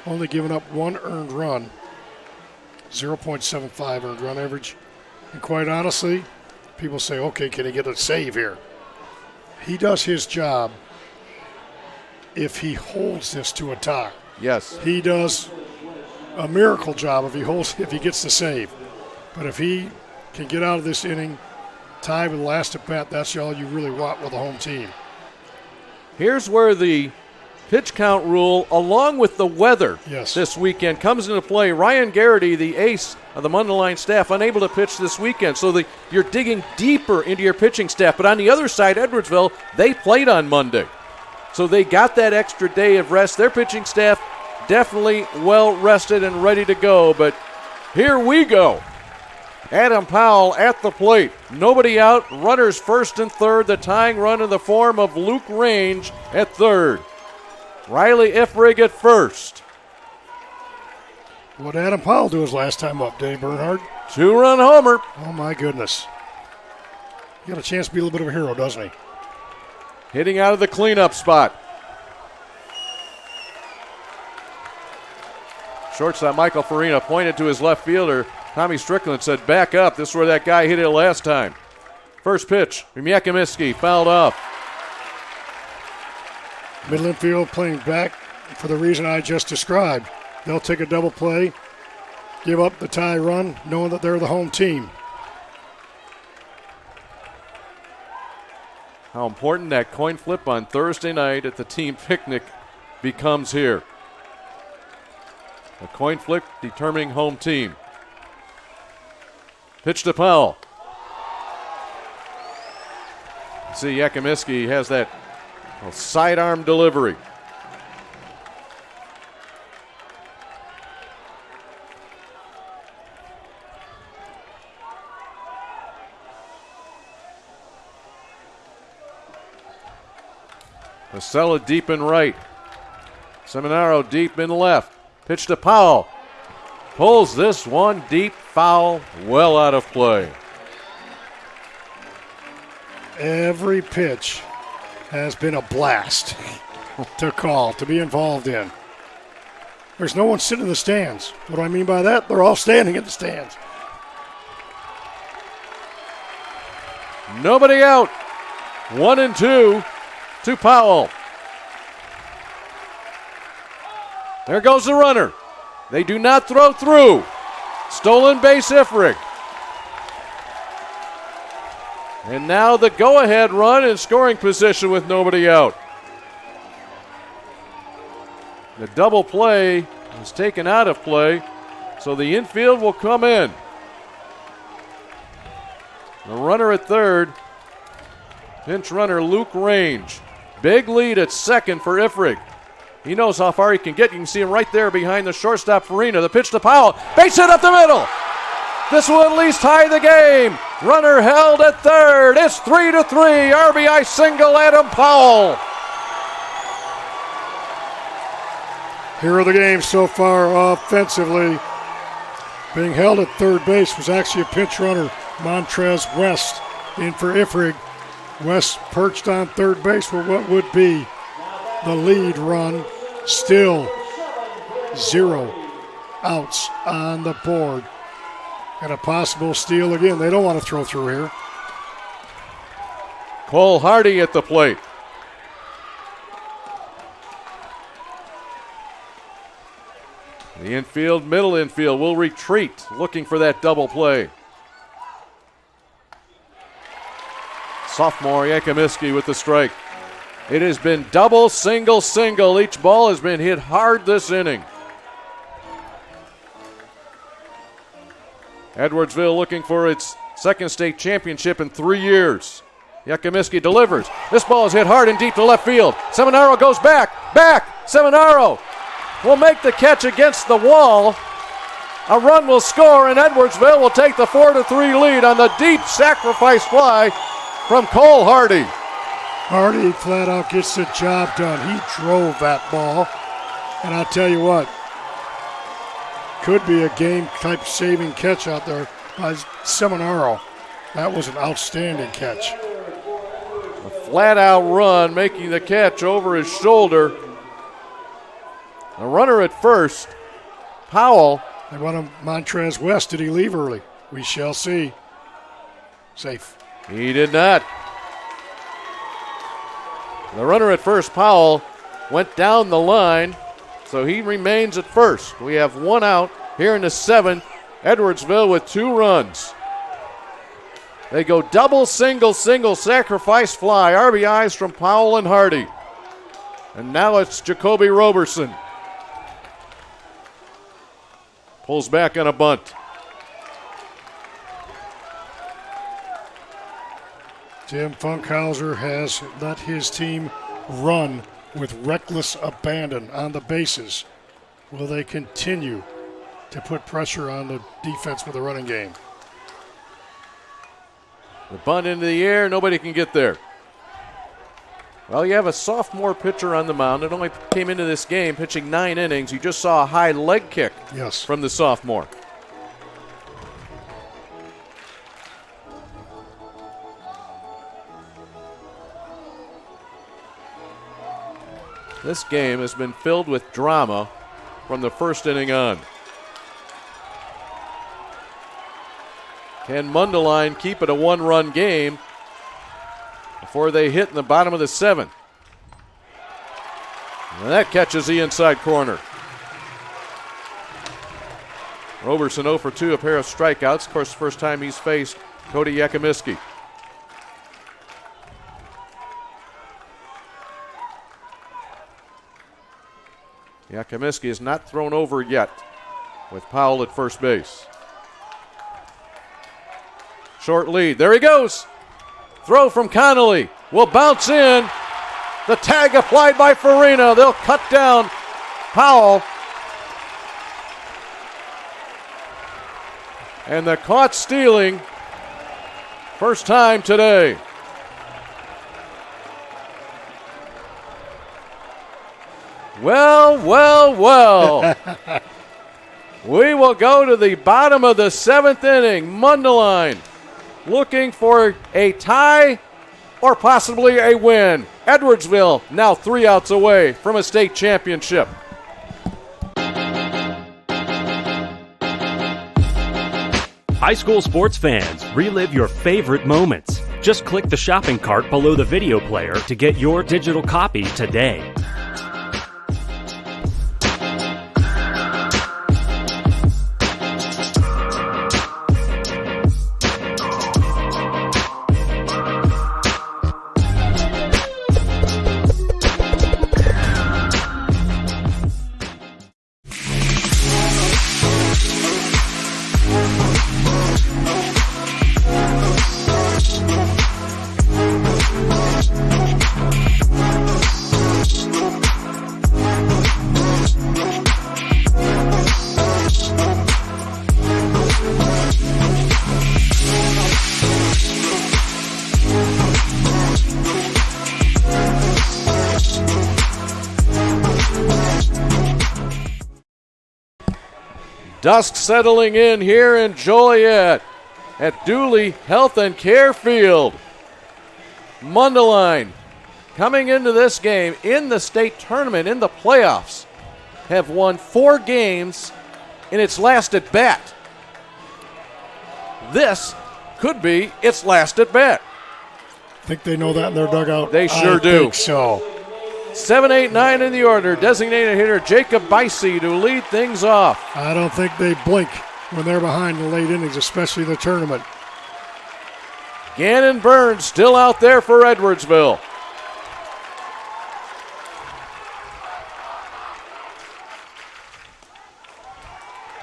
Only giving up 1 earned run. 0.75 earned run average. And quite honestly, people say, okay, can he get a save here? He does his job if he holds this to a tie. Yes. He does a miracle job if he gets the save. But if he can get out of this inning tied with the last at bat, that's all you really want with a home team. Here's where the pitch count rule, along with the weather this weekend, comes into play. Ryan Garrity, the ace of the Mundelein staff, unable to pitch this weekend. So you're digging deeper into your pitching staff. But on the other side, Edwardsville, they played on Monday. So they got that extra day of rest. Their pitching staff definitely well rested and ready to go. But here we go. Adam Powell at the plate. Nobody out. Runners first and third. The tying run in the form of Luke Range at third. Riley Ifrig at first. What did Adam Powell do his last time up, Dave Bernhardt? 2-run homer. Oh, my goodness. He got a chance to be a little bit of a hero, doesn't he? Hitting out of the cleanup spot. Shortstop Michael Farina pointed to his left fielder. Tommy Strickland said, back up. This is where that guy hit it last time. First pitch from Yakimiski, fouled off. Middle infield playing back for the reason I just described. They'll take a double play, give up the tie run, knowing that they're the home team. How important that coin flip on Thursday night at the team picnic becomes here. A coin flip determining home team. Pitch to Powell. See, Yakimiski has that sidearm delivery. Pasella deep in right. Seminaro deep in left. Pitch to Powell. Pulls this one deep, foul, well out of play. Every pitch has been a blast to call, to be involved in. There's no one sitting in the stands. What do I mean by that? They're all standing in the stands. Nobody out. 1-2 to Powell. There goes the runner. They do not throw through. Stolen base, Ifrig. And now the go-ahead run in scoring position with nobody out. The double play is taken out of play, so the infield will come in. The runner at third, pinch runner Luke Range. Big lead at second for Ifrig. He knows how far he can get. You can see him right there behind the shortstop, Farina. The pitch to Powell. Base hit up the middle. This will at least tie the game. Runner held at third. It's 3-3. RBI single, Adam Powell. Hero of the game so far offensively. Being held at third base was actually a pinch runner, Montrez West, in for Ifrig. West perched on third base for what would be the lead run. Still 0 outs on the board. And a possible steal again. They don't want to throw through here. Cole Hardy at the plate. The infield, middle infield will retreat, looking for that double play. Sophomore Yakimiski with the strike. It has been double, single, single. Each ball has been hit hard this inning. Edwardsville looking for its second state championship in 3 years. Yakimiski delivers. This ball is hit hard and deep to left field. Seminaro goes back. Seminaro will make the catch against the wall. A run will score, and Edwardsville will take the 4-3 lead on the deep sacrifice fly from Cole Hardy. Hardy flat out gets the job done. He drove that ball. And I'll tell you what, could be a game-type saving catch out there by Seminaro. That was an outstanding catch. A flat-out run, making the catch over his shoulder. A runner at first. Powell. They run him Montrez West. Did he leave early? We shall see. Safe. He did not. The runner at first, Powell, went down the line, so he remains at first. We have one out here in the 7th. Edwardsville with 2 runs. They go double, single, sacrifice fly. RBIs from Powell and Hardy. And now it's Jacoby Roberson. Pulls back on a bunt. Tim Funkhauser has let his team run with reckless abandon on the bases. Will they continue to put pressure on the defense with a running game? The bunt into the air, nobody can get there. Well, you have a sophomore pitcher on the mound that only came into this game pitching 9 innings. You just saw a high leg kick from the sophomore. This game has been filled with drama from the first inning on. Can Mundelein keep it a 1-run game before they hit in the bottom of the 7th? And that catches the inside corner. Roberson 0 for 2, a pair of strikeouts. Of course, the first time he's faced Cody Yakimiski. Yakimiski is not thrown over yet with Powell at first base. Short lead. There he goes. Throw from Connolly. Will bounce in. The tag applied by Farina. They'll cut down Powell. And the caught stealing. First time today. Well. We will go to the bottom of the 7th inning. Mundelein looking for a tie or possibly a win. Edwardsville now 3 outs away from a state championship. High school sports fans, relive your favorite moments. Just click the shopping cart below the video player to get your digital copy today. Dusk settling in here in Joliet at Dooley Health and Care Field. Mundelein coming into this game in the state tournament, in the playoffs, have won 4 games in its last at bat. This could be its last at bat. Think they know that in their dugout? They sure do. I think so. 7, 8, 9 in the order. Designated hitter Jacob Bicey to lead things off. I don't think they blink when they're behind in the late innings, especially the tournament. Gannon Burns still out there for Edwardsville.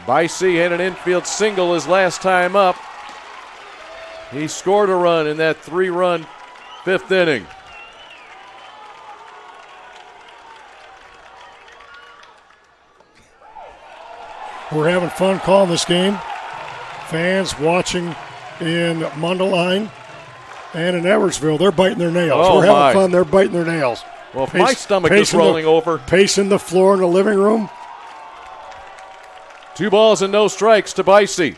Bicey had an infield single his last time up. He scored a run in that 3-run fifth inning. We're having fun calling this game. Fans watching in Mundelein and in Edwardsville, they're biting their nails. Oh, We're having fun, they're biting their nails. Well, if my stomach is rolling over. Pacing the floor in the living room. 2 balls and no strikes to Bicey.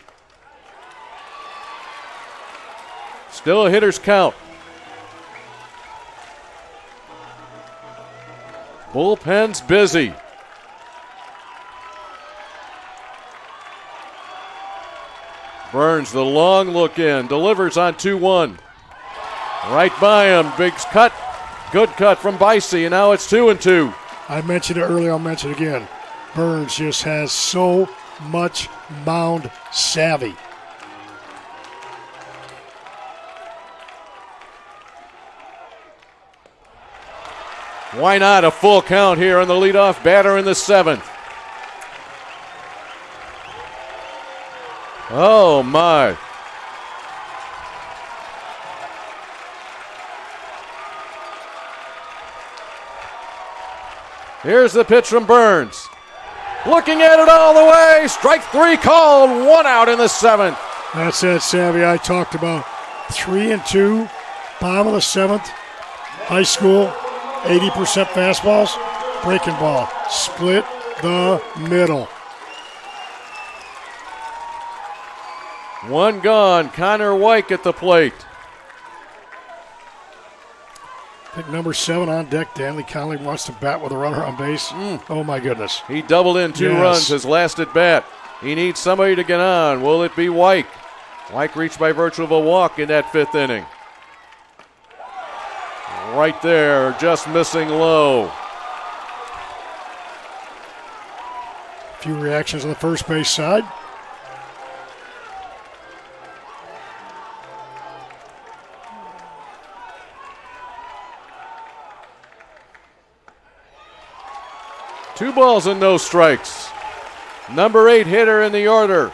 Still a hitter's count. Bullpen's busy. Burns, the long look in, delivers on 2-1. Right by him, big cut, good cut from Bicey, and now it's 2-2. I mentioned it earlier, I'll mention it again. Burns just has so much mound savvy. Why not a full count here on the leadoff batter in the 7th? Oh, my. Here's the pitch from Burns. Looking at it all the way. Strike 3 called. 1 out in the 7th. That's that savvy I talked about. 3-2, bottom of the 7th. High school, 80% fastballs. Breaking ball. Split the middle. 1 gone. Connor Wyke at the plate. Pick number 7 on deck. Danley Conley wants to bat with a runner on base. Oh, my goodness. He doubled in 2 runs his last at bat. He needs somebody to get on. Will it be Wyke? Wyke reached by virtue of a walk in that 5th inning. Right there, just missing low. A few reactions on the first base side. Two balls and no strikes. Number 8 hitter in the order.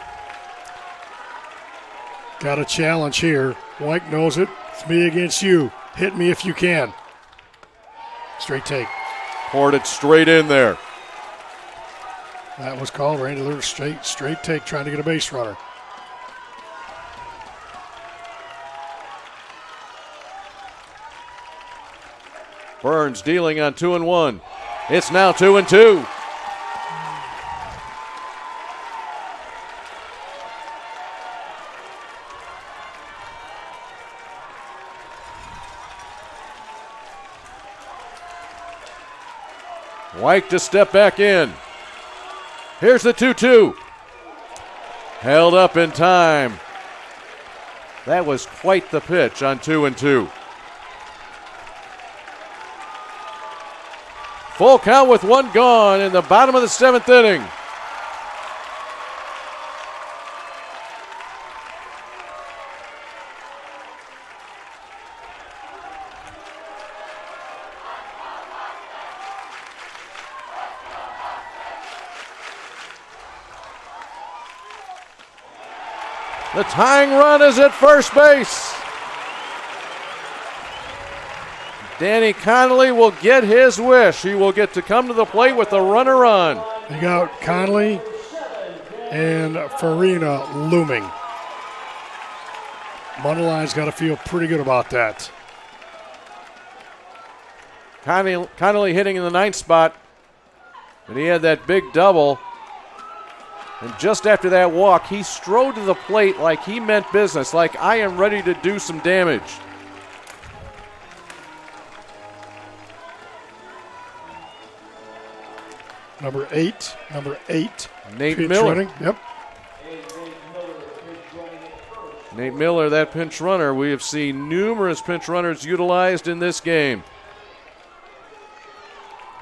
Got a challenge here. White knows it. It's me against you. Hit me if you can. Straight take. Poured it straight in there. That was called. Randy Lewis straight take, trying to get a base runner. Burns dealing on 2-1. It's now 2-2. Wyke to step back in. Here's the 2-2. Held up in time. That was quite the pitch on 2-2. Full count with 1 gone in the bottom of the 7th inning. The tying run is at first base. Danny Connolly will get his wish. He will get to come to the plate with the runner on. You got Connolly and Farina looming. Mundelein's got to feel pretty good about that. Connolly hitting in the 9th spot, and he had that big double. And just after that walk, he strode to the plate like he meant business, like I am ready to do some damage. Number eight. Nate pinch Miller. running. Yep. Nate Miller, that pinch runner. We have seen numerous pinch runners utilized in this game.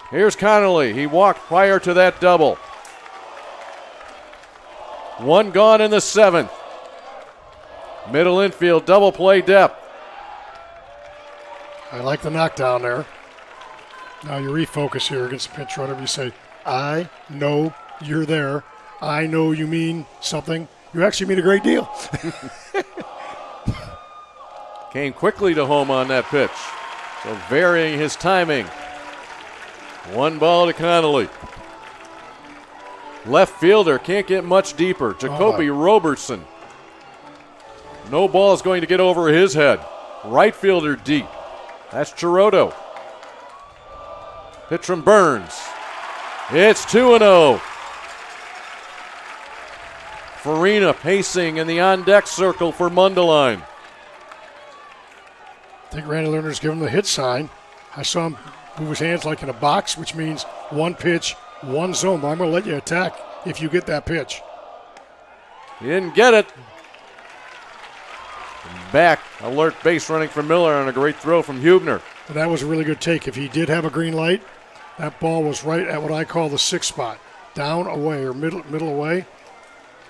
Here's Connolly. He walked prior to that double. 1 gone in the 7th. Middle infield, double play depth. I like the knockdown there. Now you refocus here against the pinch runner. You say, I know you're there. I know you mean something. You actually mean a great deal. Came quickly to home on that pitch. So varying his timing. 1 ball to Connolly. Left fielder can't get much deeper. Jacoby Robertson. No ball is going to get over his head. Right fielder deep. That's Chiroto. Pitch from Burns. It's 2-0. Farina pacing in the on-deck circle for Mundelein. I think Randy Lerner's giving him the hit sign. I saw him move his hands like in a box, which means 1 pitch, 1 zone. But I'm going to let you attack if you get that pitch. He didn't get it. Back, alert base running for Miller on a great throw from Hubner. But that was a really good take. If he did have a green light, that ball was right at what I call the 6 spot. Down, away, or middle away.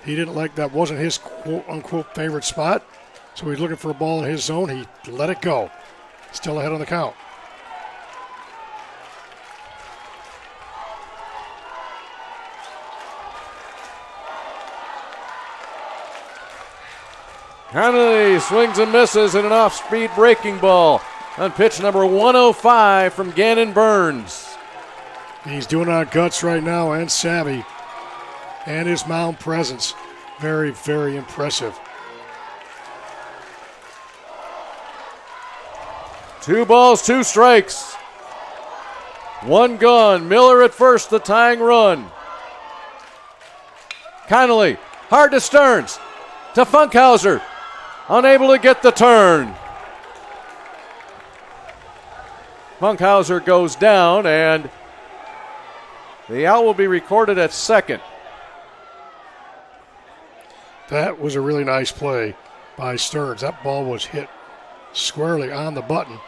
He didn't like that. Wasn't his quote-unquote favorite spot. So he's looking for a ball in his zone. He let it go. Still ahead on the count. Connolly swings and misses in an off-speed breaking ball on pitch number 105 from Gannon Burns. He's doing it on guts right now and savvy. And his mound presence. Very, very impressive. 2 balls, 2 strikes. 1 gone. Miller at first, the tying run. Connolly, hard to Stearns. To Funkhauser. Unable to get the turn. Funkhauser goes down, and the out will be recorded at second. That was a really nice play by Stearns. That ball was hit squarely on the button.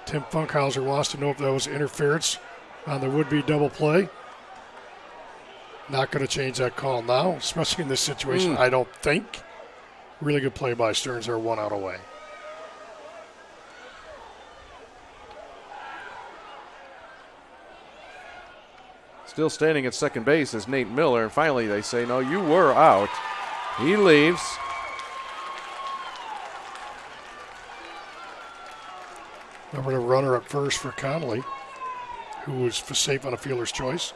Tim Funkhauser wants to know if that was interference on the would-be double play. Not going to change that call now, especially in this situation, I don't think. Really good play by Stearns there, 1 out away. Still standing at second base is Nate Miller, and finally they say, no, you were out. He leaves. Over the runner at first for Connolly, who was safe on a fielder's choice.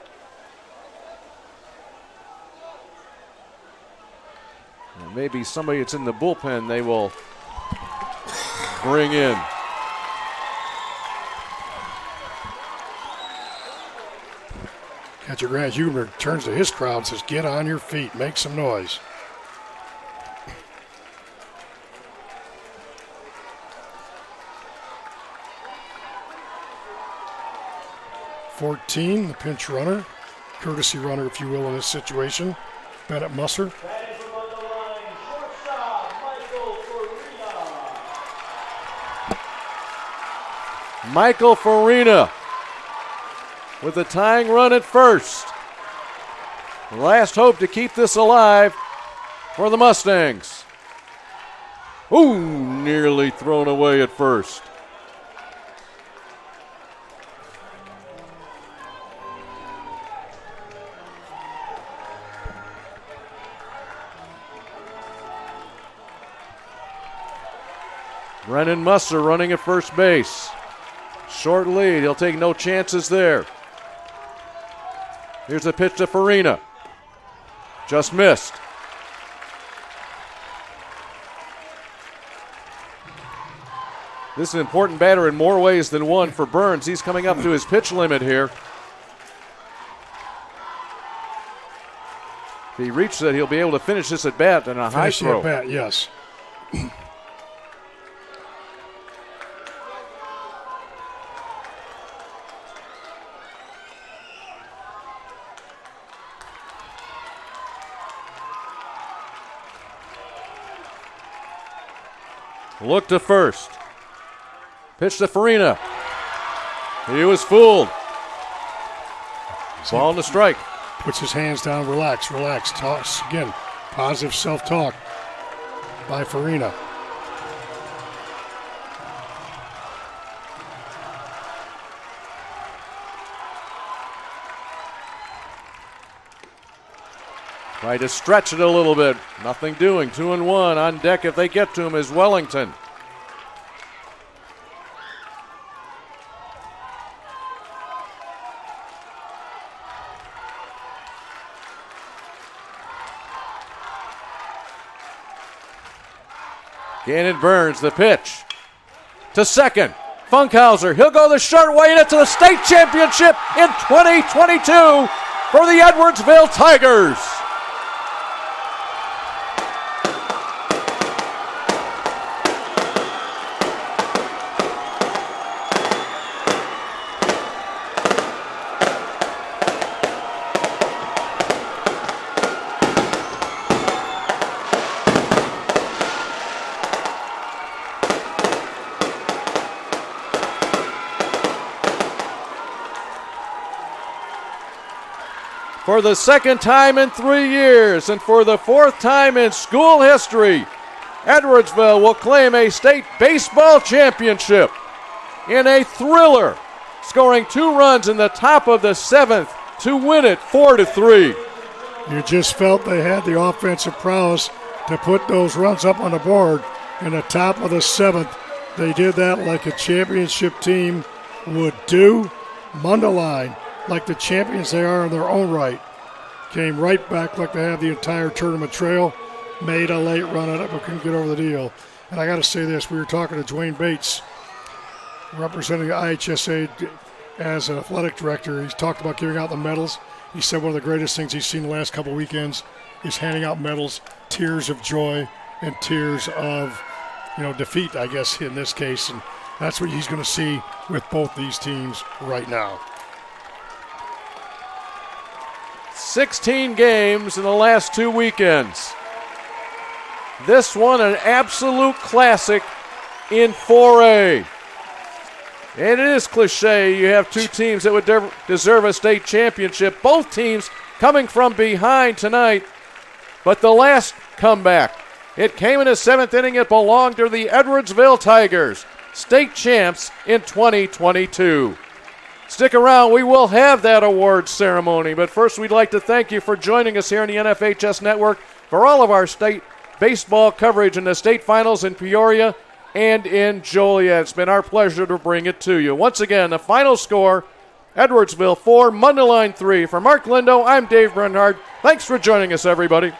And maybe somebody that's in the bullpen they will bring in. Catcher Grant Hubner turns to his crowd and says, get on your feet, make some noise. .14, the pinch runner, courtesy runner, if you will, in this situation. Bennett Musser. Michael Farina with the tying run at first. Last hope to keep this alive for the Mustangs. Ooh, nearly thrown away at first. Brennan Musser running at first base. Short lead, he'll take no chances there. Here's the pitch to Farina. Just missed. This is an important batter in more ways than one for Burns. He's coming up to his pitch limit here. If he reaches it, he'll be able to finish this at bat in a high throw. At bat, yes. Look to first. Pitch to Farina. He was fooled. Ball and a strike. Puts his hands down, relax. Talks again. Positive self-talk by Farina. Try to stretch it a little bit. Nothing doing. 2-1 on deck if they get to him is Wellington. Gannon Burns, the pitch to second. Funkhauser, he'll go the short way into the state championship in 2022 for the Edwardsville Tigers. For the second time in 3 years and for the fourth time in school history, Edwardsville will claim a state baseball championship in a thriller, scoring 2 runs in the top of the 7th to win it 4-3. You just felt they had the offensive prowess to put those runs up on the board in the top of the 7th. They did that like a championship team would do. Mundelein, like the champions they are in their own right, came right back like they have the entire tournament trail, made a late run at it, but couldn't get over the deal. And I got to say this, we were talking to Dwayne Bates, representing the IHSA as an athletic director. He's talked about giving out the medals. He said one of the greatest things he's seen the last couple weekends is handing out medals, tears of joy and tears of, defeat, I guess, in this case. And that's what he's going to see with both these teams right now. 16 games in the last 2 weekends. This one an absolute classic in 4A. And it is cliche, you have 2 teams that would deserve a state championship. Both teams coming from behind tonight. But the last comeback, it came in the 7th inning. It belonged to the Edwardsville Tigers, state champs in 2022. Stick around, we will have that awards ceremony. But first, we'd like to thank you for joining us here on the NFHS Network for all of our state baseball coverage in the state finals in Peoria and in Joliet. It's been our pleasure to bring it to you. Once again, the final score, Edwardsville 4, Mundelein 3. For Mark Lindo, I'm Dave Bernhard. Thanks for joining us, everybody.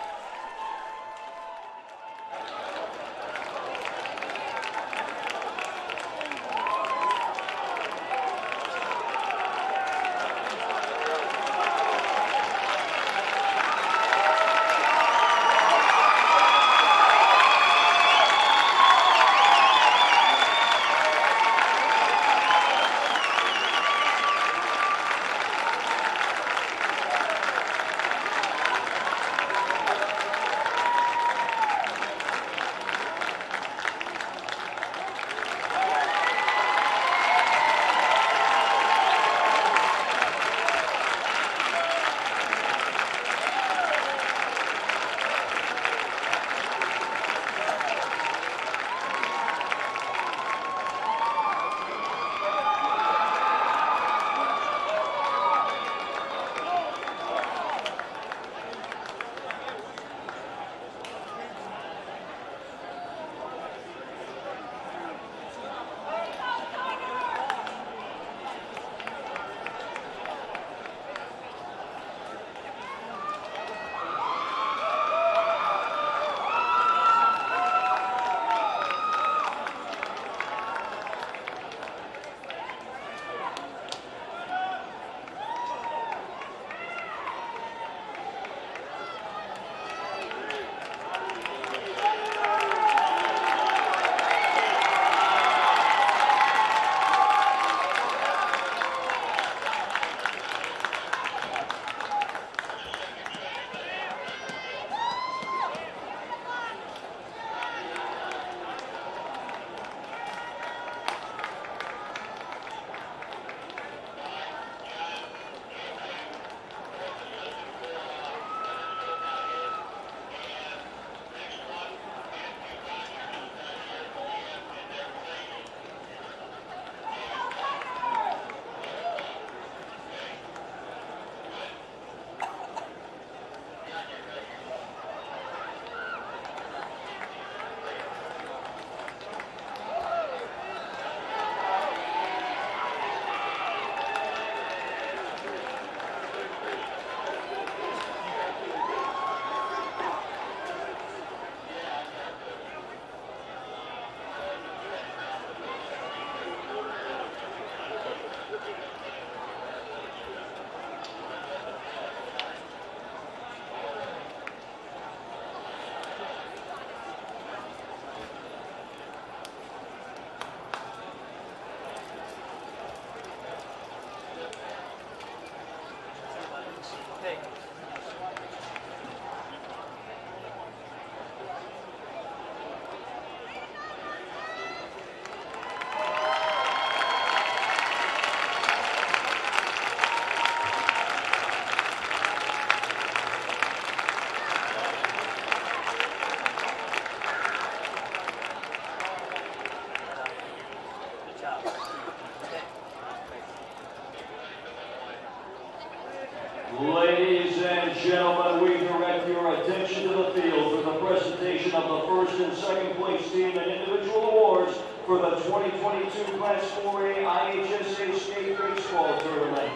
Ladies and gentlemen, we direct your attention to the field for the presentation of the first and second place team and individual awards for the 2022 Class 4A IHSA State Baseball Tournament.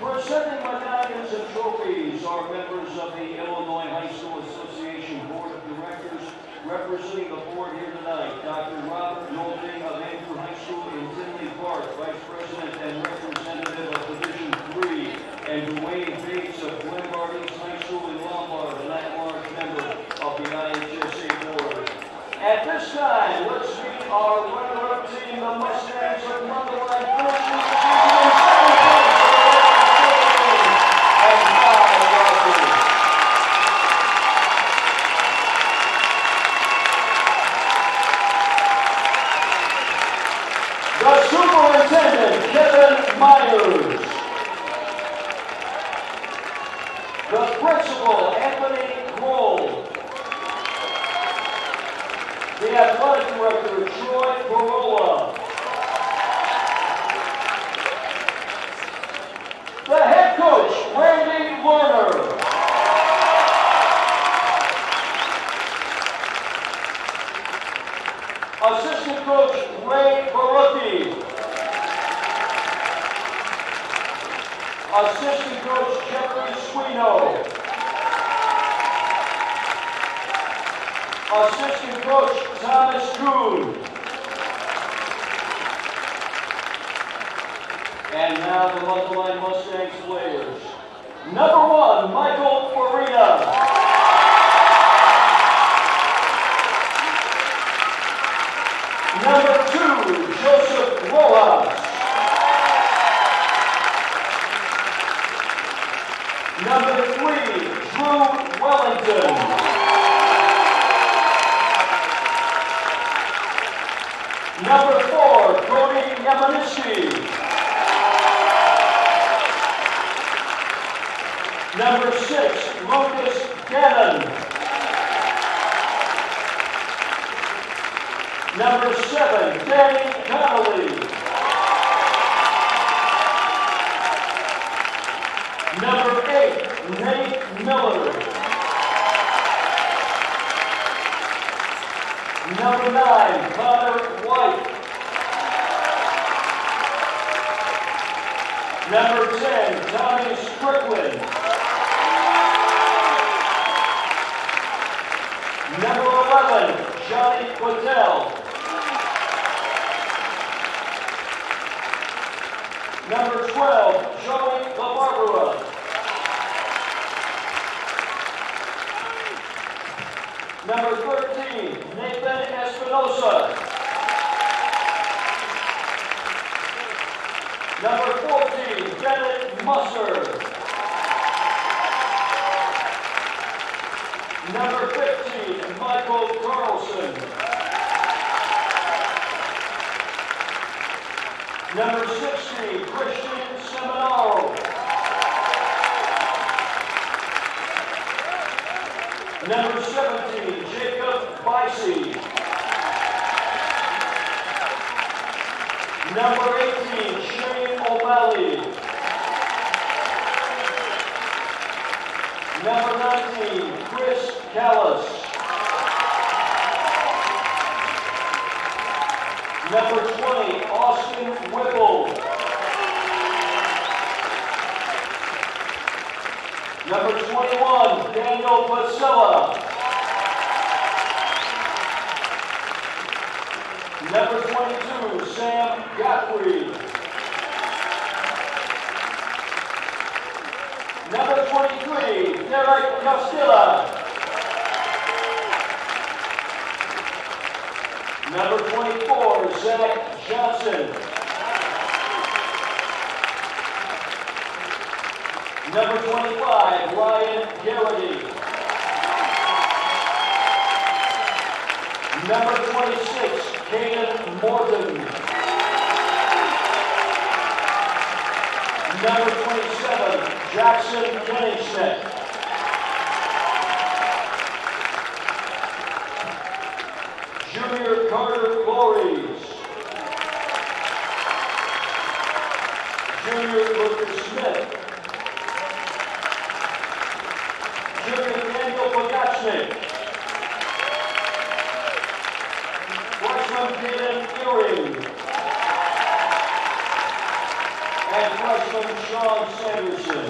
Presenting medallions and trophies are members of the Illinois High School Association Board of Directors. Representing the board here tonight, Dr. Robert Nolding of Andrew High School in Tinley Park, Vice President and Representative of Division 3, and Dwayne Bates of Glenbard East High School in Lombard, an at-large member of the IHSA board. At this time, let's meet our runner-up team, the Mustangs of Mundelein, finishing the season in second place and 5 losses. The Superintendent, Kevin Myers. The Principal, Anthony Kroll. The Athletic Director, Troy Barola. The Head Coach, Randy Lerner. Assistant Coach, Ray Barucki. Assistant Coach, Jeffrey Swino. Assistant Coach, Thomas Kuhn. And now the Mundelein Mustangs players. Number 1, Michael Farina. Number 2, Joseph Rojas. Number 3, Drew Wellington. Number 4, Cody Yamanishi. Number 6, Lucas Gannon. Number 7, Danny Connolly. Number 8, Nate Miller. Number 9, Connor White. Number 10, Tommy Strickland. Number 11, Johnny Quattel. Number 12, Joey LaBarbera. Number 13, Nathan Espinosa. Number 14, Bennett Musser. Number 15, Michael Carlson. Number 16, Christian Seminaro. Number 17, Jacob Bicey. Number 18, Shane O'Malley. Number 19, Chris Callis. Number 20, Austin Whipple. Number 21, Daniel Pasella. Number 22, Sam Godfrey. Number 23, Derek Costilla. Number 24, Zach Johnson. Number 25, Ryan Garrity. Number 26, Caden Morton. Number 27, Jackson Kenningsmith. Junior Carter Glories. Junior Lucas Smith. Councilman Sean Sanderson.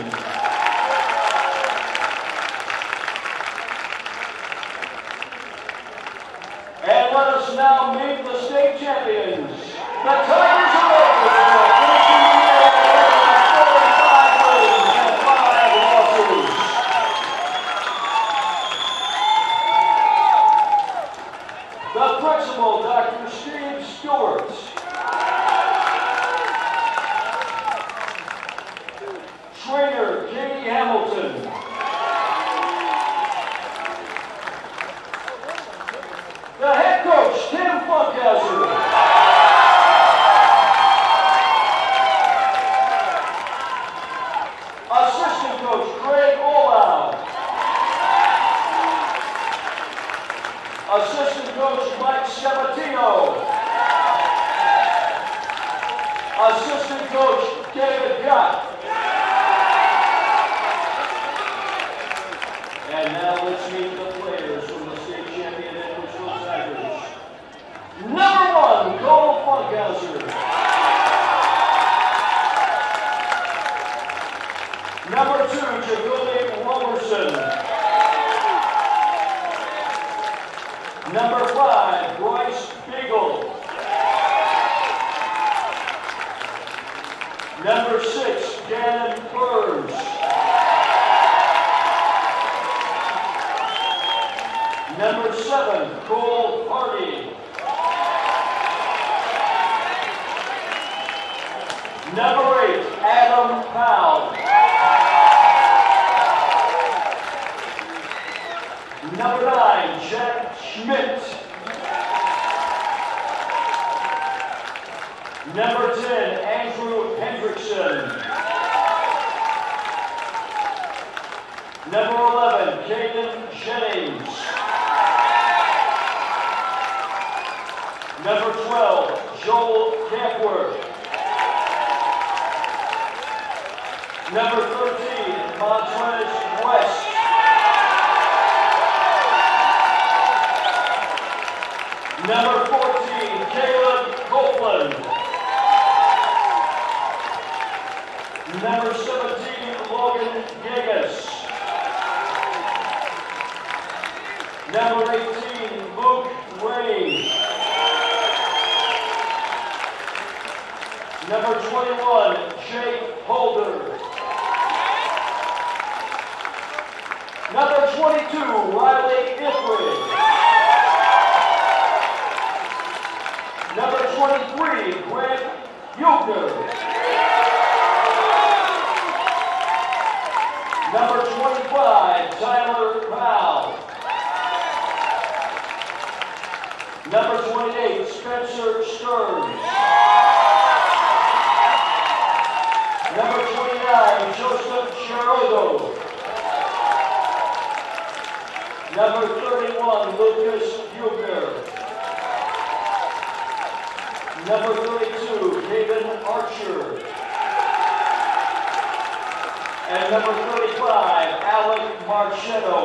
And let us now meet the state champions, the Tigers of Edwardsville, finishing the year with 45 wins and 5 losses. The principal, Dr. Steve Stewart. Trainer, Katie Hamilton. The head coach, Tim Funkhauser. Assistant coach, Craig Olau. Assistant coach, Mike Sabatino. Assistant coach, David Gott. And now let's meet the players from the state champion Edwardsville Tigers. Number 1, Cole Funkhauser. Number 2, Jacoby Roberson. Number 5, Bryce Beagle. Number 6, Gannon Burns. Number 7, Cole Hardy. Number 8, Adam Powell. Number 9, Jack Schmidt. Number 10, Andrew Hendrickson. Number 11, Caden Jennings. Number 12, Joel Campworth. Number 13, Montrez West. Number 14, Caleb Copeland. Number 17, Logan Gigas. Number 18, Luke Ray. Number 21, Jake Holder. Number 22, Riley Ifrid. Number 23, Grant Hugner. Number 25, Tyler Powell. Number 28, Spencer Stearns. Number 29, Joseph Charodo. Number 31, Lucas Hugner. Number 32, Hayden Archer. And number 35, Alec Marchetto.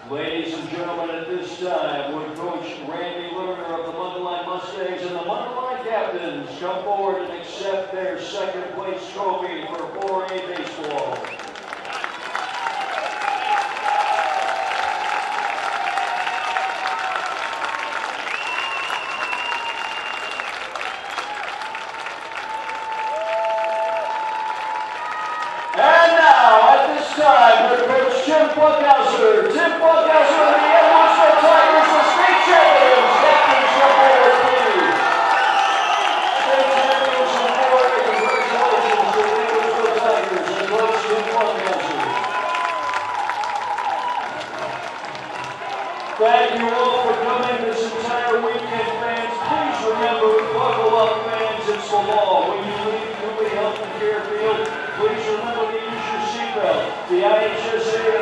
Ladies and gentlemen, at this time, would Coach Randy Lerner of the Mundelein Mustangs and the Mundelein Captains come forward and accept their second place trophy for 4A baseball. And now, at this time, with Coach Tim Funkhauser. Tim Funkhauser of the Edwardsville Tigers, the state champions. Captains, come forward, please. State champions in 4A, congratulations to the Edwardsville Tigers and Coach Tim Funkhauser. Thank you all for coming this entire weekend, fans. Please remember, buckle up, fans. It's the law. When you leave Cooley Health and Care Field, please remember to use your seatbelt. The IHSA